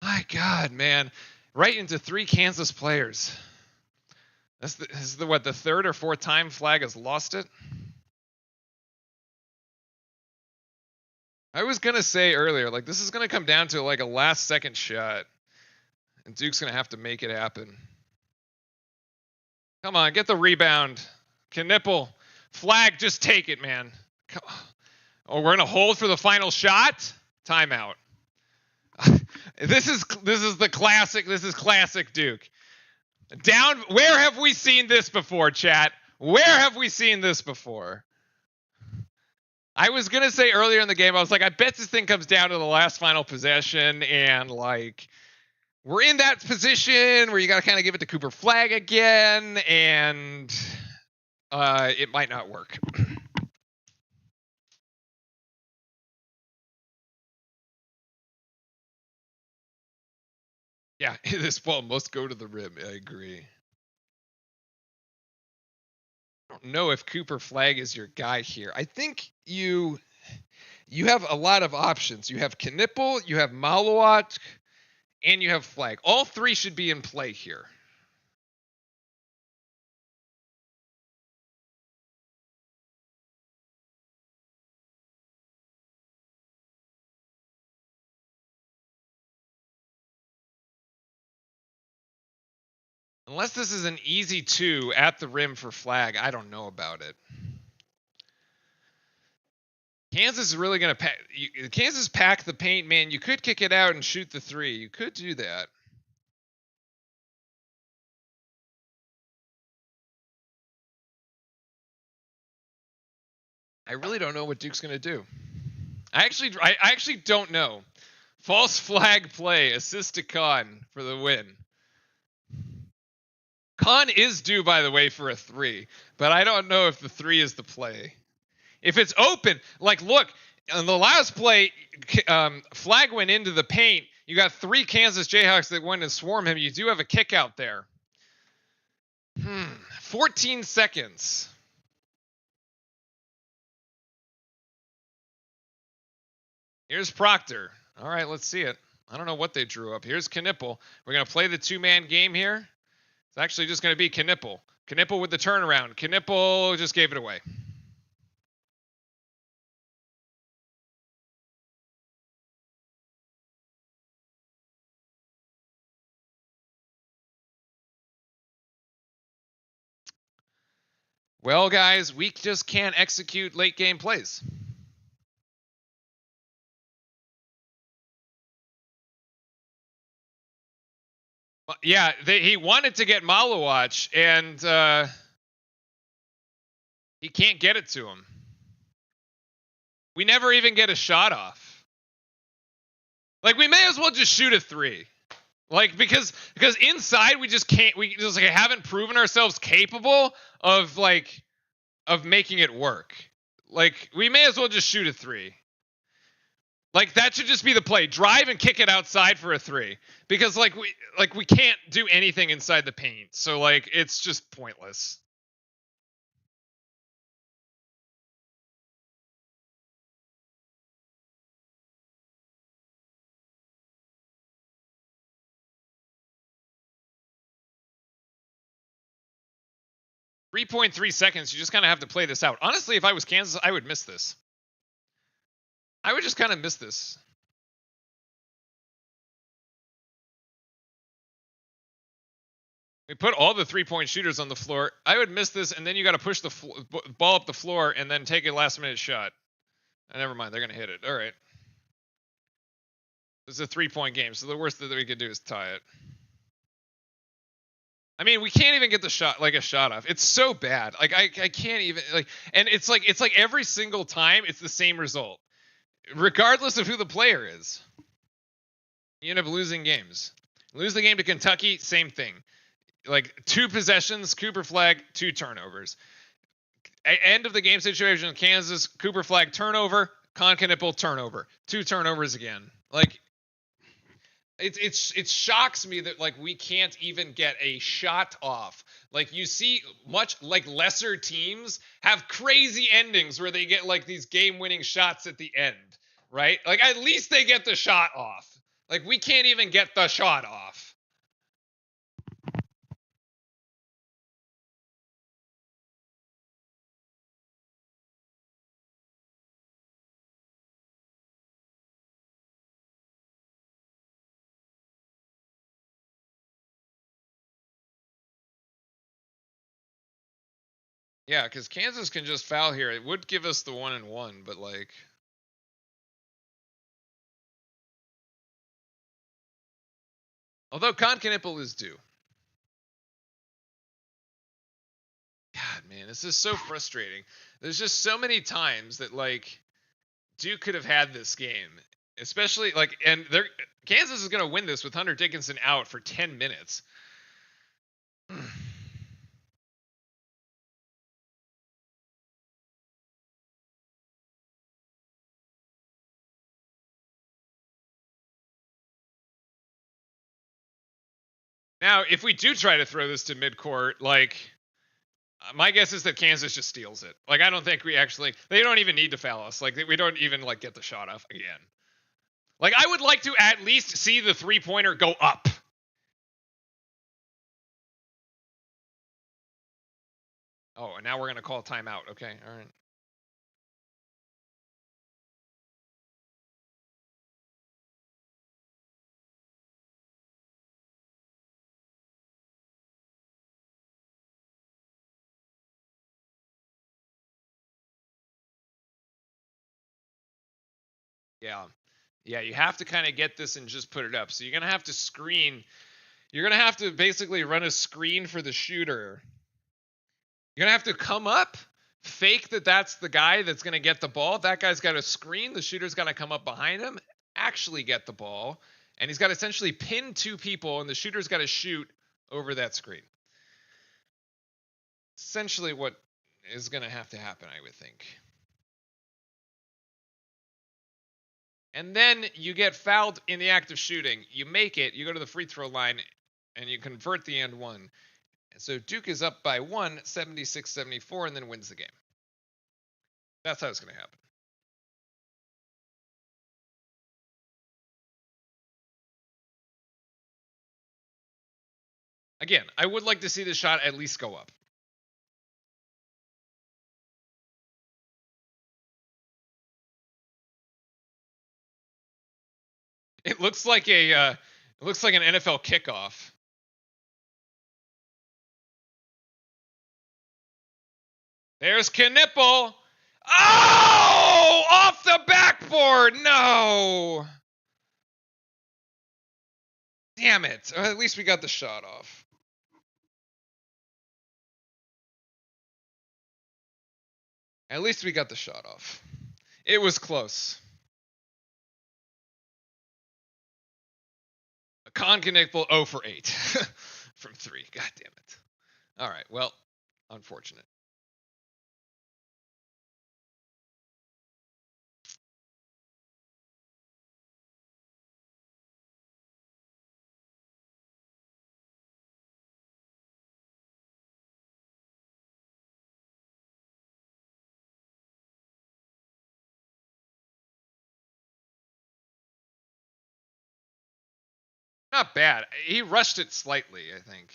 My God, man. Right into 3 Kansas players. This is the 3rd or 4th time Flag has lost it? I was going to say earlier, like, this is going to come down to, like, a last-second shot. And Duke's going to have to make it happen. Come on, get the rebound. Knipple. Flag, just take it, man. Oh, we're going to hold for the final shot? Timeout. This is the classic. This is classic Duke. Down. Where have we seen this before, chat? Where have we seen this before? I was going to say earlier in the game, I was like, I bet this thing comes down to the last final possession, and like, we're in that position where you got to kind of give it to Cooper Flag again, and it might not work. Yeah, this ball must go to the rim. I agree. I don't know if Cooper Flag is your guy here. I think you have a lot of options. You have Knipple, you have Maluat, and you have Flag. All 3 should be in play here. Unless this is an easy 2 at the rim for Flag, I don't know about it. Kansas is really going to pack. Kansas pack the paint, man. You could kick it out and shoot the 3. You could do that. I really don't know what Duke's going to do. I actually don't know. False flag play. Assist to Khan for the win. Khan is due, by the way, for a 3, but I don't know if the 3 is the play. If it's open, like, look, on the last play, Flag went into the paint. You got 3 Kansas Jayhawks that went and swarm him. You do have a kick out there. 14 seconds. Here's Proctor. All right, let's see it. I don't know what they drew up. Here's Knipple. We're going to play the 2-man game here. It's actually just going to be Knipple. Knipple with the turnaround. Knipple just gave it away. Well, guys, we just can't execute late game plays. Yeah, he wanted to get Maluach, and he can't get it to him. We never even get a shot off. Like, we may as well just shoot a 3. Like, because inside we just can't, we just like haven't proven ourselves capable of making it work. Like, we may as well just shoot a 3. Like, that should just be the play. Drive and kick it outside for a 3. Because we can't do anything inside the paint. So like, it's just pointless. .3 seconds. You just kind of have to play this out. Honestly, if I was Kansas, I would miss this. I would just kind of miss this. We put all the 3-point shooters on the floor. I would miss this, and then you got to push the ball up the floor and then take a last-minute shot. Never mind, they're going to hit it. All right. This is a 3-point game, so the worst that we could do is tie it. I mean, we can't even get the shot, like a shot off. It's so bad. Like I can't even like, and it's like every single time it's the same result, regardless of who the player is. You end up losing games. Lose the game to Kentucky, same thing. Like 2 possessions, Cooper Flag, 2 turnovers. End of the game situation, Kansas, Cooper Flag turnover, Konkanippel turnover, 2 turnovers again. Like, it shocks me that like we can't even get a shot off. Like, you see much like lesser teams have crazy endings where they get like these game-winning shots at the end, right? Like, at least they get the shot off. Like, we can't even get the shot off. Yeah, because Kansas can just foul here. It would give us the 1-and-1, but like, although Konkanippel is due. God, man, this is so frustrating. There's just so many times that like Duke could have had this game, especially like, and Kansas is going to win this with Hunter Dickinson out for 10 minutes. Now, if we do try to throw this to midcourt, like, my guess is that Kansas just steals it. Like, I don't think they don't even need to foul us. Like, we don't even like get the shot off again. Like, I would like to at least see the 3-pointer go up. Oh, and now we're going to call timeout. Okay, all right. Yeah. Yeah, you have to kind of get this and just put it up. So you're going to have to screen. You're going to have to basically run a screen for the shooter. You're going to have to come up, fake that that's the guy that's going to get the ball. That guy's got a screen. The shooter's got to come up behind him, actually get the ball. And he's got to essentially pin 2 people, and the shooter's got to shoot over that screen. Essentially what is going to have to happen, I would think. And then you get fouled in the act of shooting. You make it, you go to the free throw line, and you convert the and 1. And so Duke is up by 1, 76-74, and then wins the game. That's how it's going to happen. Again, I would like to see the shot at least go up. It looks like an NFL kickoff. There's Knippel. Oh, off the backboard. No. Damn it. At least we got the shot off. At least we got the shot off. It was close. Konkanippel 0 for 8 from 3. God damn it. All right. Well, unfortunate. Not bad. He rushed it slightly, I think.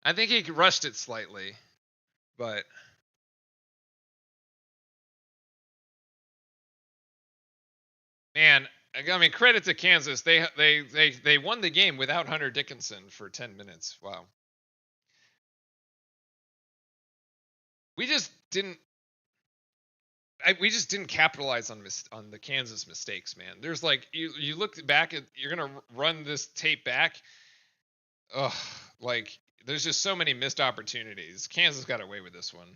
I think he rushed it slightly, but man, I mean, credit to Kansas. They won the game without Hunter Dickinson for 10 minutes. Wow. We just didn't we just didn't capitalize on the Kansas mistakes, man. There's like you look back at you're going to run this tape back. Ugh, like there's just so many missed opportunities. Kansas got away with this one.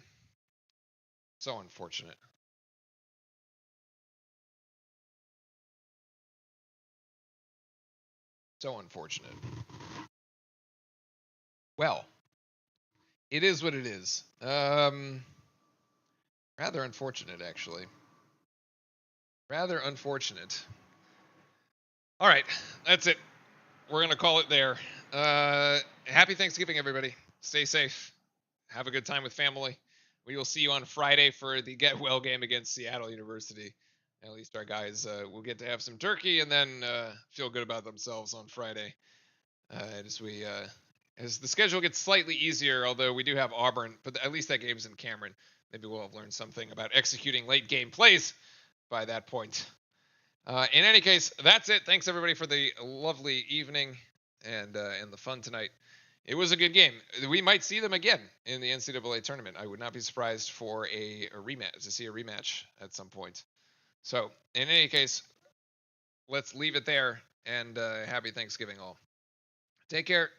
So unfortunate. So unfortunate. Well, it is what it is. Rather unfortunate, actually. Rather unfortunate. All right, that's it. We're gonna call it there. Happy Thanksgiving, everybody. Stay safe. Have a good time with family. We will see you on Friday for the Get Well game against Seattle University. At least our guys will get to have some turkey and then feel good about themselves on Friday. As the schedule gets slightly easier, although we do have Auburn, but at least that game's in Cameron. Maybe we'll have learned something about executing late game plays by that point. In any case, that's it. Thanks everybody for the lovely evening and the fun tonight. It was a good game. We might see them again in the NCAA tournament. I would not be surprised for a rematch to see a rematch at some point. So, in any case, let's leave it there and happy Thanksgiving all. Take care.